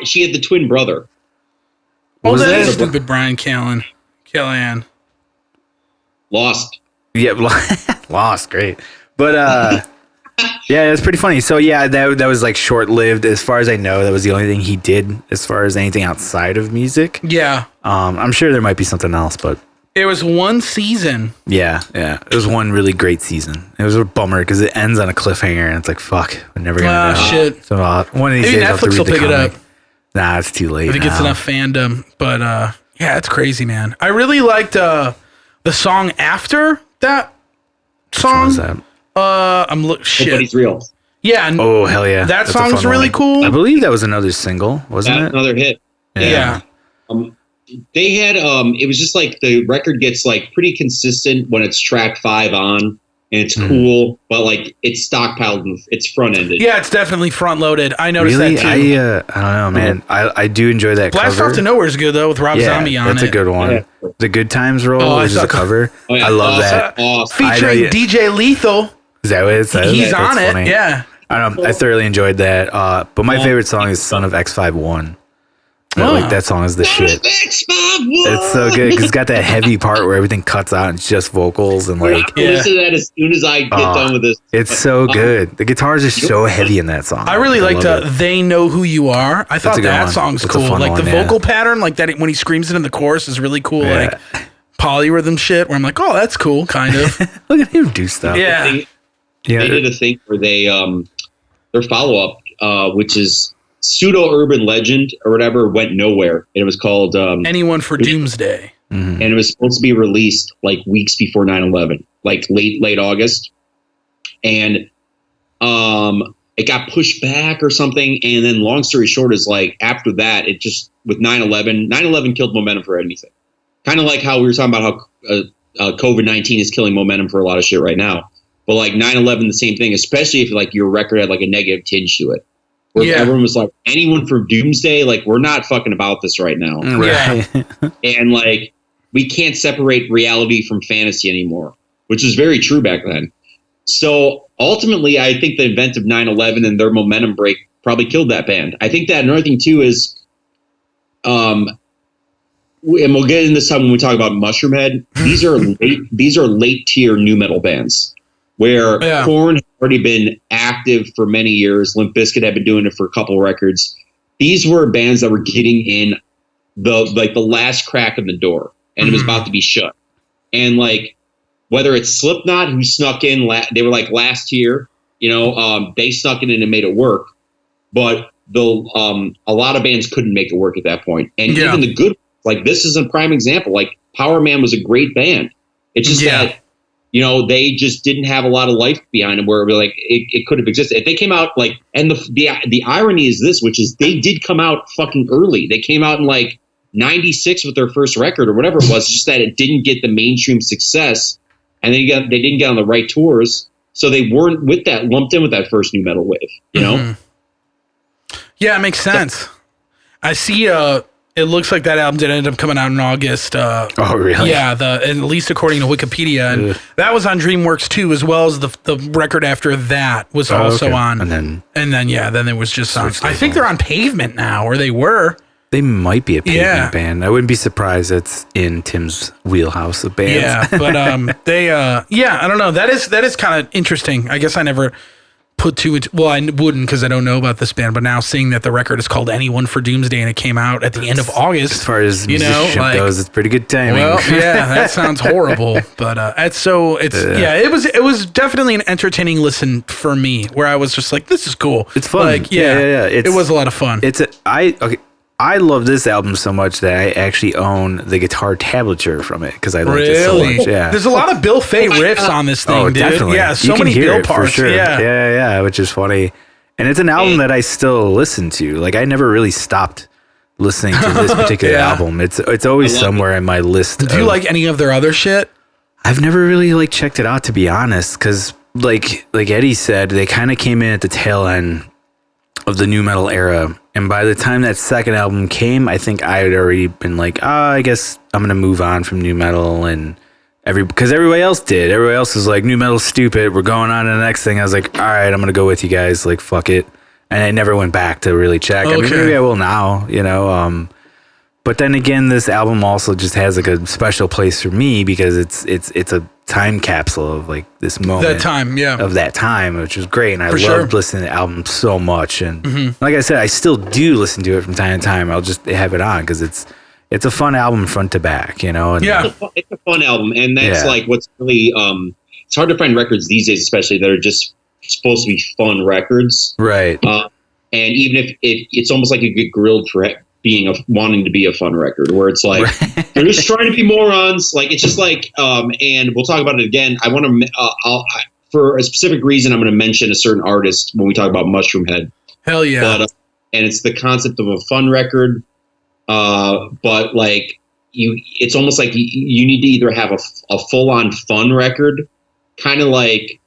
She had the twin brother. What was that? Stupid Brian Callahan. Lost. Yeah, Lost. Great, but. Yeah, it's pretty funny. So that was like short lived. As far as I know, that was the only thing he did as far as anything outside of music. Yeah. I'm sure there might be something else, but it was one season. Yeah. It was one really great season. It was a bummer because it ends on a cliffhanger, and it's like, fuck, we're never gonna know. Shit. So one of these days, Netflix will pick it up. Nah, it's too late. If it gets enough fandom, but yeah, it's crazy, man. I really liked the song after that song. What was that? Shit. Nobody's real. Yeah. Oh, hell yeah. That song's really cool. I believe that was another single, wasn't it? Another hit. Yeah. They had, it was just like the record gets like pretty consistent when it's track 5 on, and it's cool, but like it's stockpiled and it's front ended. Yeah, it's definitely front loaded. I noticed that too. I don't know, man. I do enjoy that Blast cover. Off to Nowhere is good though with Rob Zombie on it. That's a good one. Yeah. The Good Times Roll, which is a cover. I love that. Featuring DJ Lethal. Is that what it says? He's on it. Funny. Yeah. I don't know. I thoroughly enjoyed that. But my favorite song is Son of X51. Like that song is the shit. It's so good because it's got that heavy part where everything cuts out and it's just vocals and like. I listen to that as soon as I get done with this. It's so good. The guitars are so heavy in that song. I really liked "They Know Who You Are." I thought that song's cool. Like the vocal pattern, like that when he screams it in the chorus is really cool. Yeah. Like polyrhythm shit, where I'm like, oh, that's cool, kind of. Look at him do stuff. Yeah. They did a thing where they their follow up, which is Pseudo Urban Legend or whatever, went nowhere. And it was called Anyone for Doomsday. And it was supposed to be released like weeks before 9/11, like late August. And it got pushed back or something. And then long story short is like after that, it just with 9/11 killed momentum for anything. Kind of like how we were talking about how COVID-19 is killing momentum for a lot of shit right now. But like 9/11, the same thing, especially if like your record had like a negative tinge to it. Where everyone was like, anyone for Doomsday, like we're not fucking about this right now. Right. And like we can't separate reality from fantasy anymore, which is very true back then. So ultimately, I think the event of 9/11 and their momentum break probably killed that band. I think that another thing too is, and we'll get into this time when we talk about Mushroomhead. These are late tier nu metal bands. Where Korn had already been active for many years. Limp Bizkit had been doing it for a couple records. These were bands that were getting in the last crack in the door, and it was about to be shut. And like whether it's Slipknot who snuck in, they were like last year, they snuck in and made it work. But a lot of bands couldn't make it work at that point. And even the good, like this is a prime example. Like Powerman was a great band. It's just that. They just didn't have a lot of life behind them where it could have existed. If they came out like, and the irony is this, which is they did come out fucking early. They came out in like 96 with their first record or whatever it was, just that it didn't get the mainstream success and they didn't get on the right tours. So they weren't lumped in with that first nu metal wave, Yeah, it makes sense. I see, it looks like that album did end up coming out in August. Oh, really? Yeah, at least according to Wikipedia. And that was on DreamWorks too, as well as the record after that was also on. And then it was just on. I think they're on Pavement now, or they were. They might be a Pavement band. I wouldn't be surprised that's in Tim's wheelhouse of bands. Yeah, but I don't know. That is kind of interesting. I guess I never put two into, well, I wouldn't because I don't know about this band, but now seeing that the record is called Anyone for Doomsday and it came out at the end of August. As far as musicianship goes, it's pretty good timing. Well, yeah, that sounds horrible, but it was definitely an entertaining listen for me where I was just like, this is cool. It's fun. Like, it was a lot of fun. I love this album so much that I actually own the guitar tablature from it because I like it so much. Yeah, there's a lot of Bill Fay riffs on this thing, dude. Definitely. Yeah, so many Bill parts. For sure. Yeah, which is funny. And it's an album that I still listen to. Like I never really stopped listening to this particular album. It's always somewhere in my list. Do you like any of their other shit? I've never really checked it out, to be honest, because like Eddie said, they kind of came in at the tail end of the nu metal era. And by the time that second album came, I think I had already been like, I guess I'm going to move on from nu metal and because everybody else did. Everybody else was like, nu metal's stupid. We're going on to the next thing. I was like, all right, I'm going to go with you guys. Like, fuck it. And I never went back to really check. Okay. I mean, maybe I will now, but then again, this album also just has like a special place for me because it's a time capsule of like this moment of that time, which was great. And I loved listening to the album so much. And like I said, I still do listen to it from time to time. I'll just have it on because it's a fun album front to back, And it's a fun album. And that's like what's really, it's hard to find records these days, especially that are just supposed to be fun records. Right. And even if it's almost like you get grilled for wanting to be a fun record where it's like they're just trying to be morons. Like it's just like and we'll talk about it again. I want to for a specific reason I'm going to mention a certain artist when we talk about Mushroomhead. Hell yeah. But, and it's the concept of a fun record, but like it's almost like you need to either have a full on fun record kind of like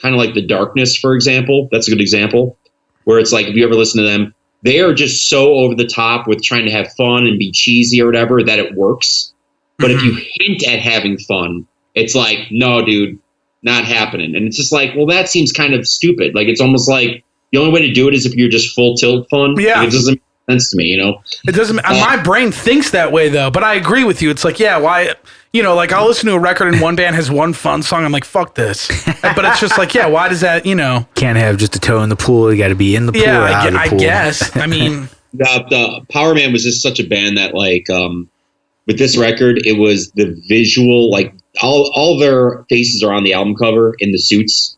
The Darkness, for example. That's a good example, where it's like, if you ever listen to them, they are just so over the top with trying to have fun and be cheesy or whatever that it works. But if you hint at having fun, it's like, no, dude, not happening. And it's just like, well, that seems kind of stupid. Like, it's almost like the only way to do it is if you're just full tilt fun. Yeah. Like, it doesn't make sense to me, you know? It doesn't, my brain thinks that way though, but I agree with you. It's like, yeah, why, you know, like I'll listen to a record and one band has one fun song. I'm like, fuck this. But it's just like, yeah, why does that, you know? Can't have just a toe in the pool. You got to be in the pool. Yeah, or out of the I pool. guess. I mean, the Powerman was just such a band that, like, with this record, it was the visual, like all their faces are on the album cover in the suits.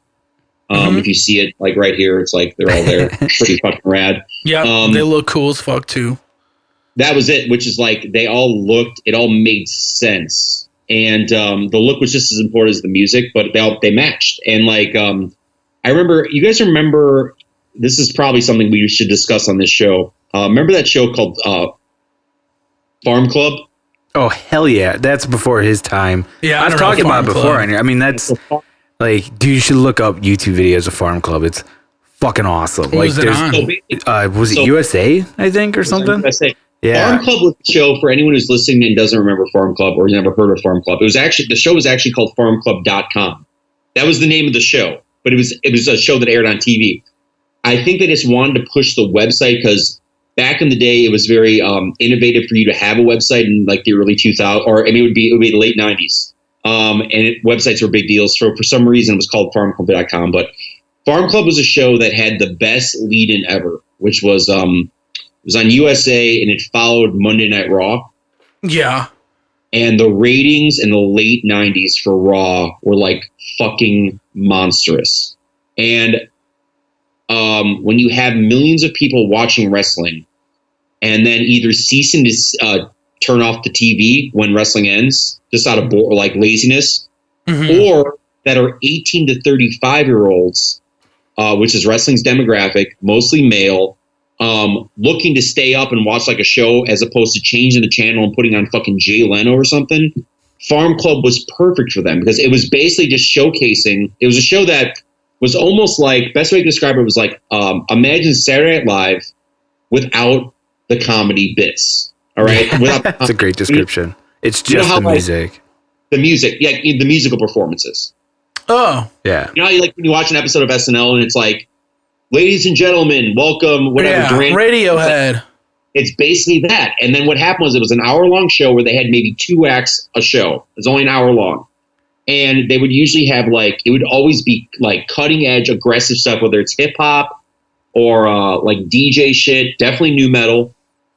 If you see it, like right here, it's like they're all there. Pretty fucking rad. Yeah, they look cool as fuck too. That was it, which is like it all made sense. And the look was just as important as the music, but they matched. And like, I remember, you guys remember, this is probably something we should discuss on this show. Remember that show called Farm Club? Oh, hell yeah. That's before his time. Yeah, I've talked about it before. I mean, that's like, dude, you should look up YouTube videos of Farm Club. It's fucking awesome. What was it on? Was it USA, I think, or something? USA. Yeah. Farm Club was a show for anyone who's listening and doesn't remember Farm Club or has never heard of Farm Club. The show was actually called farmclub.com. That was the name of the show, but it was a show that aired on TV. I think they just wanted to push the website because back in the day, it was very innovative for you to have a website in like the early 2000s, or I mean, it would be the late 90s. Websites were big deals. For some reason, it was called farmclub.com. But Farm Club was a show that had the best lead-in ever, which was it was on USA, and it followed Monday Night Raw. Yeah. And the ratings in the late 90s for Raw were like fucking monstrous. And when you have millions of people watching wrestling and then either ceasing to turn off the TV when wrestling ends, just out of like laziness, or that are 18 to 35-year-olds, which is wrestling's demographic, mostly male, looking to stay up and watch like a show as opposed to changing the channel and putting on fucking Jay Leno or something. Farm Club was perfect for them because it was basically just showcasing. It was a show that was almost like, best way to describe it was like, imagine Saturday Night Live without the comedy bits. All right. That's a great description. It's just the music. Like, the music. Yeah. The musical performances. Oh. Yeah. You know how you like when you watch an episode of SNL and it's like, ladies and gentlemen, welcome, whatever. Yeah, Radiohead. It's basically that. And then what happened was it was an hour-long show where they had maybe 2 acts a show. It was only an hour long. And they would usually have like, it would always be like cutting-edge, aggressive stuff, whether it's hip-hop or like DJ shit, definitely new metal.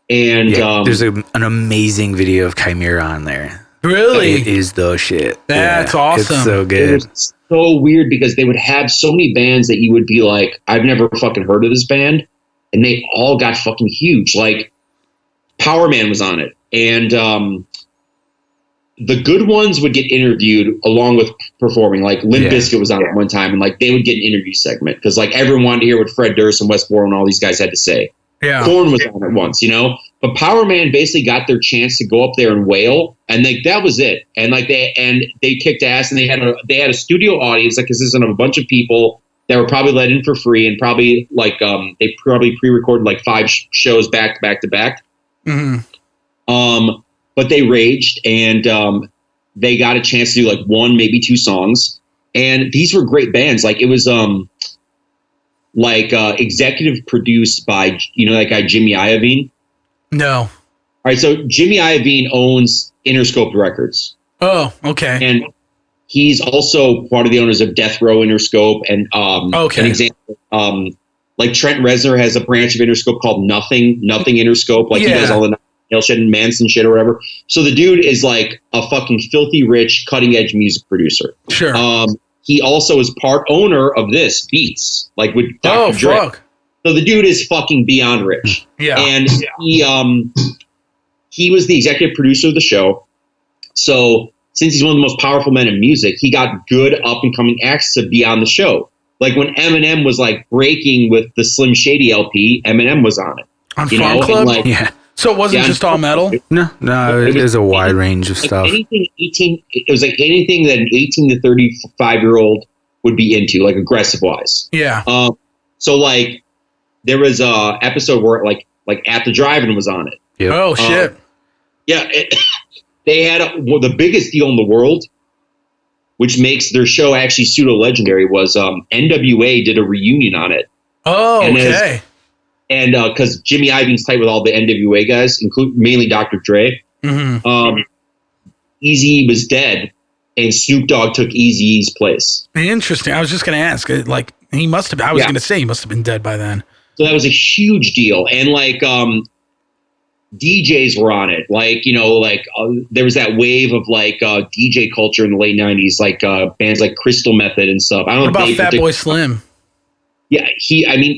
And there's an amazing video of Chimera on there. Really? It is the shit. That's awesome. It's so good. It was so weird because they would have so many bands that you would be like, I've never fucking heard of this band. And they all got fucking huge. Like Powerman was on it. And the good ones would get interviewed along with performing. Like Limp Bizkit was on it one time. And like they would get an interview segment because like everyone wanted to hear what Fred Durst and Wes Borland and all these guys had to say. Yeah. Korn was on it once, you know? But Powerman basically got their chance to go up there and wail, and like that was it. And like they kicked ass, and they had a studio audience that consisted of a bunch of people that were probably let in for free, and probably like they probably pre-recorded like 5 shows back to back. But they raged, and they got a chance to do like 1, maybe 2 songs, and these were great bands. Like it was executive produced by, you know, that guy Jimmy Iovine. No. All right, so Jimmy Iovine owns Interscope Records. Oh, okay. And he's also part of the owners of Death Row Interscope. And an example, like Trent Reznor has a branch of Interscope called Nothing Interscope. Like he does all the nail shit and Manson shit or whatever. So the dude is like a fucking filthy rich, cutting edge music producer. Sure. He also is part owner of this Beats, like with Dr. Dre. Fuck. So the dude is fucking beyond rich. Yeah. And he was the executive producer of the show. So since he's one of the most powerful men in music, he got good up and coming acts to be on the show. Like when Eminem was like breaking with the Slim Shady LP, Eminem was on it. On Farm Club? Yeah. So it wasn't just all metal? No, it was a wide range of stuff. It was like anything that an 18 to 35-year-old would be into, like aggressive wise. Yeah. So like there was a episode where like At the Drive-In was on it. Yep. Oh shit. They had the biggest deal in the world, which makes their show actually pseudo legendary. Was NWA did a reunion on it. Oh, okay. And because Jimmy Ioving's tight with all the NWA guys, including mainly Dr. Dre. Mm-hmm. Eazy was dead, and Snoop Dogg took Eazy-E's place. Interesting. I was just going to ask. Like he must have. I was going to say he must have been dead by then. So that was a huge deal, and like DJs were on it. Like there was that wave of like DJ culture in the late '90s, like bands like Crystal Method and stuff. I don't know about Fatboy Slim. Yeah,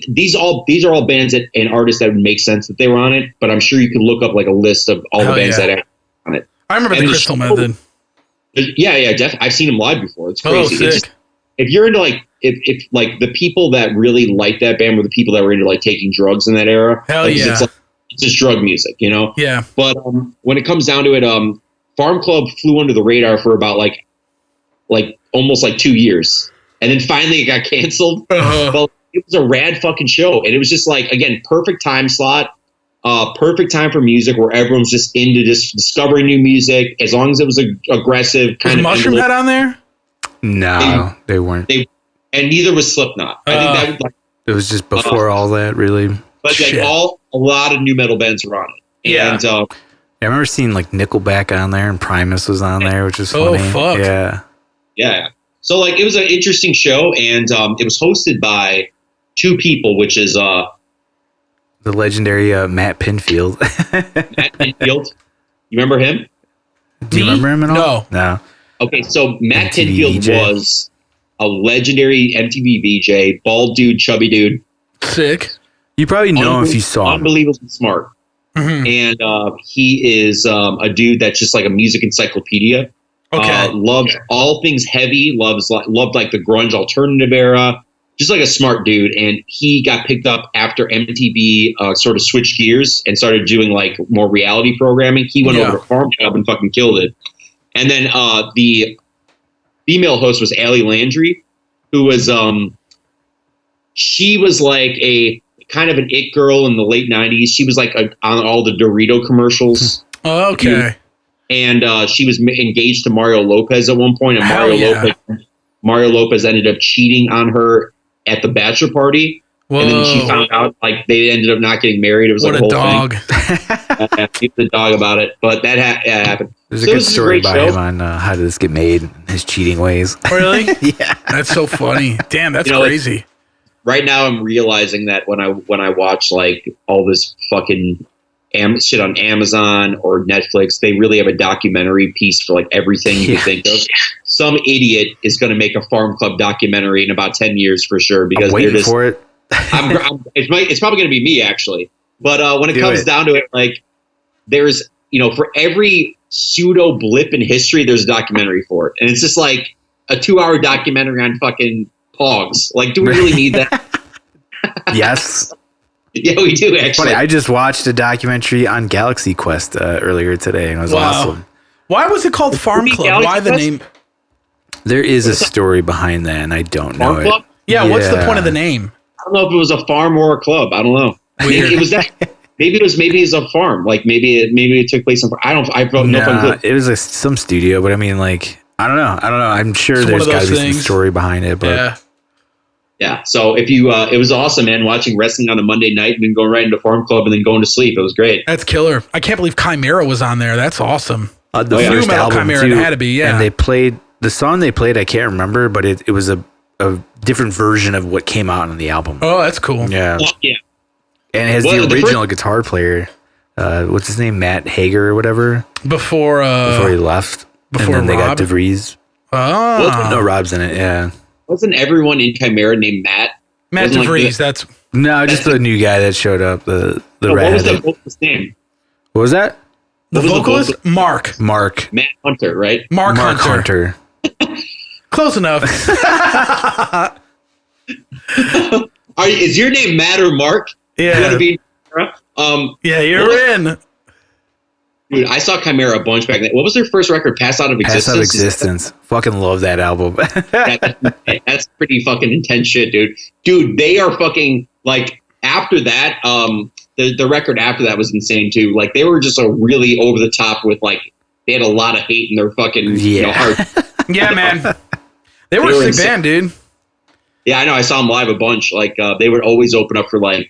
these are all bands and artists that would make sense that they were on it, but I'm sure you could look up like a list of all the bands that are on it. I remember the Crystal Method. Yeah, definitely. I've seen them live before. It's crazy. Oh, sick. If you're into like, if like the people that really like that band were the people that were into like taking drugs in that era. Hell like, yeah. It's just drug music, you know? Yeah. But when it comes down to it, Farm Club flew under the radar for about like almost like 2 years. And then finally it got canceled. But it was a rad fucking show. And it was just like, again, perfect time slot, perfect time for music where everyone's just into just discovering new music. As long as it was aggressive kind of. Was Mushroomhead on there? No, they weren't. And neither was Slipknot. I think that was like. It was just before all that, really. But like a lot of new metal bands were on it. Yeah. And, I remember seeing like Nickelback on there and Primus was on there, which was funny. Oh, fuck. Yeah. Yeah. So like it was an interesting show, and it was hosted by two people, which is the legendary Matt Pinfield. Matt Pinfield. You remember him? Do you remember him at all? No. Okay, so Matt MTV Pinfield VJ. was a legendary MTV VJ, bald dude, chubby dude. Sick. You probably know him if you saw him. Unbelievably smart. Mm-hmm. And he is a dude that's just like a music encyclopedia. Okay. Loves all things heavy. Loved like the grunge alternative era. Just like a smart dude. And he got picked up after MTV sort of switched gears and started doing like more reality programming. He went over to Farm Club and fucking killed it. And then the female host was Allie Landry, who was she was like a kind of an it girl in the late 90s. She was like on all the Dorito commercials. Okay. And she was engaged to Mario Lopez at one point, and Mario Lopez ended up cheating on her at the bachelor party. Whoa. And then she found out like they ended up not getting married. It was like a whole dog. thing. Keep the dog about it, but that happened. There's a good story about him on how did this get made, his cheating ways. Really? Yeah. That's so funny. Damn, that's crazy. Like, right now, I'm realizing that when I watch like all this fucking shit on Amazon or Netflix, they really have a documentary piece for like everything you can think of. Some idiot is going to make a Farm Club documentary in about 10 years for sure. Because I'm waiting for it. It's probably going to be me actually. But when it comes down to it, like there's, for every pseudo blip in history, there's a documentary for it. And it's just like a 2-hour documentary on fucking Pogs. Like, do we really need that? Yes. Yeah, we do actually. Funny, I just watched a documentary on Galaxy Quest earlier today, and it was awesome. Why was it called Farm Club? Why the name? There is a story behind that, and I don't know Farm Club? it. Yeah, what's the point of the name? I don't know if it was a farm or a club. I don't know. Weird. It was that. Maybe it was a farm. Like maybe it took place in. I don't know. It was some studio, but I mean, like I don't know. I'm sure there's got to be some story behind it, but. Yeah, so if you, it was awesome, man, watching wrestling on a Monday night and then going right into Farm Club and then going to sleep. It was great. That's killer. I can't believe Chimera was on there. That's awesome. The first Metal album Chimera too, had to be, and they played the song they played. I can't remember, but it was a different version of what came out on the album. Oh, that's cool. Yeah, yeah. And it has the original guitar player. What's his name? Matt Hager or whatever. Before he left. Before and then Rob? they got DeVries. Oh. No, Rob's in it. Yeah. Wasn't everyone in Chimera named Matt? Matt DeVries, that's... No, just the new guy that showed up. The what was the vocalist's name? What was that? The vocalist? Mark. Matt Hunter, right? Mark Hunter. Close enough. Is your name Matt or Mark? Yeah. You gotta be, yeah, you're in. Dude, I saw Chimera a bunch back then. What was their first record? Pass Out of Existence? Pass Out of Existence. Fucking love that album. That's pretty fucking intense shit, dude. Dude, they are fucking, like, after that, the record after that was insane, too. Like, they were just a really over the top with, like, they had a lot of hate in their fucking, heart. Yeah, man. They were a sick band, dude. Yeah, I know. I saw them live a bunch. Like, they would always open up for, like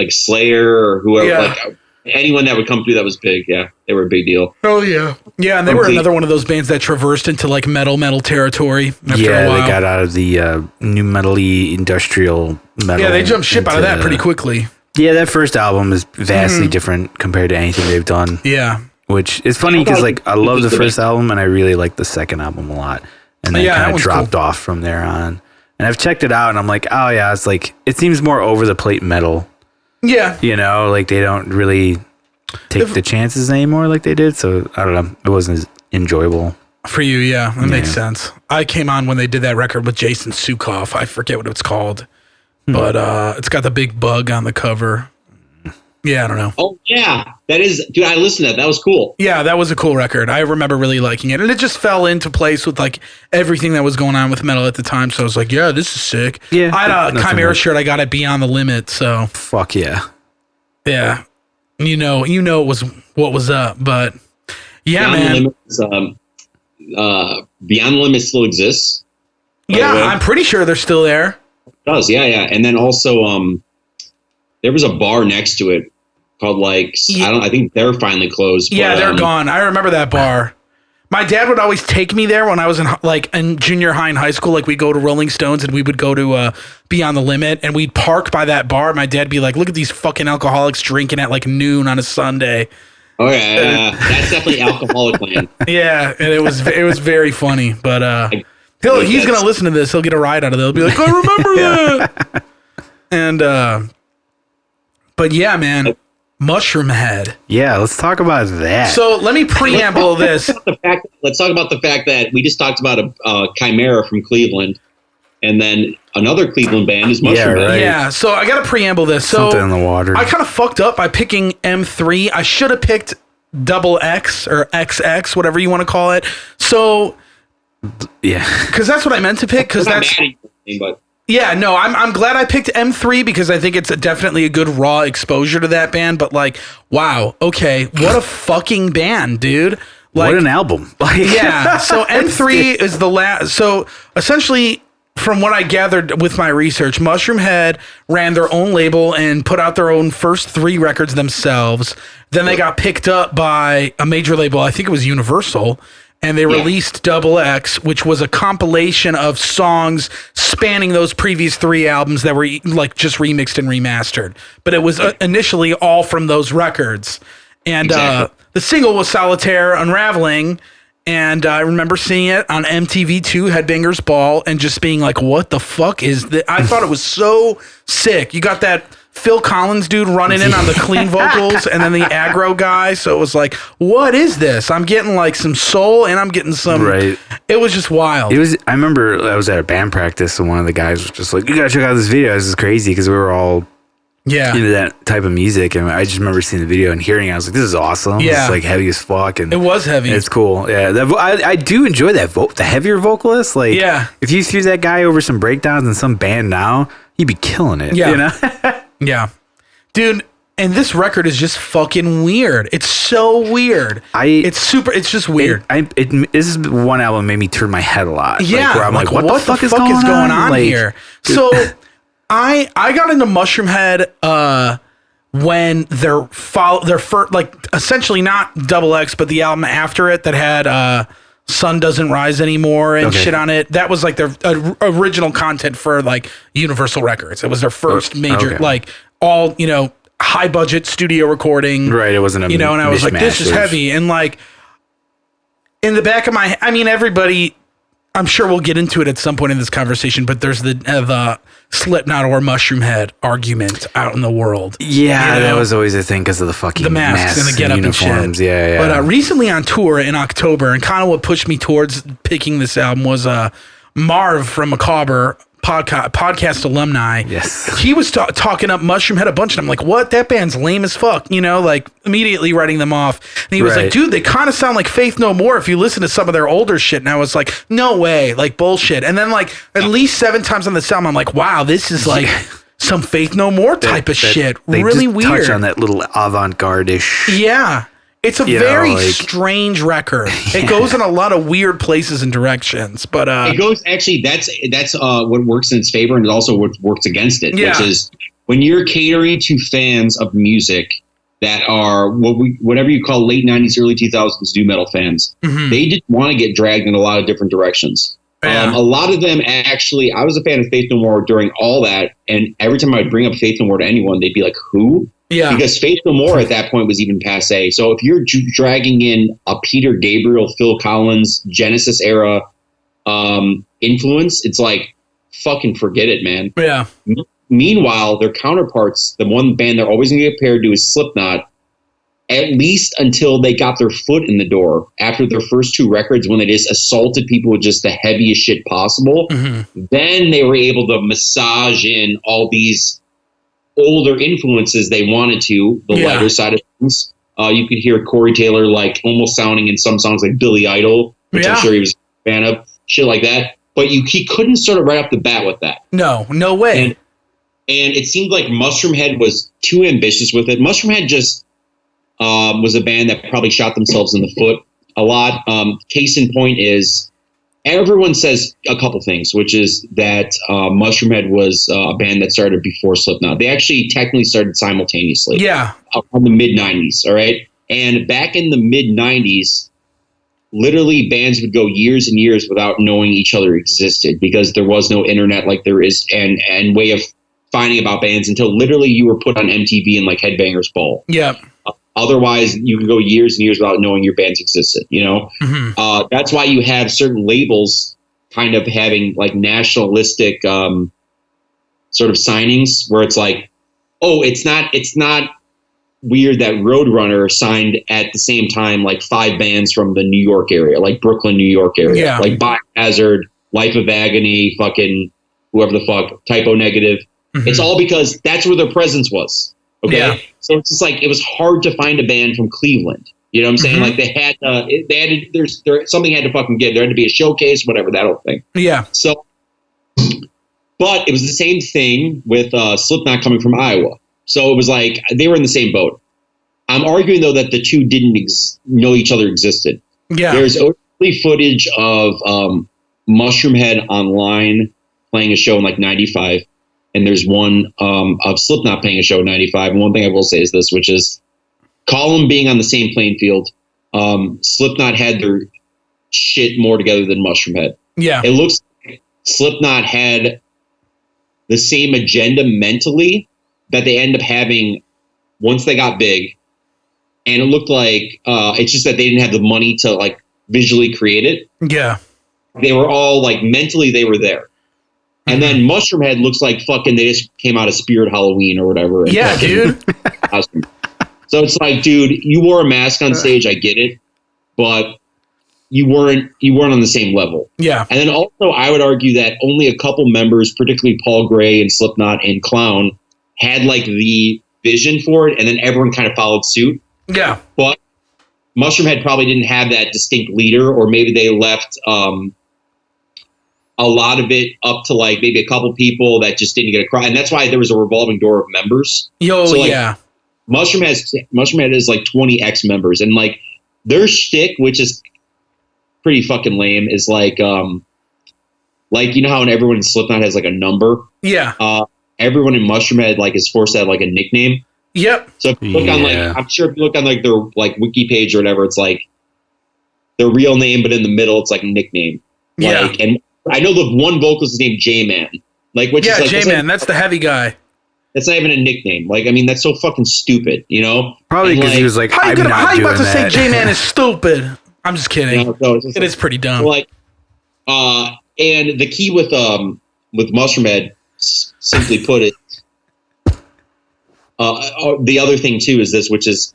Slayer or whoever, like, anyone that would come through that was big. Yeah, they were a big deal. Oh yeah, yeah, and they were another one of those bands that traversed into like metal territory after a while. They got out of the new metal-y industrial metal. Yeah, they jumped ship out of that pretty quickly. Yeah, that first album is vastly different compared to anything they've done. Yeah, which is funny because like I love the first album and I really like the second album a lot, and then kind of dropped off from there on. And I've checked it out and I'm like, oh yeah, it's like it seems more over the plate metal. Yeah. You know, like they don't really take the chances anymore like they did. So I don't know. It wasn't as enjoyable. For you, yeah. That makes sense. I came on when they did that record with Jason Sukoff. I forget what it's called. But it's got the big bug on the cover. Yeah, I don't know. Oh, yeah. That is, dude, I listened to that. That was cool. Yeah, that was a cool record. I remember really liking it. And it just fell into place with like everything that was going on with metal at the time. So I was like, yeah, this is sick. Yeah. I had a Chimera shirt I got at Beyond the Limit. So fuck yeah. Yeah. You know it was what was up. But yeah, Beyond the Limit, Beyond the Limit still exists. Yeah, I'm pretty sure they're still there. It does, yeah. And then also there was a bar next to it called like I think they're finally closed. Yeah, they're gone. I remember that bar. My dad would always take me there when I was in junior high and high school. Like we'd go to Rolling Stones and we would go to Beyond the Limit and we'd park by that bar. My dad'd be like, "Look at these fucking alcoholics drinking at like noon on a Sunday." Oh yeah. That's definitely alcoholic land. Yeah, and it was very funny. But he's gonna listen to this. He'll get a ride out of it. He'll be like, "I remember that." And but yeah, man. Mushroomhead. Yeah, let's talk about that. So let me preamble this. Let's talk about the fact that we just talked about a Chimera from Cleveland, and then another Cleveland band is Mushroomhead. Yeah, right. Yeah, so I got to preamble this. So something in the water. I kind of fucked up by picking M3. I should have picked XX or XX, whatever you want to call it. So yeah, because that's what I meant to pick. Because that's. Yeah, no, I'm glad I picked M3 because I think it's definitely a good raw exposure to that band. But like, wow, okay, what a fucking band, dude! Like, what an album! Yeah, so M3 is the last. So essentially, from what I gathered with my research, Mushroomhead ran their own label and put out their own first 3 records themselves. Then they got picked up by a major label. I think it was Universal. And they released Double X, which was a compilation of songs spanning those previous 3 albums that were like just remixed and remastered. But it was initially all from those records. And the single was Solitaire Unraveling. And I remember seeing it on MTV2 Headbangers Ball and just being like, what the fuck is that? I thought it was so sick. You got that Phil Collins dude running in on the clean vocals and then the aggro guy. So it was like, what is this? I'm getting like some soul and I'm getting some. Right. It was just wild. I remember I was at a band practice and one of the guys was just like, you gotta check out this video. This is crazy because we were all into that type of music. And I just remember seeing the video and hearing it. I was like, this is awesome. Yeah. It's like heavy as fuck. And it was heavy. It's cool. Yeah. I do enjoy that the heavier vocalist. Like, if you threw that guy over some breakdowns in some band now, he'd be killing it. Yeah. You know? Yeah. Dude, and this record is just fucking weird. It's so weird. It's just weird. This is one album made me turn my head a lot. Yeah. Like, where I'm like, what the fuck is going on like, here? So I got into Mushroomhead when their first, like, essentially not Double X, but the album after it that had Sun Doesn't Rise Anymore and shit on it. That was like their original content for like Universal Records. It was their first major, like all, high budget studio recording. Right. It wasn't and I was like, this is heavy. And like in the back of my, everybody, I'm sure we'll get into it at some point in this conversation, but there's the Slipknot or Mushroomhead argument out in the world. Yeah, that was always a thing because of the fucking masks and the get up and shit. Yeah. But recently on tour in October, and kind of what pushed me towards picking this album was Marv from Macabre podcast alumni. Yes. He was talking up Mushroomhead a bunch, and I'm like, what? That band's lame as fuck. You know, like immediately writing them off. And he was like, dude, they kind of sound like Faith No More if you listen to some of their older shit. And I was like, no way, like bullshit. And then like at least 7 times on the album, I'm like, wow, this is like some Faith No More type of shit. They really just weird. touch on that little avant-garde-ish. Yeah. It's a very strange record. It goes in a lot of weird places and directions, but it goes actually. That's what works in its favor, and it also what works against it. Which is when you're catering to fans of music that are whatever you call late '90s, early 2000s nu metal fans. Mm-hmm. They didn't want to get dragged in a lot of different directions. Yeah. A lot of them actually. I was a fan of Faith No More during all that, and every time I would bring up Faith No More to anyone, they'd be like, "Who?" Yeah, because Faith No More at that point was even passé. So if you're dragging in a Peter Gabriel, Phil Collins, Genesis era influence, it's like, fucking forget it, man. Yeah. Meanwhile, their counterparts, the one band they're always going to get paired to is Slipknot, at least until they got their foot in the door after their first 2 records when they just assaulted people with just the heaviest shit possible. Mm-hmm. Then they were able to massage in all these older influences they wanted to, the lighter side of things. You could hear Corey Taylor like almost sounding in some songs like Billy Idol, which I'm sure he was a fan of, shit like that. But he couldn't sort of right off the bat with that. No way. And it seemed like Mushroomhead was too ambitious with it. Mushroomhead just was a band that probably shot themselves in the foot a lot. Case in point is everyone says a couple things, which is that Mushroomhead was a band that started before Slipknot. They actually technically started simultaneously. Yeah. On the mid-90s, all right? And back in the mid-90s, literally bands would go years and years without knowing each other existed because there was no internet like there is and way of finding about bands until literally you were put on MTV and like Headbangers Ball. Yeah. Otherwise, you can go years and years without knowing your bands existed, you know? Mm-hmm. That's why you have certain labels kind of having like nationalistic sort of signings where it's like, oh, it's not weird that Roadrunner signed at the same time like 5 bands from the New York area, like Brooklyn, New York area. Like Biohazard, Life of Agony, fucking whoever the fuck, Typo Negative. Mm-hmm. It's all because that's where their presence was. Okay, so it's just like it was hard to find a band from Cleveland. You know what I'm saying? Mm-hmm. Like there's something had to fucking give. There had to be a showcase, whatever, that whole thing. Yeah. So, but it was the same thing with Slipknot coming from Iowa. So it was like they were in the same boat. I'm arguing though that the two didn't know each other existed. Yeah. There's early footage of Mushroomhead online playing a show in like '95. And there's one of Slipknot playing a show in '95. And one thing I will say is this, which is call them being on the same playing field. Slipknot had their shit more together than Mushroomhead. Yeah. It looks like Slipknot had the same agenda mentally that they end up having once they got big. And it looked like it's just that they didn't have the money to like visually create it. Yeah. They were all like mentally they were there. And then Mushroomhead looks like fucking they just came out of Spirit Halloween or whatever. Yeah, dude. So it's like, dude, you wore a mask on stage, I get it, but you weren't on the same level. Yeah. And then also I would argue that only a couple members, particularly Paul Gray and Slipknot and Clown, had like the vision for it, and then everyone kind of followed suit. Yeah. But Mushroomhead probably didn't have that distinct leader, or maybe they left a lot of it up to like maybe a couple people that just didn't get across. And that's why there was a revolving door of members. So like, Mushroomhead is like 20 ex-members, and like their shtick, which is pretty fucking lame, is like you know how everyone in Slipknot has like a number? Yeah. Everyone in Mushroomhead like is forced to have like a nickname. Yep. So if you look on like, I'm sure if you look on like their like wiki page or whatever, it's like their real name, but in the middle it's like a nickname. Like, and I know the one vocalist is named J-Man. Like, which is like, J-Man, that's the heavy guy. That's not even a nickname. Like, I mean, that's so fucking stupid, you know? Probably because he was like, how you about to say J-Man is stupid? I'm just kidding. No, it is pretty dumb. Like, and the key with Mushroomhead, simply put it, the other thing too is this, which is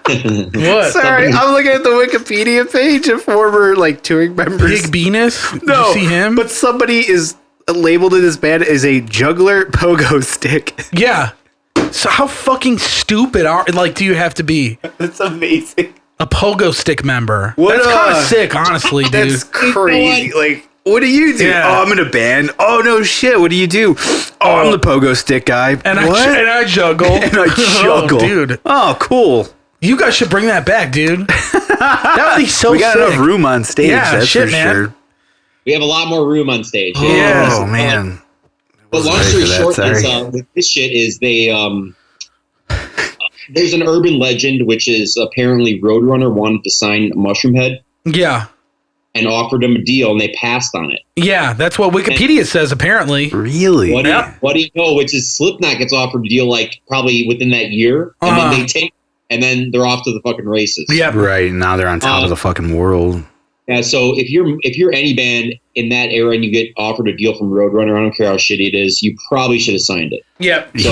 what? Sorry, I'm looking at the Wikipedia page of former like touring members. Big Venus? No, you see him? But somebody is labeled in this band as a juggler pogo stick. Yeah. So how fucking stupid do you have to be? That's amazing. A pogo stick member. That's kind of sick, honestly, dude. That's crazy. Like, what do you do? Yeah. Oh, I'm in a band. Oh, no shit. What do you do? Oh, I'm the pogo stick guy. And what? I juggle. And I juggle. Oh, dude. Oh, cool. You guys should bring that back, dude. That would be so sick. We got enough room on stage, that's for man. sure. We have a lot more room on stage. Oh, man. But long story short, with this shit is they there's an urban legend which is apparently Roadrunner wanted to sign Mushroomhead. Yeah. And offered him a deal, and they passed on it. Yeah, that's what Wikipedia says, apparently. Really? What do you know? Which is Slipknot gets offered a deal like probably within that year, and then they take, and then they're off to the fucking races. Yeah, right. Now they're on top of the fucking world. Yeah. So if you're any band in that era and you get offered a deal from Roadrunner, I don't care how shitty it is, you probably should have signed it. Yep. So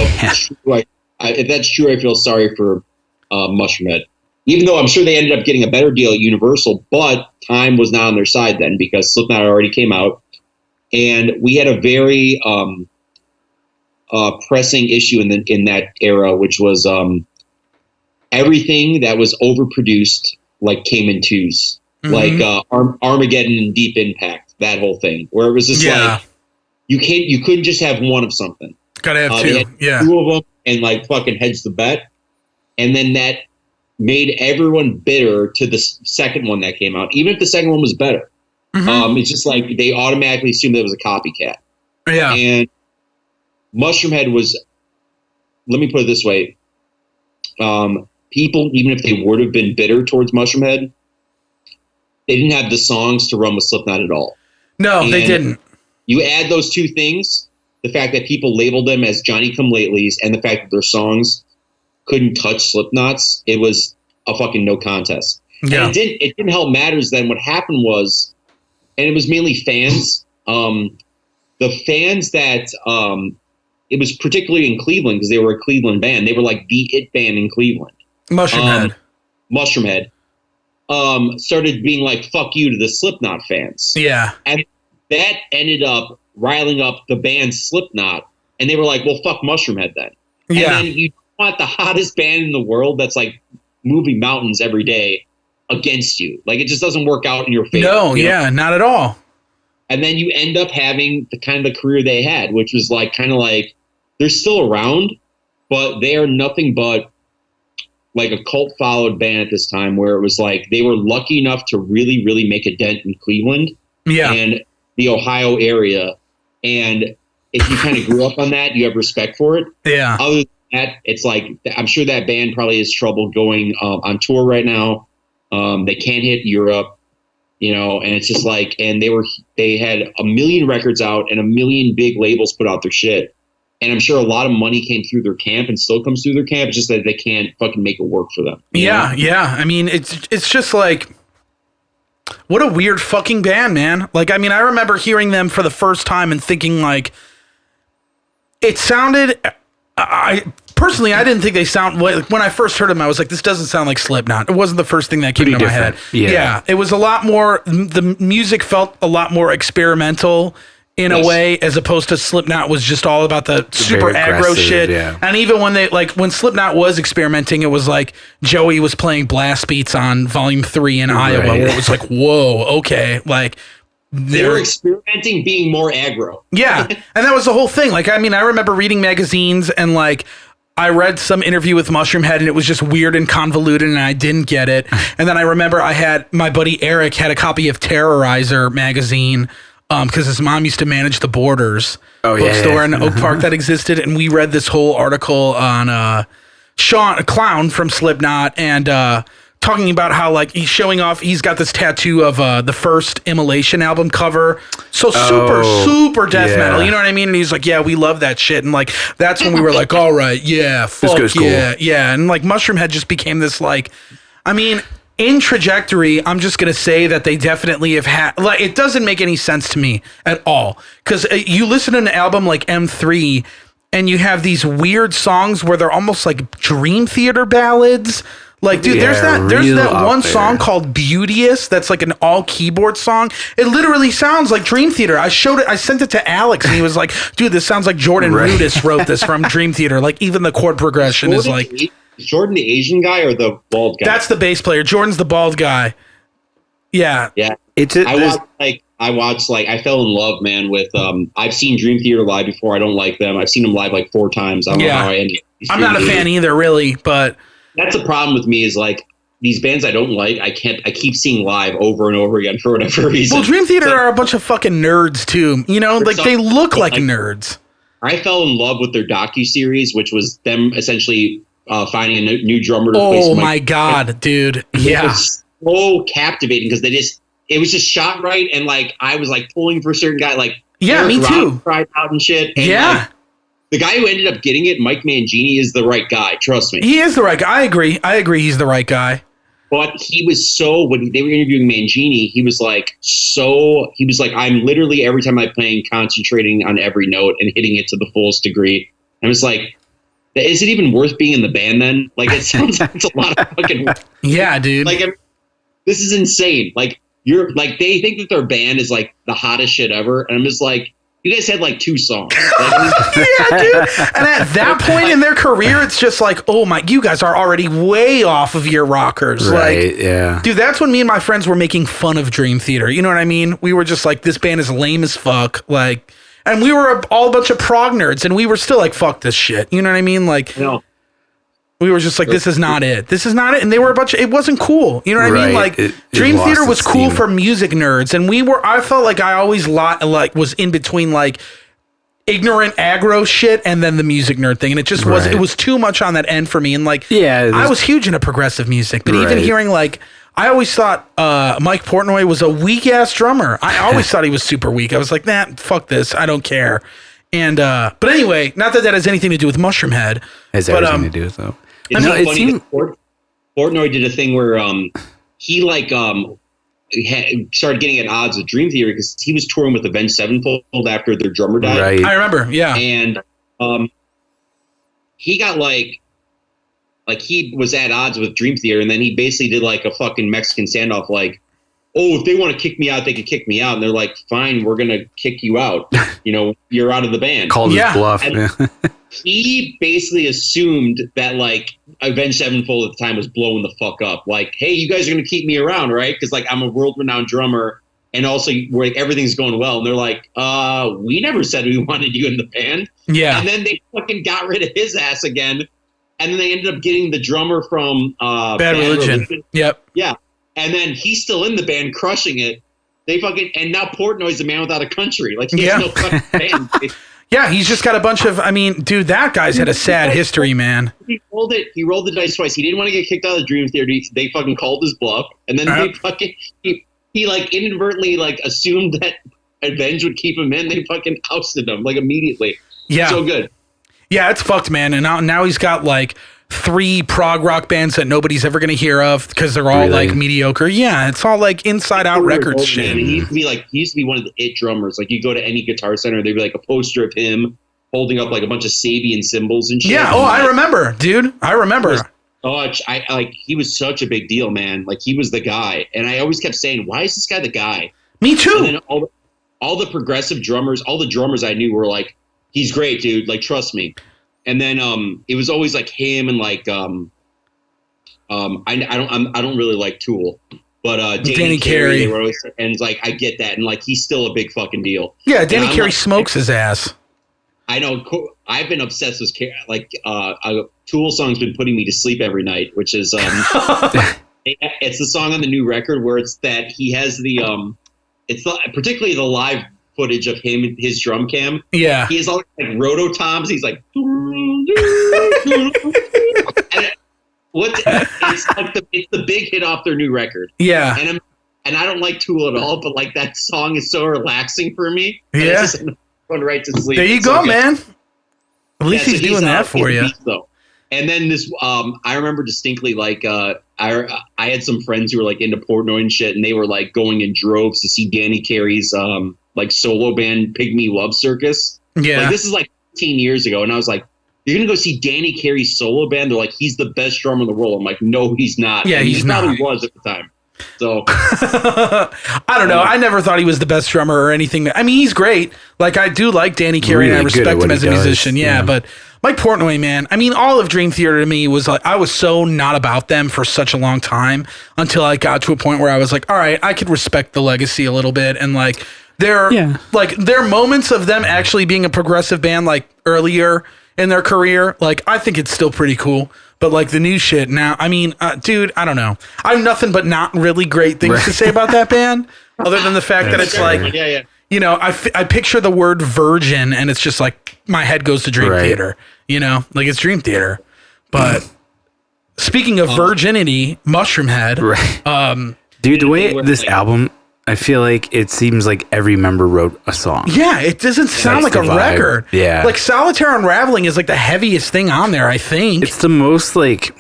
if that's true, I feel sorry for Mushroomhead. Even though I'm sure they ended up getting a better deal at Universal, but time was not on their side then because Slipknot already came out. And we had a very pressing issue in that era, which was everything that was overproduced came in twos. Mm-hmm. Like Armageddon and Deep Impact, that whole thing, where it was just like you couldn't just have one of something. Gotta have two. Yeah. Two of them and fucking hedge the bet. And then that made everyone bitter to the second one that came out, even if the second one was better. Mm-hmm. It's just like they automatically assumed it was a copycat. Yeah. And Mushroomhead was, let me put it this way, people, even if they would have been bitter towards Mushroomhead, they didn't have the songs to run with Slipknot at all. No, and they didn't. You add those two things, the fact that people labeled them as Johnny-come-latelys and the fact that their songs couldn't touch Slipknot's, it was a fucking no contest. Yeah. And it didn't help matters then. What happened was, and it was mainly fans, the fans that, it was particularly in Cleveland because they were a Cleveland band. They were like the it band in Cleveland. Mushroomhead. Mushroomhead. Started being like, fuck you to the Slipknot fans. Yeah. And that ended up riling up the band Slipknot. And they were like, well, fuck Mushroomhead then. Yeah. And then you want the hottest band in the world that's like moving mountains every day against you. Like it just doesn't work out in your favor. No, yeah, not at all. And then you end up having the kind of the career they had, which was they're still around, but they are nothing but like a cult followed band at this time where it was like they were lucky enough to really, really make a dent in Cleveland and the Ohio area. And if you kind of grew up on that, you have respect for it. Yeah. Other than that, it's like, I'm sure that band probably has trouble going on tour right now. They can't hit Europe, and it's just like, and they had 1 million records out and 1 million big labels put out their shit. And I'm sure a lot of money came through their camp and still comes through their camp. It's just that they can't fucking make it work for them. Yeah, yeah. I mean, it's just like, what a weird fucking band, man. Like, I mean, I remember hearing them for the first time and thinking like, it sounded, I didn't think they sound, when I first heard them, I was like, this doesn't sound like Slipknot. It wasn't the first thing that came to my head. Yeah. It was a lot more, the music felt a lot more experimental in a way, as opposed to Slipknot was just all about the super aggro shit. Yeah. And even when Slipknot was experimenting, it was like Joey was playing blast beats on Volume 3 in Iowa, where it was like, whoa, okay. Like, they were experimenting being more aggro. Yeah. And that was the whole thing. Like, I mean, I remember reading magazines and like, I read some interview with Mushroomhead and it was just weird and convoluted and I didn't get it. And then I remember my buddy Eric had a copy of Terrorizer magazine because his mom used to manage the Borders bookstore in Oak Park that existed. And we read this whole article on Sean, a clown from Slipknot, and talking about how like he's showing off, he's got this tattoo of the first Immolation album cover. So super death metal. You know what I mean? And he's like, yeah, we love that shit. And like, that's when we were like, all right, yeah, fuck yeah. Cool. Yeah. And like Mushroomhead just became this like, I mean, in trajectory, I'm just going to say that they definitely have had, like, it doesn't make any sense to me at all. Because you listen to an album like M3 and you have these weird songs where they're almost like Dream Theater ballads. Like, dude, there's that one song called Beauteous that's like an all keyboard song. It literally sounds like Dream Theater. I sent it to Alex and he was like, dude, this sounds like Jordan Rudess wrote this from Dream Theater. Like, even the chord progression is like... Is Jordan the Asian guy or the bald guy? That's the bass player. Jordan's the bald guy. Yeah. Yeah. I watched I fell in love, man, with I've seen Dream Theater live before. I don't like them. I've seen them live like 4 times. I don't know how I ended up. I'm not a fan either, really, but that's the problem with me is like these bands I don't like, I keep seeing live over and over again for whatever reason. Well, Dream Theater are a bunch of fucking nerds too. You know, like they look like nerds. I fell in love with their docu-series, which was them essentially finding a new drummer to replace Mike. Oh my god, dude. Yeah. It was so captivating because it was just shot right, and like I was like pulling for a certain guy, like Eric me too. Cried out and shit. And like, the guy who ended up getting it, Mike Mangini, is the right guy. Trust me, he is the right guy. I agree. He's the right guy. But he was when they were interviewing Mangini, he was like, I'm literally every time I'm playing concentrating on every note and hitting it to the fullest degree. And it's like, is it even worth being in the band then? Like, it sounds like it's a lot of fucking work. Yeah, dude. Like, this is insane. Like, they think that their band is like the hottest shit ever, and I'm just like, you guys had like 2 songs. Yeah, dude. And at that point in their career, it's just like, oh my, you guys are already way off of your rockers. Right, like, yeah. Dude, that's when me and my friends were making fun of Dream Theater. You know what I mean? We were just like, this band is lame as fuck. Like, and we were all a bunch of prog nerds, and we were still like, fuck this shit. You know what I mean? Like, we were just like, this is not it. This is not it. And they were it wasn't cool. You know what I mean? Like, Dream Theater was cool for music nerds. And I felt like I always was in between like ignorant aggro shit and then the music nerd thing. And it just it was too much on that end for me. And like, I was huge into progressive music, but even hearing like, I always thought Mike Portnoy was a weak ass drummer. I always thought he was super weak. I was like, nah, fuck this. I don't care. And, but anyway, not that has anything to do with Mushroomhead. Has everything to do with though. It's funny that Portnoy did a thing where he started getting at odds with Dream Theater because he was touring with Avenged Sevenfold after their drummer died. Right. I remember, yeah. And he got like he was at odds with Dream Theater, and then he basically did like a fucking Mexican standoff, like, oh, if they want to kick me out, they can kick me out. And they're like, fine, we're going to kick you out. You know, you're out of the band. Called his bluff. He basically assumed that, like, Avenged Sevenfold at the time was blowing the fuck up. Like, hey, you guys are going to keep me around, right? Because, like, I'm a world-renowned drummer, and also everything's going well. And they're like, we never said we wanted you in the band. Yeah. And then they fucking got rid of his ass again. And then they ended up getting the drummer from Bad Religion. Yep. Yeah. And then he's still in the band, crushing it. And now Portnoy's the man without a country. Like, he has no fucking band. Yeah, he's just got a bunch of, I mean, dude, that guy's had a sad history, man. He rolled the dice twice. He didn't want to get kicked out of the Dream Theater. They fucking called his bluff. And then he like inadvertently like assumed that Avenged would keep him in. They fucking ousted him like immediately. Yeah. So good. Yeah, it's fucked, man. And now he's got like 3 prog rock bands that nobody's ever going to hear of because they're all like mediocre. Yeah, it's all like Inside Out Records shit. He used to be one of the it drummers. Like, you go to any Guitar Center, there'd be like a poster of him holding up like a bunch of Sabian cymbals and shit. Yeah. Oh, I remember, dude. I remember. He was such a big deal, man. Like, he was the guy, and I always kept saying, "Why is this guy the guy?" Me too. And then all the progressive drummers, all the drummers I knew were like, "He's great, dude. Like, trust me." And then it was always like him and like I don't really like Tool, but Danny Carey. They were always, and it's like, I get that, and like, he's still a big fucking deal. Yeah, Danny Carey smokes his ass. I know. I've been obsessed with like a Tool song's been putting me to sleep every night, which is it's the song on the new record where it's that he has particularly the live footage of him and his drum cam. Yeah, he has all like rototoms. He's like, it's the big hit off their new record. Yeah, and I don't like Tool at all, but like, that song is so relaxing for me. Yeah, it's just going right to sleep. There you go, man. At least he's doing that for you. And then this, I remember distinctly, like, I had some friends who were like into Portnoy and shit, and they were like going in droves to see Danny Carey's like solo band Pygmy Love Circus. Yeah, like, this is like 15 years ago, and I was like, you're going to go see Danny Carey's solo band. They're like, he's the best drummer in the world. I'm like, no, he's not. Yeah, and he's not. He was at the time. So I don't know. I never thought he was the best drummer or anything. I mean, he's great. Like, I do like Danny Carey, and I respect him as a musician. Yeah, but Mike Portnoy, man. I mean, all of Dream Theater to me was like, I was so not about them for such a long time until I got to a point where I was like, all right, I could respect the legacy a little bit, and like there are moments of them actually being a progressive band like earlier in their career. Like, I think it's still pretty cool. But like the new shit now, I mean, dude, I don't know. I have nothing but not really great things to say about that band, other than the fact that it's like, you know, I picture the word virgin, and it's just like my head goes to Dream Theater. You know, like it's Dream Theater. But speaking of virginity, Mushroomhead, dude, the way this album, I feel like it seems like every member wrote a song. Yeah, it doesn't sound like a record. Yeah. Like Solitaire Unraveling is like the heaviest thing on there, I think. It's the most like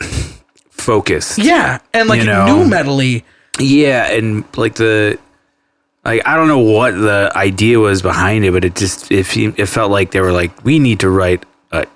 focused. Yeah, and like new metal-y. Yeah, and like I don't know what the idea was behind it, but it felt like they were like, we need to write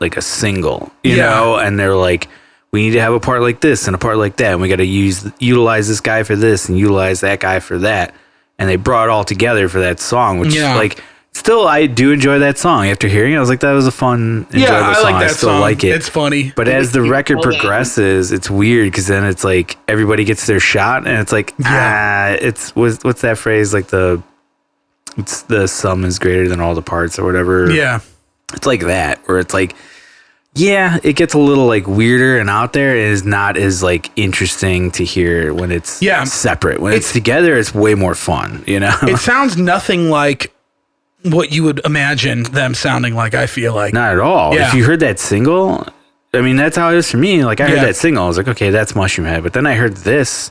like a single, you know, and they're like, we need to have a part like this and a part like that, and we got to utilize this guy for this and utilize that guy for that. And they brought it all together for that song, which like still I do enjoy that song. After hearing it, I was like, that was a fun, enjoyable song. I still like it. It's funny. But as the record progresses, it's weird because then it's like everybody gets their shot, and it's like what's that phrase? Like the sum is greater than all the parts or whatever. Yeah, it's like that where it's like. Yeah, it gets a little like weirder and out there. It is not as like interesting to hear when it's separate. When it's together, it's way more fun, you know? It sounds nothing like what you would imagine them sounding like, I feel like. Not at all. Yeah. If you heard that single, I mean, that's how it is for me. Like, I heard that single, I was like, okay, that's Mushroomhead. But then I heard this,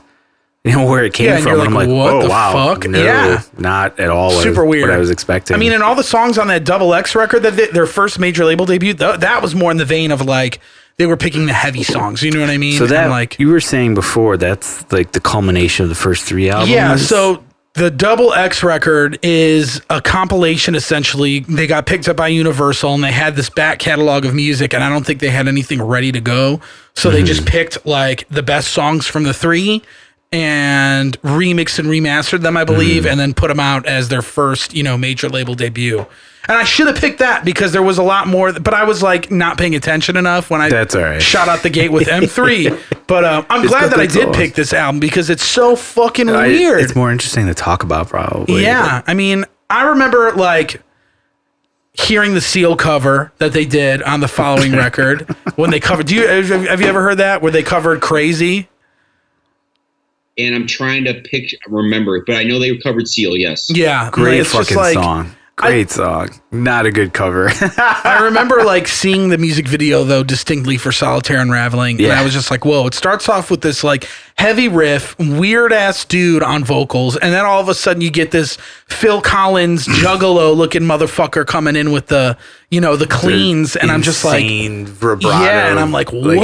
you know, where it came from. And I'm like, what the fuck? No, not at all. Super weird. What I was expecting. I mean, and all the songs on that Double X record, their first major label debut, that was more in the vein of like, they were picking the heavy songs. You know what I mean? So that, and like, you were saying before, that's like the culmination of the first three albums? Yeah, so the Double X record is a compilation, essentially. They got picked up by Universal, and they had this back catalog of music, and I don't think they had anything ready to go. So they just picked like the best songs from the three, and remixed and remastered them, I believe, and then put them out as their first, you know, major label debut. And I should have picked that because there was a lot more, but I was like not paying attention enough when I shot out the gate with M3. But I'm glad that I did pick this album because it's so fucking weird. It's more interesting to talk about, probably. Yeah, I mean, I remember like hearing the Seal cover that they did on the following record when they covered. Have you ever heard that where they covered "Crazy"? And I'm trying to remember it, but I know they covered Seal, yes. Yeah. Great fucking song. Great song. Not a good cover. I remember like seeing the music video though distinctly for Solitaire Unraveling. And I was just like, whoa, it starts off with this like heavy riff, weird ass dude on vocals. And then all of a sudden you get this Phil Collins juggalo looking motherfucker coming in with the, you know, the cleans. And I'm just like, vibrato, yeah. And I'm like, whoa,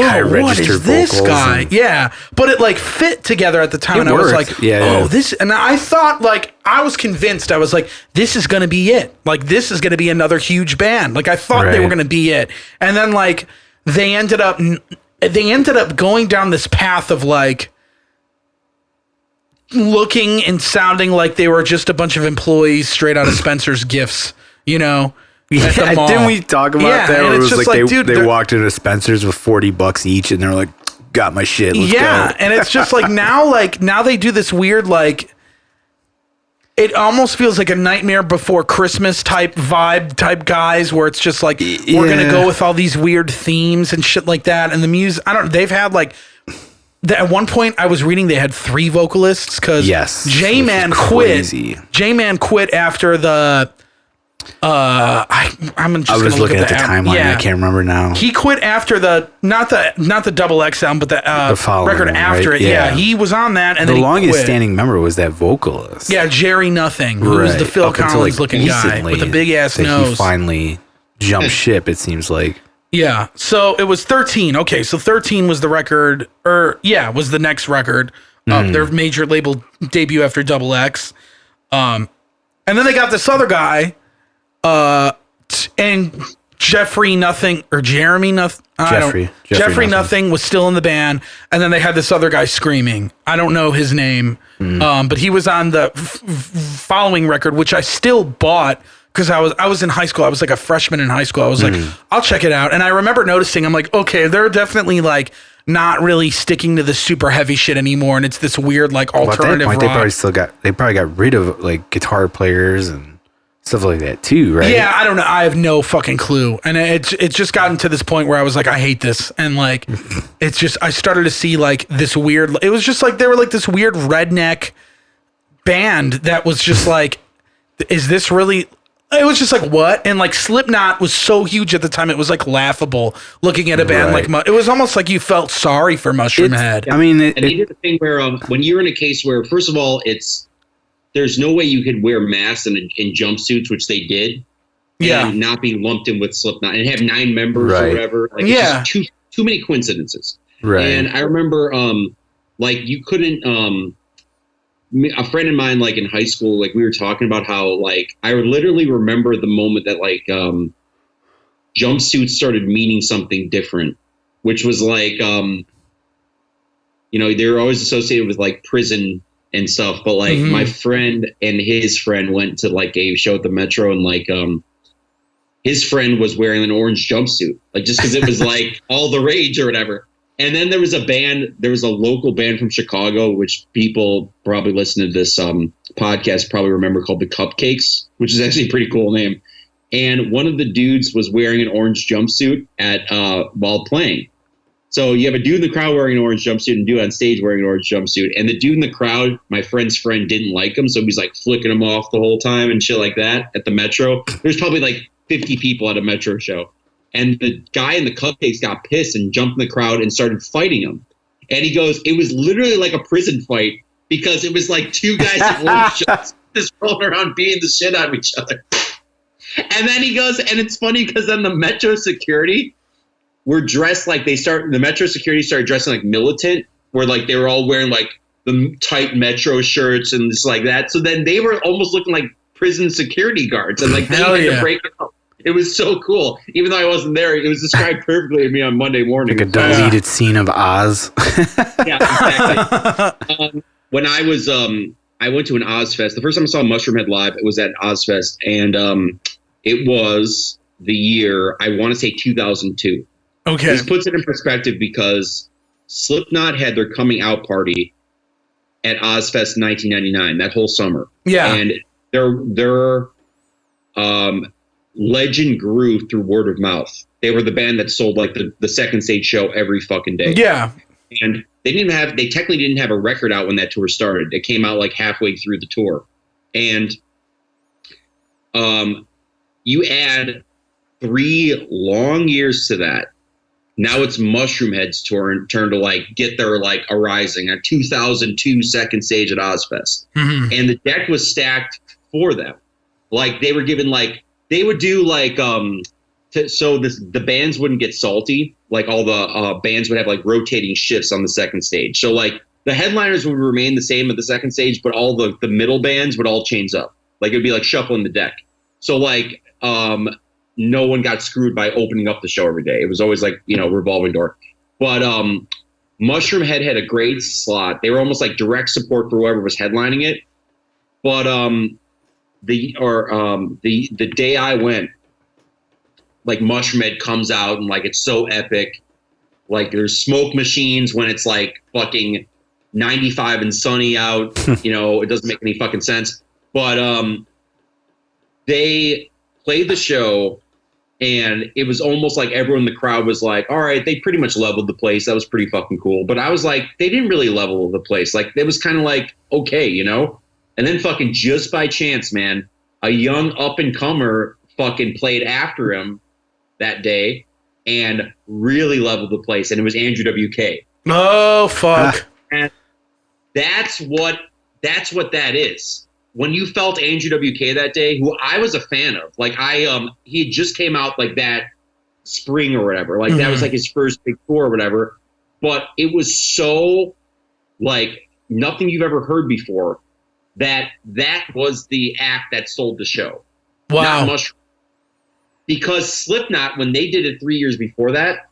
what is this guy? Yeah. But it like fit together at the time. And I was like, this. And I thought like, I was convinced. I was like, this is going to be it. Like, this is going to be another huge band. Like, I thought they were going to be it. And then like, they ended up going down this path of like, looking and sounding like they were just a bunch of employees straight out of Spencer's Gifts, you know? At the mall. Didn't we talk about that? Where it was like dude, they walked into Spencer's with $40 each, and they're like, "Got my shit, let's go." And it's just like now they do this weird like. It almost feels like a Nightmare Before Christmas type vibe type guys, where it's just like we're gonna go with all these weird themes and shit like that. And the music, they've had like. At one point, I was reading they had 3 vocalists because J-Man quit. J-Man quit after the. I was looking at the timeline. I can't remember now. He quit after the not the Double X album, but the record after it. Yeah, he was on that, and the then longest standing member was that vocalist. Yeah, Jerry Nothing, who was the Phil Collins looking guy with a big ass nose. He finally jumped ship. It seems like. Yeah, so it was 13. Okay, so 13 was the record, was the next record of their major label debut after Double X. And then they got this other guy, and Jeffrey Nothing or Jeremy Nothing. Jeffrey Nothing was still in the band, and then they had this other guy screaming. I don't know his name, but he was on the following record, which I still bought because I was in high school. I was like a freshman in high school. I was like, I'll check it out, and I remember noticing. I'm like, okay, they're definitely like not really sticking to the super heavy shit anymore, and it's this weird like alternative rock. They probably got rid of like guitar players and stuff like that too, right? Yeah, I don't know. I have no fucking clue. And it's just gotten to this point where I was like, I hate this. And like, it's just, I started to see like this weird, it was just like, they were like this weird redneck band that was just like, is this really, it was just like, what? And like Slipknot was so huge at the time. It was like laughable looking at a band like, it was almost like you felt sorry for Mushroomhead. I mean, and they did the thing where when you're in a case where, first of all, there's no way you could wear masks and jumpsuits, which they did, and not be lumped in with Slipknot and have 9 members or whatever. Like, it's just too many coincidences. Right. And I remember, like, you couldn't. A friend of mine, like in high school, like we were talking about how, like, I literally remember the moment that like jumpsuits started meaning something different, which was like, you know, they were always associated with like prison and stuff, but like my friend and his friend went to like a show at the Metro, and like his friend was wearing an orange jumpsuit, like just because it was like all the rage or whatever. And then there was a local band from Chicago, which people probably listen to this podcast probably remember, called the Cupcakes, which is actually a pretty cool name. And one of the dudes was wearing an orange jumpsuit while playing. So you have a dude in the crowd wearing an orange jumpsuit and a dude on stage wearing an orange jumpsuit. And the dude in the crowd, my friend's friend, didn't like him. So he's like flicking him off the whole time and shit like that at the Metro. There's probably like 50 people at a Metro show. And the guy in the Cupcakes got pissed and jumped in the crowd and started fighting him. And he goes, it was literally like a prison fight because it was like 2 guys in orange jumpsuits just rolling around beating the shit out of each other. And then he goes, and it's funny because then the Metro security were dressed like the Metro security started dressing like militant, where like they were all wearing like the tight Metro shirts and just like that. So then they were almost looking like prison security guards, and like they had to break it up. It was so cool. Even though I wasn't there, it was described perfectly to me on Monday morning. Like a deleted scene of Oz. Yeah, exactly. When I was, I went to an Ozfest. The first time I saw Mushroomhead live, it was at Ozfest, and it was the year, I want to say 2002. Okay. This puts it in perspective because Slipknot had their coming out party at Ozfest 1999, that whole summer. Yeah. And their legend grew through word of mouth. They were the band that sold like the second stage show every fucking day. Yeah. And they technically didn't have a record out when that tour started. It came out like halfway through the tour. And you add 3 long years to that. Now it's Mushroomhead's turn to like get their like arising at 2002 second stage at Ozfest. And the deck was stacked for them. Like they were given like, they would do like, so the bands wouldn't get salty. Like all the bands would have like rotating shifts on the second stage. So like the headliners would remain the same at the second stage, but all the middle bands would all change up. Like it would be like shuffling the deck. So like, no one got screwed by opening up the show every day. It was always like, you know, revolving door. But Mushroomhead had a great slot. They were almost like direct support for whoever was headlining it. But the day I went, like Mushroomhead comes out and like it's so epic. Like there's smoke machines when it's like fucking 95 and sunny out. You know, it doesn't make any fucking sense. But they played the show. And it was almost like everyone in the crowd was like, all right, they pretty much leveled the place. That was pretty fucking cool. But I was like, they didn't really level the place. Like, it was kind of like, okay, you know? And then fucking just by chance, man, a young up-and-comer fucking played after him that day and really leveled the place. And it was Andrew WK. Oh, fuck. And that's what that is. When you felt Andrew WK that day, who I was a fan of, like he had just came out like that spring or whatever, like that was like his first big tour or whatever, but it was so like nothing you've ever heard before. That was the act that sold the show. Wow. Not Mushroom. Because Slipknot, when they did it 3 years before that,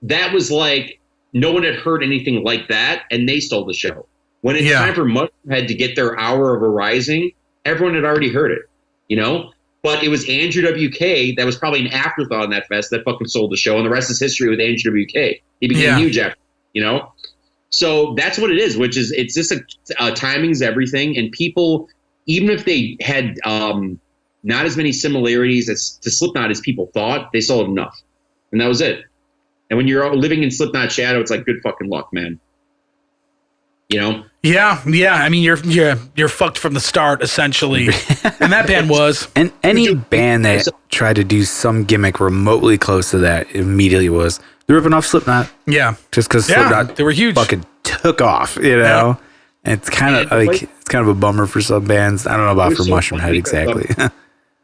that was like no one had heard anything like that, and they stole the show. When it's time for Mushroomhead to get their hour of arising, everyone had already heard it, you know? But it was Andrew WK that was probably an afterthought in that fest that fucking sold the show, and the rest is history with Andrew WK. He became huge after, you know? So that's what it is, which is it's just timing's everything, and people, even if they had not as many similarities to Slipknot as people thought, they sold enough. And that was it. And when you're living in Slipknot shadow, it's like good fucking luck, man. You know? Yeah. I mean, you're fucked from the start, essentially. And that band was. And any band that tried to do some gimmick remotely close to that immediately was they're ripping off Slipknot. Yeah. Just because Slipknot they were huge. Fucking took off, you know? Yeah. And it's kind of it's kind of a bummer for some bands. I don't know about for Mushroomhead exactly.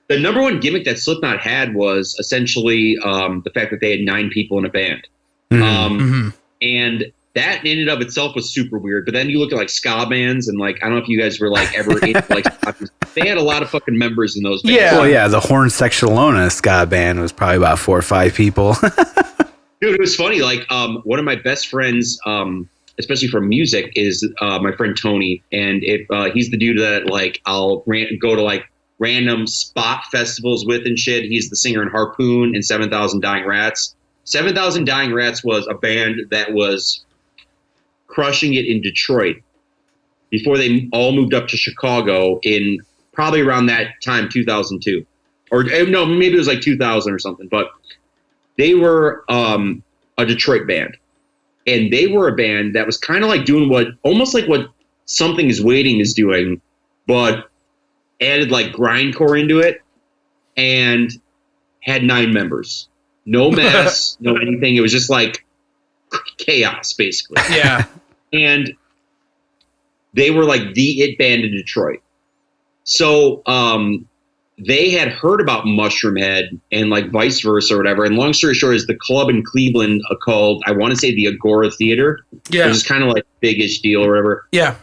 The number one gimmick that Slipknot had was essentially the fact that they had 9 people in a band. And that in and of itself was super weird. But then you look at like ska bands and like, I don't know if you guys were like ever into like, they had a lot of fucking members in those bands. Yeah. Well, yeah, the Horn Section alone in a ska band was probably about 4 or 5 people. Dude, it was funny. Like one of my best friends, especially from music, is my friend Tony. And if he's the dude that like I'll go to like random spot festivals with and shit. He's the singer in Harpoon and 7,000 Dying Rats. 7,000 Dying Rats was a band that was crushing it in Detroit before they all moved up to Chicago in probably around that time, 2002. Or no, maybe it was like 2000 or something. But they were a Detroit band. And they were a band that was kind of like doing almost like what Something Is Waiting is doing, but added like grindcore into it and had 9 members. No mess, no anything. It was just like chaos, basically. Yeah. And they were like the it band in Detroit. So they had heard about Mushroomhead and like vice versa or whatever. And long story short is the club in Cleveland called, I want to say the Agora Theater. Yeah. Which is kind of like a big-ish deal or whatever. Yeah.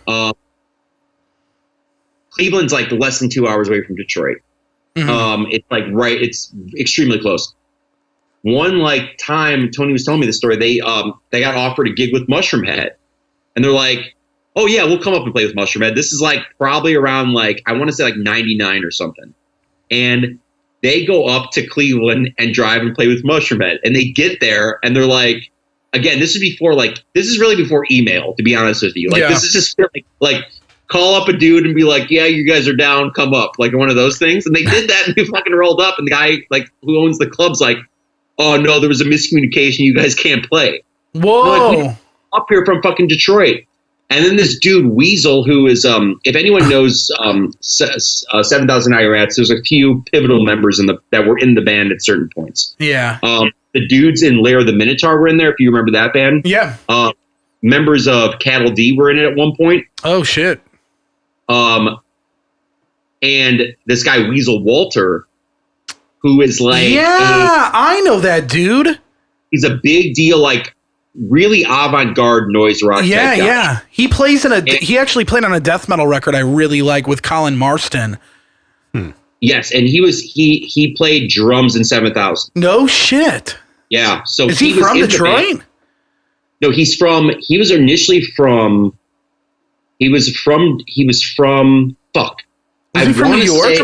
Cleveland's like less than 2 hours away from Detroit. It's like it's extremely close. One like time, Tony was telling me the story. They got offered a gig with Mushroomhead, and they're like, "Oh yeah, we'll come up and play with Mushroomhead." This is like probably around like I want to say like 99 or something, and they go up to Cleveland and drive and play with Mushroomhead, and they get there and they're like, again, this is really before email, to be honest with you. Like this is just like call up a dude and be like, yeah, you guys are down, come up, like one of those things. And they did that and we fucking rolled up, and the guy like who owns the club's like, oh no, there was a miscommunication, you guys can't play. Whoa. Like, up here from fucking Detroit. And then this dude Weasel, who is if anyone knows 7,000 Rats, there's a few pivotal members that were in the band at certain points. Yeah. The dudes in Lair of the Minotaur were in there, if you remember that band. Yeah. Members of Cattle D were in it at one point. Oh shit. And this guy Weasel Walter, who is like, I know that dude. He's a big deal, like really avant-garde noise rock. Yeah, yeah. He plays he actually played on a death metal record I really like with Colin Marston. Yes, and he played drums in 7,000. No shit. Yeah. So is he from Detroit? No, he was initially from. He was from. Fuck. Was he from New York?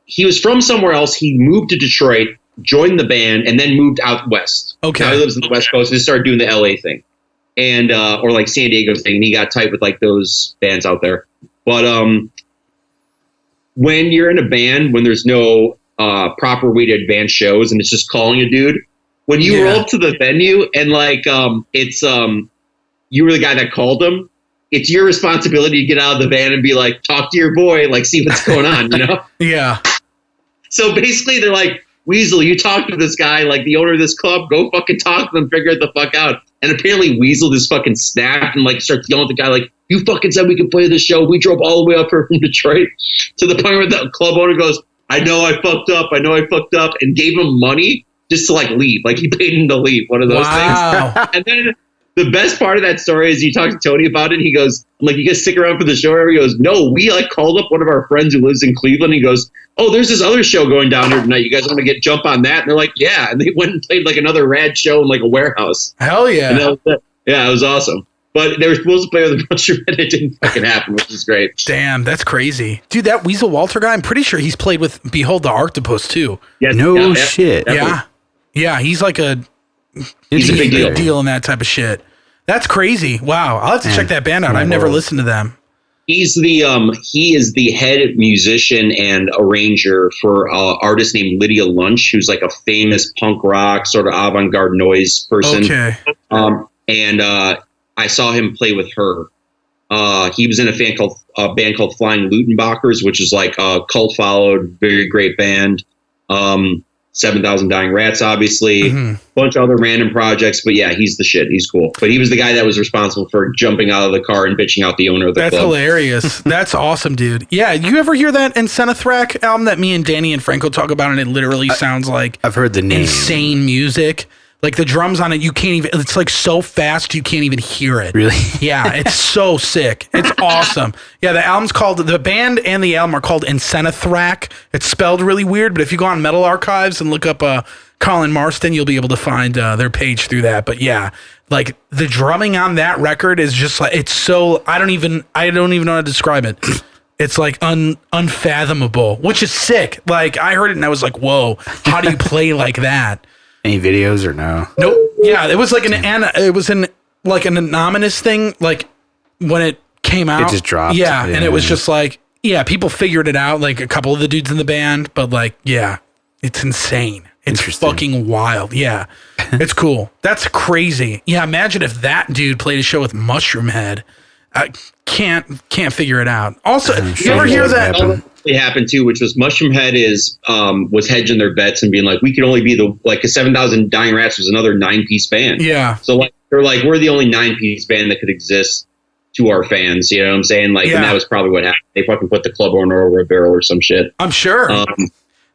He was from somewhere else. He moved to Detroit, joined the band, and then moved out west. Okay. Now he lives in the West Coast and started doing the LA thing, and or like San Diego thing. And he got tight with like those bands out there. But when you're in a band, when there's no proper way to advance shows, and it's just calling a dude. When you roll up to the venue and like it's you were the guy that called them, it's your responsibility to get out of the van and be like, talk to your boy, like see what's going on, you know? Yeah. So basically they're like, Weasel, you talk to this guy, like the owner of this club, go fucking talk to them, figure it the fuck out. And apparently Weasel just fucking snapped and like starts yelling at the guy like, you fucking said we could play this show. We drove all the way up here from Detroit, to the point where the club owner goes, I know I fucked up, and gave him money just to like leave. Like he paid him to leave, one of those things. And then the best part of that story is you talk to Tony about it. He goes, I'm like, you guys stick around for the show? He goes, no, we like called up one of our friends who lives in Cleveland. He goes, oh, there's this other show going down here tonight. You guys want to jump on that? And they're like, yeah. And they went and played like another rad show in like a warehouse. Hell yeah. And yeah, it was awesome. But they were supposed to play with the Mushroomhead, and it didn't fucking happen, which is great. Damn, that's crazy. Dude, that Weasel Walter guy, I'm pretty sure he's played with Behold the Octopus too. Yes, no shit. Yeah. Yeah, he's like he's a big deal in that type of shit. That's crazy. Wow. I'll have to check that band out. I've never listened to them. He is the head musician and arranger for an artist named Lydia Lunch, who's like a famous punk rock sort of avant-garde noise person. Okay. And I saw him play with her. He was in a band called Flying Lutenbachers, which is like a cult followed, very great band. 7,000 Dying Rats, obviously. Bunch of other random projects, but yeah, he's the shit. He's cool. But he was the guy that was responsible for jumping out of the car and bitching out the owner of the club. That's hilarious. That's awesome, dude. Yeah, you ever hear that Incenithrack album that me and Danny and Franco talk about, and it literally sounds like I've heard the name. Insane music. Like the drums on it, you can't even, it's like so fast you can't even hear it. Really? Yeah, it's so sick. It's awesome. Yeah, the band and the album are called Incenithrack. It's spelled really weird, but if you go on Metal Archives and look up Colin Marston, you'll be able to find their page through that. But yeah, like the drumming on that record is just like, it's so, I don't even know how to describe it. It's like unfathomable, which is sick. Like I heard it and I was like, whoa, how do you play like that? Any videos or no? Nope. Yeah, it was like an anonymous thing. Like when it came out, it just dropped. Yeah, and it was just like, yeah, people figured it out. Like a couple of the dudes in the band, but like, yeah, it's insane. It's fucking wild. Yeah, it's cool. That's crazy. Yeah, imagine if that dude played a show with Mushroomhead. I can't figure it out. Also, you ever hear that? It happened too, which was Mushroomhead was hedging their bets and being like, we could only be a 7,000 Dying Rats was another 9-piece band. Yeah. So like they're like, we're the only 9-piece band that could exist to our fans. You know what I'm saying? Like, and that was probably what happened. They fucking put the club owner over a barrel or some shit. I'm sure. Did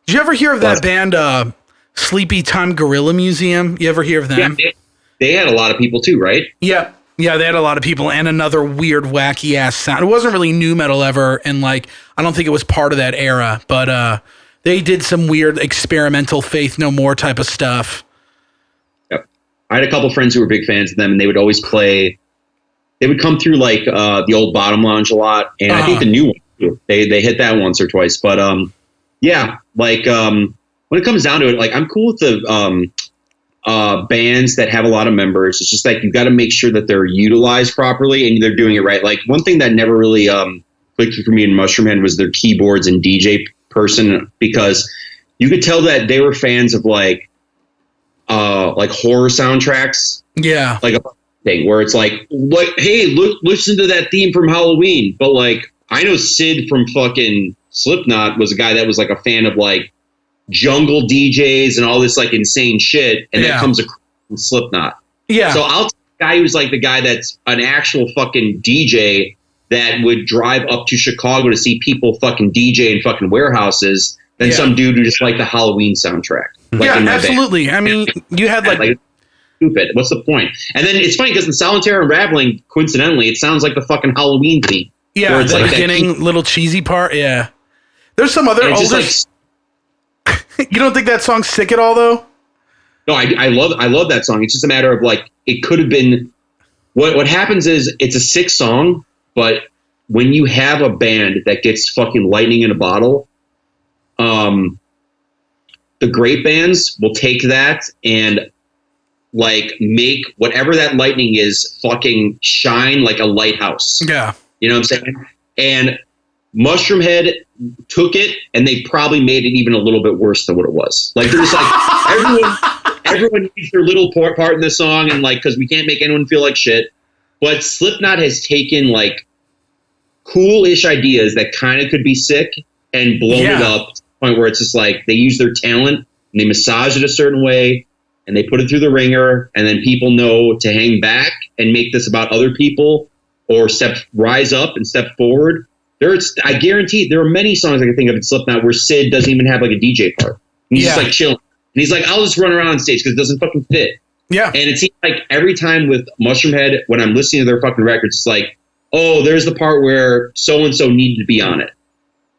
you ever hear of that band, Sleepy Time Gorilla Museum? You ever hear of them? Yeah, they had a lot of people too, right? Yeah. Yeah, they had a lot of people and another weird, wacky ass sound. It wasn't really nu metal ever, and like I don't think it was part of that era, but they did some weird experimental Faith No More type of stuff. Yep. I had a couple friends who were big fans of them, and they would always play. They would come through like the old Bottom Lounge a lot, and I think the new one too. They hit that once or twice, but yeah, like when it comes down to it, like I'm cool with the bands that have a lot of members. It's just like you got to make sure that they're utilized properly and they're doing it right. Like one thing that never really clicked for me in Mushroomhead was their keyboards and DJ person, because you could tell that they were fans of like horror soundtracks. Yeah, like a thing where it's like hey, listen to that theme from Halloween. But like I know Sid from fucking Slipknot was a guy that was like a fan of like jungle DJs and all this like insane shit, and that comes across from Slipknot. Yeah. So I'll take a guy who's like the guy that's an actual fucking DJ that would drive up to Chicago to see people fucking DJ in fucking warehouses than some dude who just liked the Halloween soundtrack. Like absolutely. Band. I mean, you had like stupid. What's the point? And then it's funny because in Solitaire Unraveling, coincidentally, it sounds like the fucking Halloween theme. Yeah, it's the like beginning little cheesy part. Yeah. There's some other older. You don't think that song's sick at all, though? No, I love that song. It's just a matter of like it could have been. What happens is it's a sick song, but when you have a band that gets fucking lightning in a bottle, the great bands will take that and like make whatever that lightning is fucking shine like a lighthouse. Yeah, you know what I'm saying? And Mushroomhead took it and they probably made it even a little bit worse than what it was. Like there's like everyone needs their little part in the song, and like because we can't make anyone feel like shit. But Slipknot has taken like cool-ish ideas that kind of could be sick and blown it up to the point where it's just like they use their talent and they massage it a certain way and they put it through the ringer, and then people know to hang back and make this about other people or rise up and step forward. I guarantee there are many songs I can think of in Slipknot where Sid doesn't even have like a DJ part. He's just like chilling. And he's like, I'll just run around on stage because it doesn't fucking fit. Yeah. And it seems like every time with Mushroomhead, when I'm listening to their fucking records, it's like, oh, there's the part where so-and-so needed to be on it.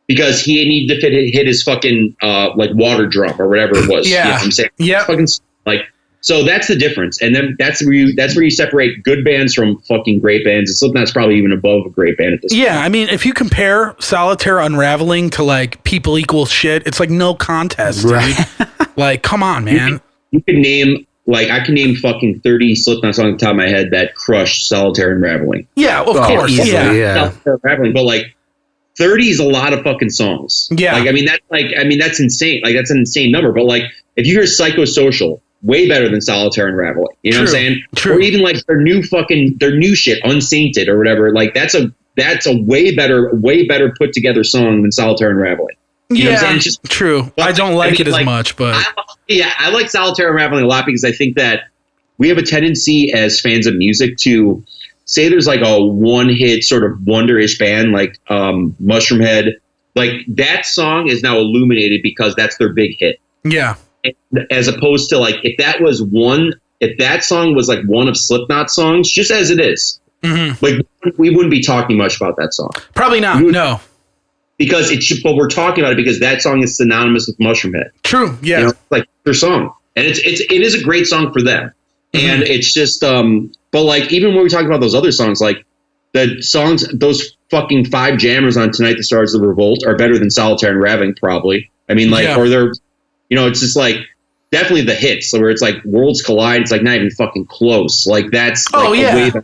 Because he needed to hit his fucking like water drum or whatever it was. Yeah. You know what I'm saying? Yeah. Fucking like, so that's the difference. And then that's where you separate good bands from fucking great bands. And Slipknot's probably even above a great band at this point. Yeah, I mean, if you compare Solitaire Unraveling to like People Equal Shit, it's like no contest, dude. Like, come on, man. You can name, like, I can name fucking 30 Slipknot songs on the top of my head that crush Solitaire Unraveling. Yeah, of course. Easily, yeah. Solitaire Unraveling, but like 30 is a lot of fucking songs. Yeah. Like, that's insane. Like, that's an insane number. But like, if you hear Psychosocial, way better than Solitaire Unraveling. You know what I'm saying? True. Or even like their new shit, Unsainted or whatever. Like, that's a way better put together song than Solitaire Unraveling. You know what I'm saying? It's just true. I don't like it as much, but I like Solitaire Unraveling a lot because I think that we have a tendency as fans of music to say there's like a one-hit sort of wonder-ish band like Mushroomhead. Like, that song is now illuminated because that's their big hit. Yeah. As opposed to like if that song was like one of Slipknot's songs, just as it is, like we wouldn't be talking much about that song. Probably not. No. Because but we're talking about it because that song is synonymous with Mushroomhead. True. Yeah. You know, like their song, and it is a great song for them. And it's just but like even when we talk about those other songs, like the songs, those fucking 5 jammers on Tonight the Stars of the Revolt are better than Solitaire Unraveling, probably. I mean, like, or they're, you know, it's just like definitely the hits where it's like Worlds Collide. It's like not even fucking close. Like that's like way better,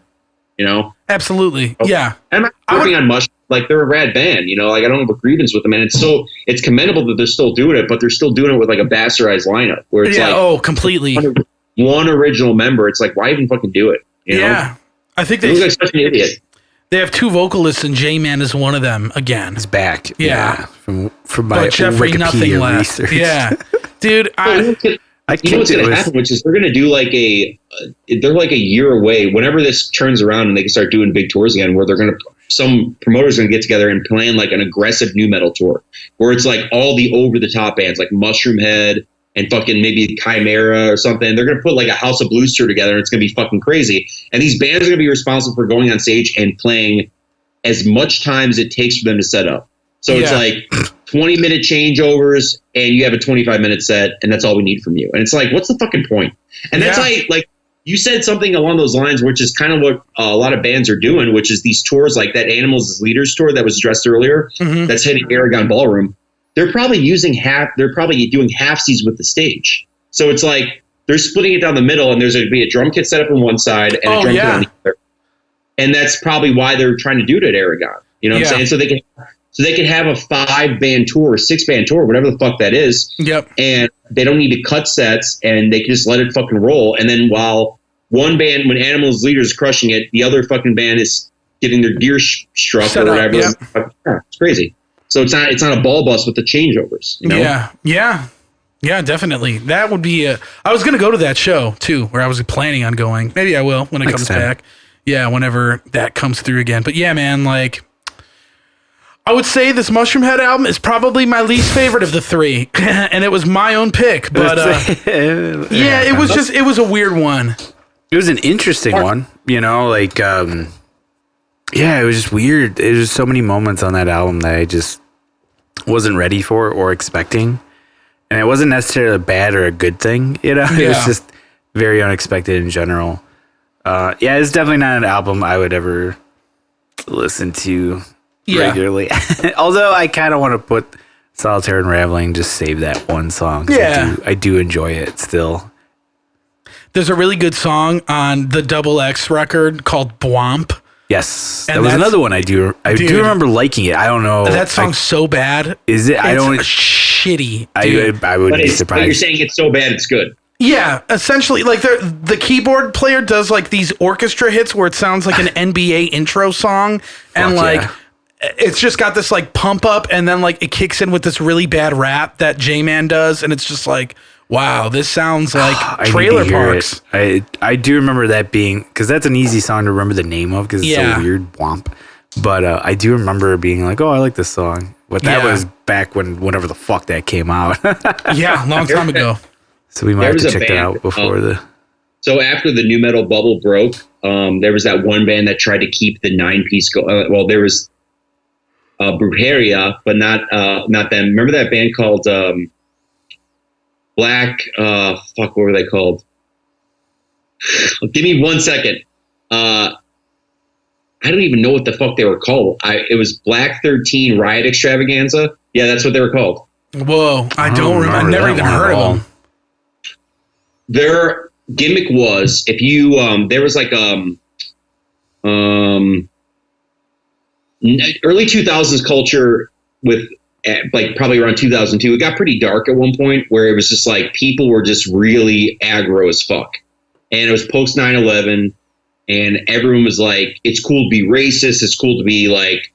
you know. Absolutely. Okay. Yeah. I'm not working on Mush. Like they're a rad band, you know. Like I don't have a grievance with them, and it's commendable that they're still doing it, but they're still doing it with like a bastardized lineup where it's like completely one original member. It's like why even fucking do it? You know? I think they look like such an idiot. They have 2 vocalists, and J-Man is one of them again. He's back. Yeah. From my Jeffrey Nothing Wikipedia left. research. Yeah. Dude, you know what's going to happen, which is they're going to do like they're like a year away. Whenever this turns around and they can start doing big tours again, where some promoters are going to get together and plan like an aggressive new metal tour, where it's like all the over the top bands like Mushroomhead and fucking maybe Chimera or something. They're going to put like a House of Blues tour together, and it's going to be fucking crazy. And these bands are going to be responsible for going on stage and playing as much time as it takes for them to set up. So it's like 20-minute changeovers, and you have a 25-minute set, and that's all we need from you. And it's like, what's the fucking point? And that's like you said something along those lines, which is kind of what a lot of bands are doing, which is these tours like that Animals as Leaders tour that was addressed earlier, that's hitting Aragon Ballroom. They're probably doing halfsies with the stage. So it's like they're splitting it down the middle, and there's going to be a drum kit set up on one side and a drum kit on the other. And that's probably why they're trying to do it at Aragon. You know what I'm saying? So they can have a 5-band tour, 6-band tour, whatever the fuck that is. Yep. And they don't need to cut sets, and they can just let it fucking roll. And then while one band, when Animals Leader is crushing it, the other fucking band is getting their gear struck or whatever. Yeah, it's crazy. So it's not a ball bust with the changeovers. You know? Yeah, definitely. That would be I was going to go to that show too, where I was planning on going. Maybe I will when it comes back. Yeah, whenever that comes through again. But yeah, man, like I would say this Mushroomhead album is probably my least favorite of the 3, and it was my own pick. But it was a weird one. It was an interesting one, you know, like it was just weird. There's just so many moments on that album that I just wasn't ready for or expecting. And it wasn't necessarily a bad or a good thing, you know? It was just very unexpected in general. It's definitely not an album I would ever listen to regularly. Although I kind of want to put Solitaire Unraveling, just save that one song. I do enjoy it still. There's a really good song on the Double X record called Bwomp. Yes, and that was another one I do remember liking it. I don't know. That song's so bad. Is it? I don't. Shitty. I would be surprised. But you're saying it's so bad, it's good. Yeah, essentially, like the keyboard player does like these orchestra hits where it sounds like an NBA intro song, and it's just got this like pump up, and then like it kicks in with this really bad rap that J-Man does, and it's just like, wow, this sounds like Trailer Parks. I do remember that being, because that's an easy song to remember the name of because it's so weird, Womp. But I do remember being like, oh, I like this song. But that was back whenever the fuck that came out. Long time ago. So we might have to check that out before So after the new metal bubble broke, there was that one band that tried to keep the 9-piece go. There was Brujeria, but not them. Remember that band called Black? What were they called? Give me 1 second. I don't even know what the fuck they were called. It was Black 13 Riot Extravaganza. Yeah, that's what they were called. Whoa, I don't remember. I never even heard of them. Their gimmick was if you there was like early 2000s culture with like probably around 2002. It got pretty dark at one point where it was just like people were just really aggro as fuck, and it was post 9/11, and everyone was like, it's cool to be racist, it's cool to be like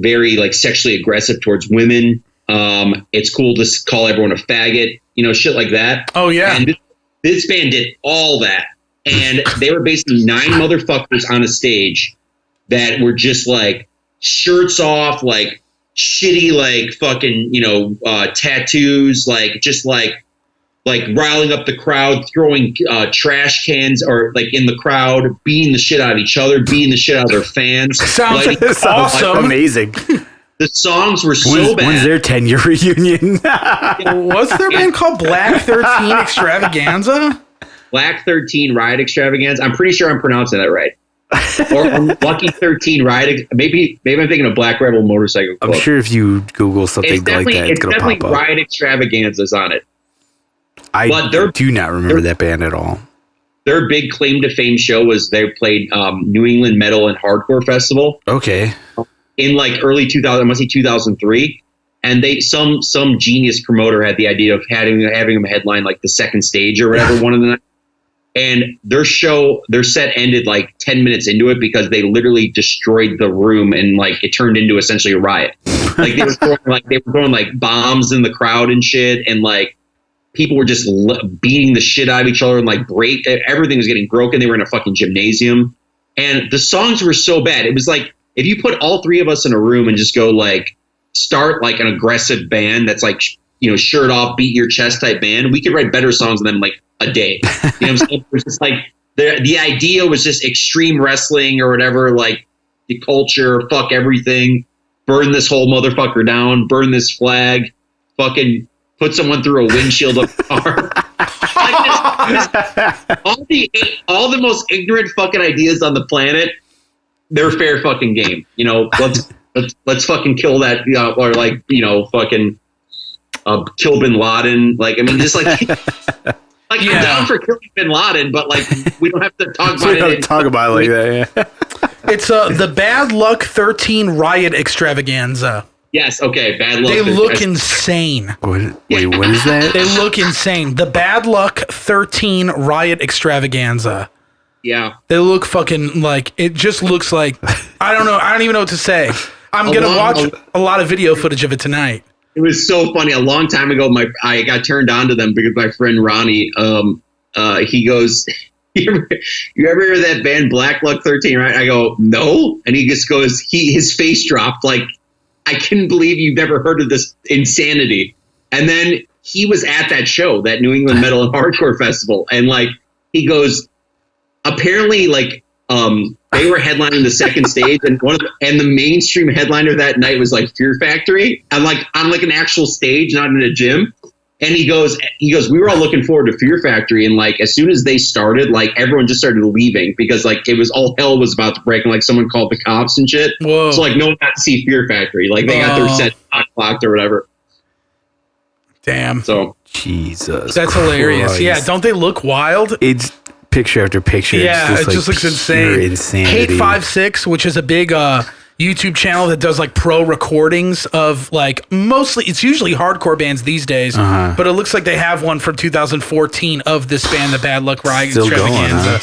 very like sexually aggressive towards women, it's cool to call everyone a faggot, shit like that. Oh yeah. And this band did all that, and they were basically 9 motherfuckers on a stage that were just like shirts off, like shitty, like fucking, tattoos, like just like riling up the crowd, throwing trash cans or like in the crowd, beating the shit out of each other, beating the shit out of their fans. Sounds awesome. Amazing. The songs were so bad. When's their 10-year reunion? What's their band called? Black 13 Extravaganza? Black 13 Riot Extravaganza. I'm pretty sure I'm pronouncing that right. Or Lucky 13 Riot. Maybe I'm thinking of Black Rebel Motorcycle Club. I'm sure if you Google something like that, it's going to pop up. Riot Extravaganza's on it. I do not remember that band at all. Their big claim to fame show was they played New England Metal and Hardcore Festival. Okay. In like early 2000, I must say 2003, and some genius promoter had the idea of having them headline like the second stage or whatever one of the nights. And their set ended like 10 minutes into it because they literally destroyed the room and like it turned into essentially a riot. Like they were throwing like bombs in the crowd and shit, and like people were just beating the shit out of each other and like everything was getting broken. They were in a fucking gymnasium, and the songs were so bad. It was like, if you put all 3 of us in a room and just go like start like an aggressive band that's like, shirt off, beat your chest type band, we could write better songs than them like a day. You know what I'm saying? It was just like the idea was just extreme wrestling or whatever, like the culture, fuck everything, burn this whole motherfucker down, burn this flag, fucking put someone through a windshield of a car. all the most ignorant fucking ideas on the planet. They're fair fucking game. Let's fucking kill that, or like, fucking kill Bin Laden. Like, I mean, just like, I'm down for killing Bin Laden, but like, we don't have to talk about it. Talk about it like that. Yeah. It's the Bad Luck 13 Riot Extravaganza. Yes. Okay. Bad Luck. They look insane. Wait, what is that? They look insane. The Bad Luck 13 Riot Extravaganza. Yeah. They look fucking like, it just looks like, I don't know. I don't even know what to say. I'm going to watch a lot of video footage of it tonight. It was so funny. A long time ago, I got turned on to them because my friend Ronnie, he goes, you ever hear that band Black Luck 13, right? I go, no. And he just goes, his face dropped like, I couldn't believe you've never heard of this insanity. And then he was at that show, that New England Metal and Hardcore Festival. And like, he goes, apparently, like, they were headlining the second stage, and the mainstream headliner that night was like Fear Factory, and like on like an actual stage, not in a gym. And he goes, we were all looking forward to Fear Factory, and like as soon as they started, like everyone just started leaving because like it was all hell was about to break, and like someone called the cops and shit. Whoa. So like no one got to see Fear Factory, like they got their set clocked or whatever. Damn. So Jesus, that's hilarious. Christ. Yeah, don't they look wild? It's picture after picture. Yeah, it just looks insane. Hate 56, which is a big YouTube channel that does like pro recordings of like it's usually hardcore bands these days, but it looks like they have one from 2014 of this band, the Bad Luck Riot Extravaganza.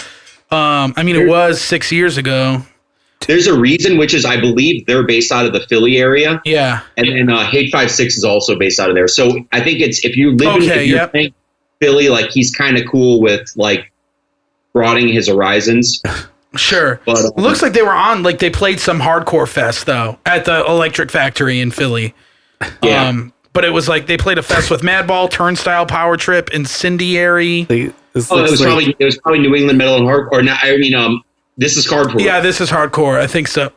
I mean, it was 6 years ago. There's a reason, which is I believe they're based out of the Philly area. Yeah, and then Hate 56 is also based out of there. So I think it's if you live in Philly, like he's kind of cool with like broadening his horizons. Sure. But looks like they were on, like they played some hardcore fest though at the Electric Factory in Philly. Yeah. But it was like they played a fest with Madball, Turnstile, Power Trip, Incendiary. it was probably New England metal and hardcore. This is hardcore. Yeah, this is hardcore. I think so.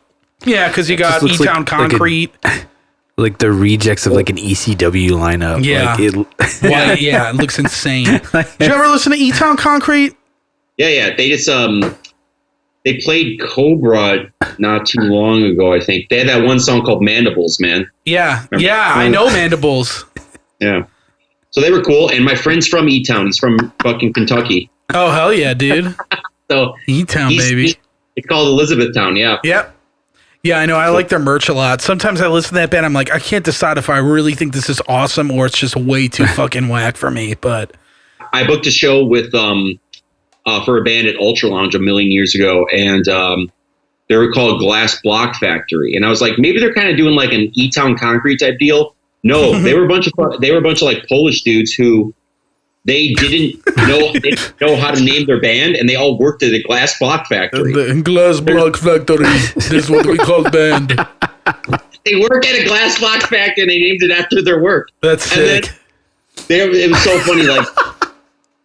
Yeah, because you got E-Town Concrete. Like the rejects of like an ECW lineup. Yeah. Like it looks insane. Did you ever listen to E-Town Concrete? Yeah. They just they played Cobra not too long ago, I think. They had that one song called Mandibles, man. Yeah. Remember? Yeah, I know Mandibles. Yeah. So they were cool. And my friend's from E-Town. He's from fucking Kentucky. Oh, hell yeah, dude. So E-Town, baby. It's called Elizabethtown, yeah. Yep. Yeah, I know. I like their merch a lot. Sometimes I listen to that band. I'm like, I can't decide if I really think this is awesome or it's just way too fucking whack for me. But I booked a show with for a band at Ultra Lounge a million years ago, and they were called Glass Block Factory. And I was like, maybe they're kind of doing like an E-Town Concrete type deal. No, they were a bunch of like Polish dudes who they didn't know how to name their band, and they all worked at the Glass Block Factory. The Glass Block Factory. This is what we call band. They work at a Glass Block Factory, and they named it after their work. That's sick. It was so funny. Like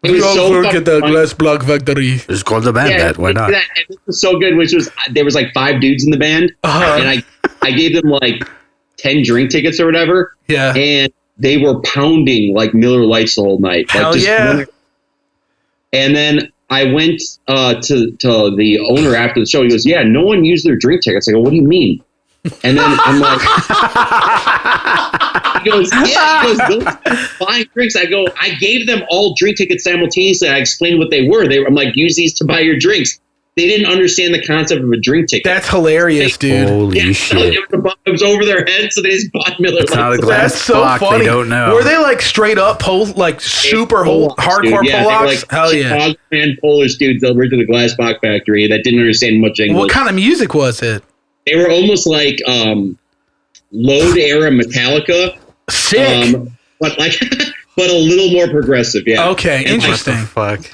we all work at the Glass Block Factory. Just call the band that. Why not? And it was so good. There was like 5 dudes in the band, and I gave them like 10 drink tickets or whatever. Yeah, and they were pounding like Miller Lights the whole night. Hell yeah. And then I went to the owner after the show. He goes, yeah, no one used their drink tickets. I go, what do you mean? And then I'm like, he goes, buying drinks. I go, I gave them all drink tickets simultaneously. I explained what they were. I'm like, use these to buy your drinks. They didn't understand the concept of a drink ticket. That's hilarious, dude. Holy shit. It was over their heads, so they just bought Miller Lights. It's not a glass That's so block. funny. They don't know. Were they like straight up super hardcore Polacks? Like Hell yeah. And Polish dudes that worked at the Glass Block Factory that didn't understand much English. What kind of music was it? They were almost like Load era Metallica. Sick. But a little more progressive, yeah. Okay, and interesting. Fuck.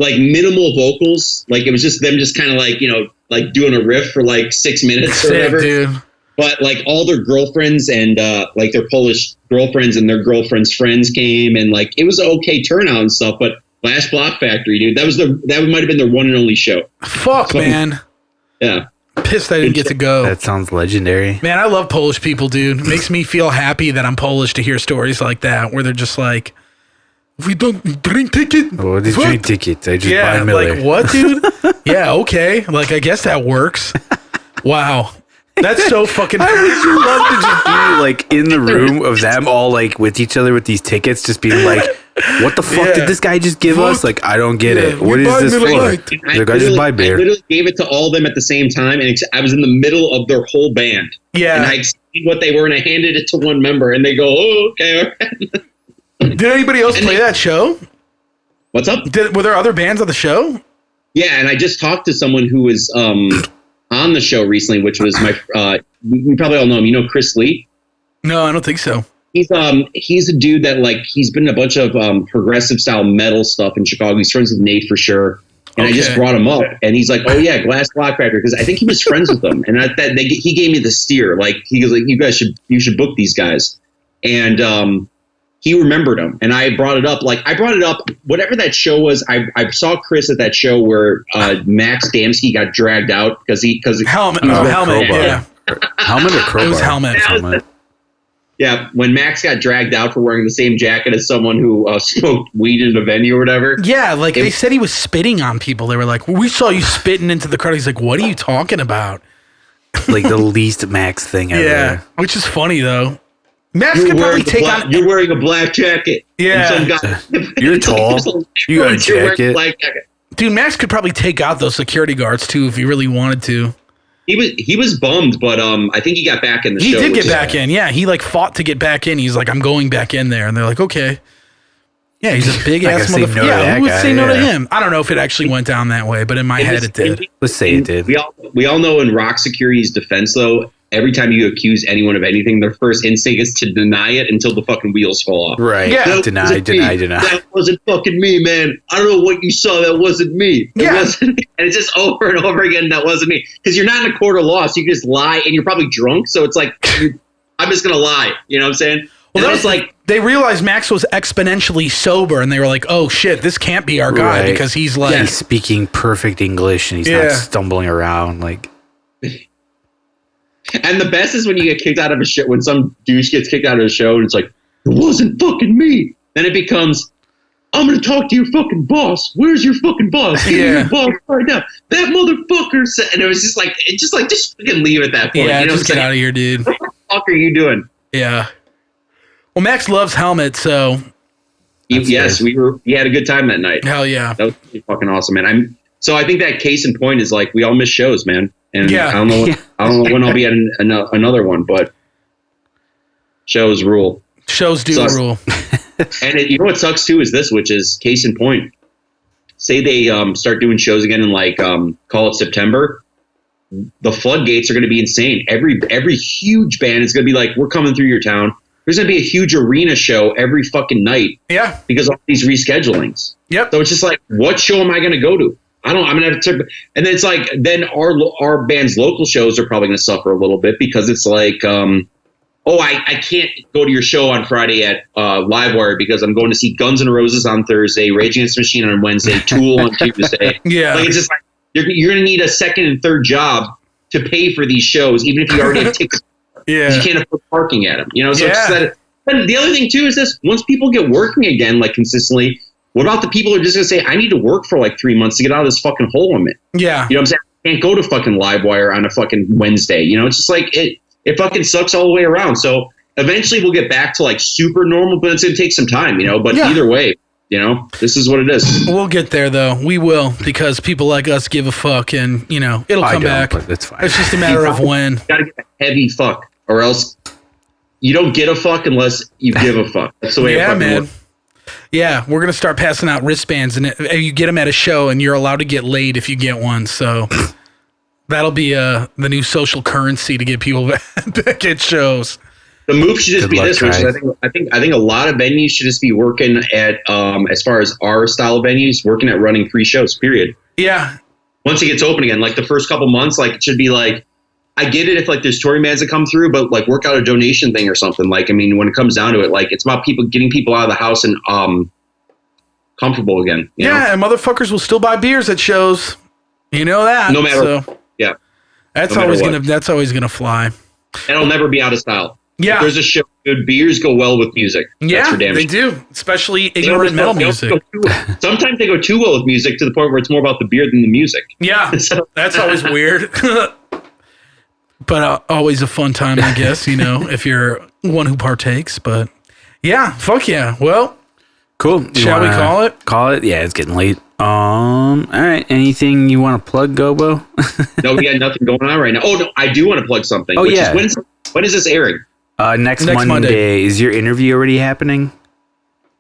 Like minimal vocals, like it was just them just kind of like, like doing a riff for like 6 minutes or whatever. Dude. But like all their girlfriends and like their Polish girlfriends and their girlfriends' friends came, and like it was an okay turnout and stuff. But Glass Block Factory, dude, that might have been their one and only show. Fuck, man. Yeah. Pissed I didn't get to go. That sounds legendary. Man, I love Polish people, dude. It makes me feel happy that I'm Polish to hear stories like that, where they're just like, we don't drink ticket. Oh, this drink ticket. I just buy Miller. Like, what, dude? Yeah, okay. Like, I guess that works. Wow. That's so fucking... I would love to just be, like, in the room of them all, like, with each other with these tickets, just being like, what the fuck did this guy just give us? Like, I don't get it. What is this for? I just buy beer. I literally gave it to all of them at the same time, and I was in the middle of their whole band. Yeah. And I explained what they were, and I handed it to one member, and they go, oh, okay, all right. Did anybody else play that show? What's up? Were there other bands on the show? Yeah, and I just talked to someone who was on the show recently, which was my. We probably all know him. You know Chris Lee? No, I don't think so. He's a dude that like he's been in a bunch of progressive style metal stuff in Chicago. He's friends with Nate for sure. And I just brought him up, and he's like, "Oh yeah, Glass Block Factory," because I think he was friends with them. And he gave me the steer. Like he was like, "You should book these guys," and he remembered them, and I brought it up. Like I brought it up, whatever that show was. I saw Chris at that show where Max Damsky got dragged out because helmet, yeah. Helmet or crowbar? It was helmet. Yeah, when Max got dragged out for wearing the same jacket as someone who smoked weed in a venue or whatever. Yeah, like they said he was spitting on people. They were like, we saw you spitting into the crowd. He's like, what are you talking about? Like the least Max thing ever. Yeah, which is funny though. Max could probably take on. You're wearing a black jacket. Yeah. And some guy, you're tall. You got a jacket. Black jacket. Dude, Max could probably take out those security guards too if he really wanted to. He was bummed, but I think he got back in the show. He did get back in. Yeah, he like fought to get back in. He's like, I'm going back in there, and they're like, okay. Yeah, he's a big ass motherfucker. Yeah, who would say no to him? I don't know if it actually went down that way, but in my head it did. Let's say it did. We all know in Rock Security's defense, though, every time you accuse anyone of anything, their first instinct is to deny it until the fucking wheels fall off. Right. Yeah. Deny. That wasn't fucking me, man. I don't know what you saw. That wasn't me. It wasn't me. And it's just over and over again. That wasn't me. Because you're not in a court of law, so you can just lie, and you're probably drunk. So it's like, I'm just going to lie. You know what I'm saying? Well, that was like they realized Max was exponentially sober, and they were like, "Oh shit, this can't be our guy because he's like he's speaking perfect English and he's not stumbling around like." And the best is when you get kicked out of a show. When some douche gets kicked out of a show, and it's like, "It wasn't fucking me." Then it becomes, "I'm gonna talk to your fucking boss. Where's your fucking boss? Give me your boss right now. That motherfucker said." And it was just fucking leave at that point. Yeah, just get out of here, dude. What the fuck are you doing? Yeah. Well, Max loves helmets, so. He had a good time that night. Hell yeah. That was pretty fucking awesome, man. So I think that case in point is like we all miss shows, man. And I don't know when I'll be at another one, but shows rule. Shows do rule. And you know what sucks too is this, which is case in point. Say they start doing shows again in like call it September. The floodgates are going to be insane. Every huge band is going to be like, "We're coming through your town." There's going to be a huge arena show every fucking night. Yeah. Because of these reschedulings. Yep. So it's just like, what show am I going to go to? I'm going to have to. And then it's like, then our band's local shows are probably going to suffer a little bit because it's like, I can't go to your show on Friday at Livewire because I'm going to see Guns N' Roses on Thursday, Rage Against the Machine on Wednesday, Tool on Tuesday. Yeah. Like, it's just like, you're going to need a second and third job to pay for these shows, even if you already have tickets. Yeah. You can't afford parking at them. So it's just that. And the other thing too is this: once people get working again, like consistently, what about the people who are just gonna say, "I need to work for like 3 months to get out of this fucking hole I'm in"? Yeah. You know what I'm saying? I can't go to fucking Livewire on a fucking Wednesday. It's just like it fucking sucks all the way around. So eventually we'll get back to like super normal, but it's gonna take some time. But either way, this is what it is. We'll get there though. We will, because people like us give a fuck, and it'll come back. But it's fine. It's just a matter of when. You gotta get a heavy fuck, or else you don't get a fuck unless you give a fuck. That's the way it fucking works. Yeah, we're gonna start passing out wristbands, and you get them at a show, and you're allowed to get laid if you get one. So that'll be the new social currency to get people back at shows. The move should just be this, which is I think a lot of venues should just be working at as far as our style of venues, working at running free shows. Period. Yeah. Once it gets open again, like the first couple months, like it should be like. I get it if like there's touring bands that come through, but like work out a donation thing or something. Like, I mean, when it comes down to it, like it's about getting people out of the house and comfortable again. You know? And motherfuckers will still buy beers at shows. You know that. No matter. Yeah. That's always gonna fly. And it'll never be out of style. Yeah. If there's a show. Good beers go well with music. Yeah, they do, especially ignorant metal music. Sometimes they go too well with music to the point where it's more about the beer than the music. Yeah, that's always weird. But always a fun time, I guess, if you're one who partakes. But yeah, fuck yeah. Well, cool. Shall we call it? Call it? Yeah, it's getting late. All right. Anything you want to plug, Gobo? No, we got nothing going on right now. Oh, no, I do want to plug something. Oh, yeah. When is this airing? Next Monday. Is your interview already happening?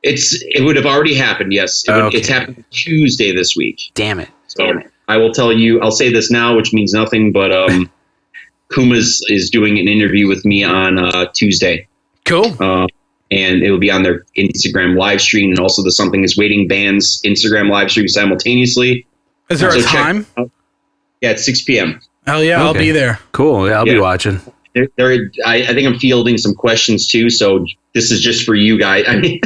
It would have already happened, yes. It's happening Tuesday this week. Damn it. So I will tell you, I'll say this now, which means nothing, but Kuma's is doing an interview with me on Tuesday. Cool. And it will be on their Instagram live stream, and also the Something Is Waiting band's Instagram live stream simultaneously. Is there a time? Yeah, it's 6 p.m. Hell yeah, I'll be there. Cool. Yeah, I'll be watching. I think I'm fielding some questions too, so this is just for you guys. I mean,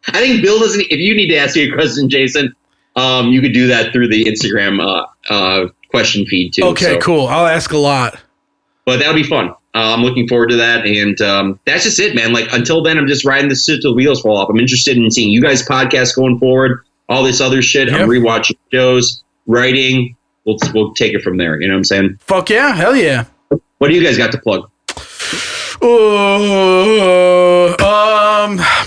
I think Bill doesn't. If you need to ask you a question, Jason, you could do that through the Instagram question feed too. Okay, cool. I'll ask a lot. But that'll be fun. I'm looking forward to that, and that's just it, man. Like until then, I'm just riding this shit till the wheels fall off. I'm interested in seeing you guys' podcast going forward, all this other shit. Yep. I'm rewatching shows, writing. We'll take it from there. You know what I'm saying? Fuck yeah, hell yeah. What do you guys got to plug?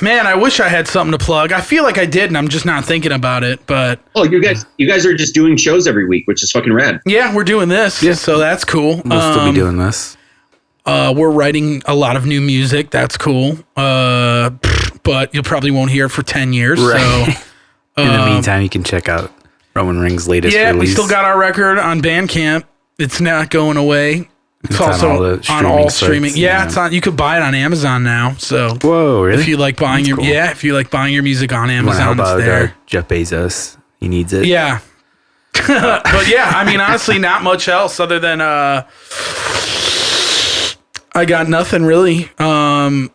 Man, I wish I had something to plug. I feel like I did, and I'm just not thinking about it. But you guys are just doing shows every week, which is fucking rad. Yeah, we're doing this, so that's cool. We'll still be doing this. We're writing a lot of new music. That's cool. But you probably won't hear it for 10 years. Right. So, in the meantime, you can check out Roman Ring's latest release. Yeah, we still got our record on Bandcamp. It's not going away. It's also on all streaming. Sites, yeah, it's on. You could buy it on Amazon now. So whoa, really? If you like buying if you like buying your music on Amazon, it's there. Jeff Bezos, he needs it. Yeah, but yeah, I mean, honestly, not much else other than I got nothing really. The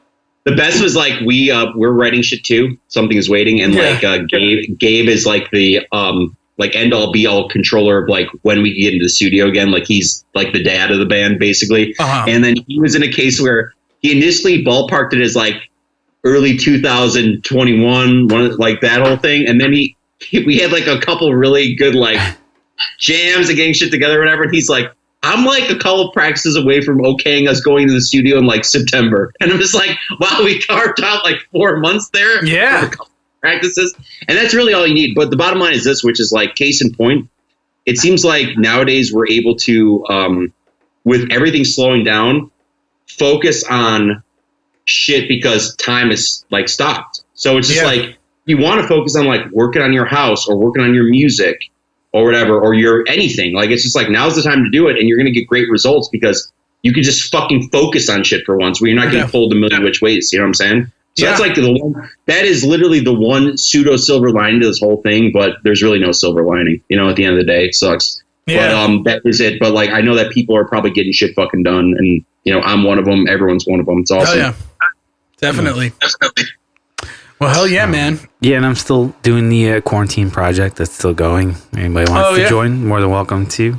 The best was like we're writing shit too. Something is waiting, and like Gabe is like the like end all be all controller of like when we can get into the studio again. Like he's like the dad of the band basically. And then he was in a case where he initially ballparked it as like early 2021, like that whole thing, and then we had like a couple really good like jams and getting shit together or whatever. And he's like, I'm like a couple of practices away from okaying us going to the studio in like September. And I'm just like, wow, we carved out like 4 months there. Yeah. For a couple of practices. And that's really all you need. But the bottom line is this, which is like case in point. It seems like nowadays we're able to, with everything slowing down, focus on shit because time is like stopped. So it's just like, you want to focus on like working on your house or working on your music or whatever, or your anything. Like, it's just like, now's the time to do it. And you're going to get great results because you can just fucking focus on shit for once where you're not getting pulled a million which ways. You know what I'm saying? So that's like the one, that is literally the one pseudo silver lining to this whole thing, but there's really no silver lining, you know, at the end of the day. It sucks. But that is it. But like, I know that people are probably getting shit fucking done, and you know, I'm one of them. Everyone's one of them. It's awesome. Oh yeah. Definitely. Well, hell yeah, man. Yeah, and I'm still doing the quarantine project. That's still going. Anybody wants to join, more than welcome to.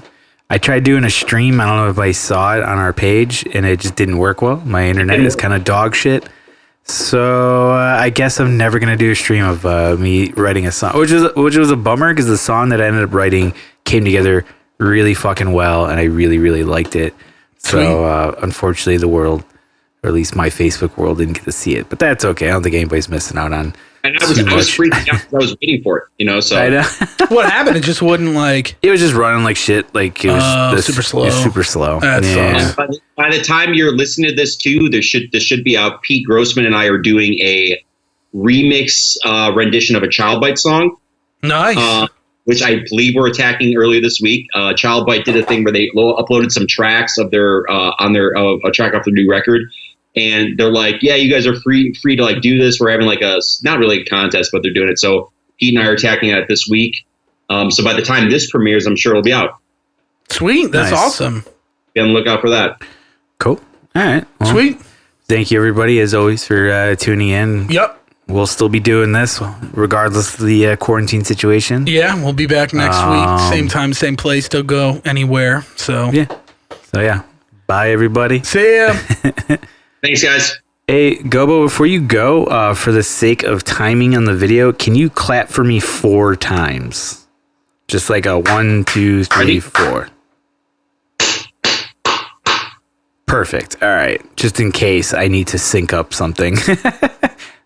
I tried doing a stream. I don't know if anybody saw it on our page, and it just didn't work well. My internet is kind of dog shit. So I guess I'm never going to do a stream of me writing a song, which was a bummer because the song that I ended up writing came together really fucking well, and I really, really liked it. So unfortunately, the world, or at least my Facebook world, didn't get to see it. But that's okay. I don't think anybody's missing out on. And I was freaking out because I was waiting for it, you know. So I know. What happened? It just wouldn't like. It was just running like shit. Like it was super slow. It was super slow. That sucks. By the time you're listening to this too, this should be out. Pete Grossman and I are doing a remix rendition of a Child Bite song. Nice. Which I believe we're attacking earlier this week. Child Bite did a thing where they uploaded some tracks of their on their a track off their new record. And they're like, yeah, you guys are free to like do this. We're having like not really a contest, but they're doing it. So Pete and I are attacking it this week. So by the time this premieres, I'm sure it'll be out. Sweet. That's awesome. Be on the lookout for that. Cool. All right. Well, sweet. Thank you, everybody, as always, for tuning in. Yep. We'll still be doing this regardless of the quarantine situation. Yeah, we'll be back next week. Same time, same place. Don't go anywhere. So yeah. Bye, everybody. See ya. Thanks, guys. Hey, Gobo, before you go, for the sake of timing on the video, can you clap for me 4 times? Just like a 1, 2, 3, 4. Perfect. All right. Just in case I need to sync up something,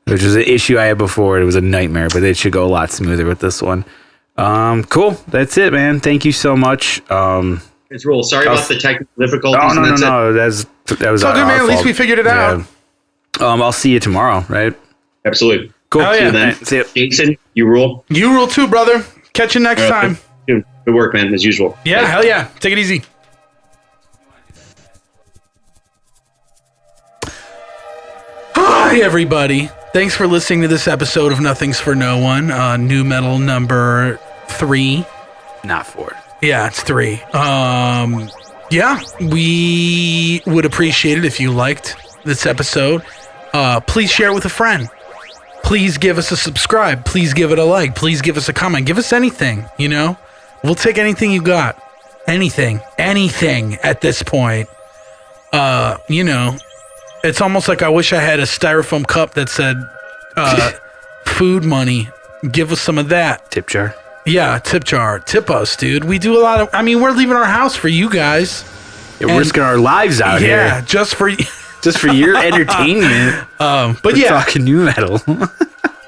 which was an issue I had before. It was a nightmare, but it should go a lot smoother with this one. Cool. That's it, man. Thank you so much. It's Rule. Sorry about the technical difficulties. Oh, no. That was all good, man. At least we figured it out. I'll see you tomorrow, right? Absolutely. Cool. Oh, yeah. Then. See you. Jason, you rule. You rule too, brother. Catch you next time. Good work, man, as usual. Yeah, Bye. hell yeah. Take it easy. Hi, everybody. Thanks for listening to this episode of Nothing's for No One, new metal number 3. Not 4. Yeah, it's 3. Yeah, we would appreciate it if you liked this episode. Please share it with a friend. Please give us a subscribe. Please give it a like. Please give us a comment. Give us anything, you know? We'll take anything you got. Anything at this point. You know, it's almost like I wish I had a styrofoam cup that said food money. Give us some of that. Tip jar. Yeah, tip jar. Tip us, dude. We do a lot of... I mean, we're leaving our house for you guys. We're risking our lives out here. Yeah, just for your entertainment. But yeah. Talking new metal.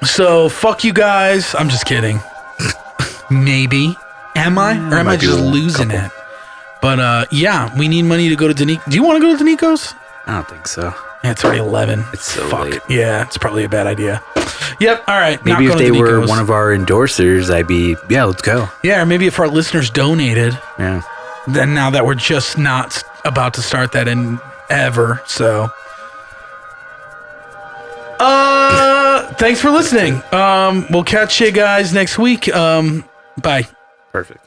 So, fuck you guys. I'm just kidding. Maybe. Am I? Or am I just losing it? But, yeah, we need money to go to Danico. Do you want to go to Danico's? I don't think so. Yeah, it's already 11. It's so late. Yeah, it's probably a bad idea. Yep, all right. Maybe if they were one of our endorsers, I'd be, let's go. Yeah, or maybe if our listeners donated. Yeah. Then now that we're just not about to start that in ever, so. Thanks for listening. We'll catch you guys next week. Bye. Perfect.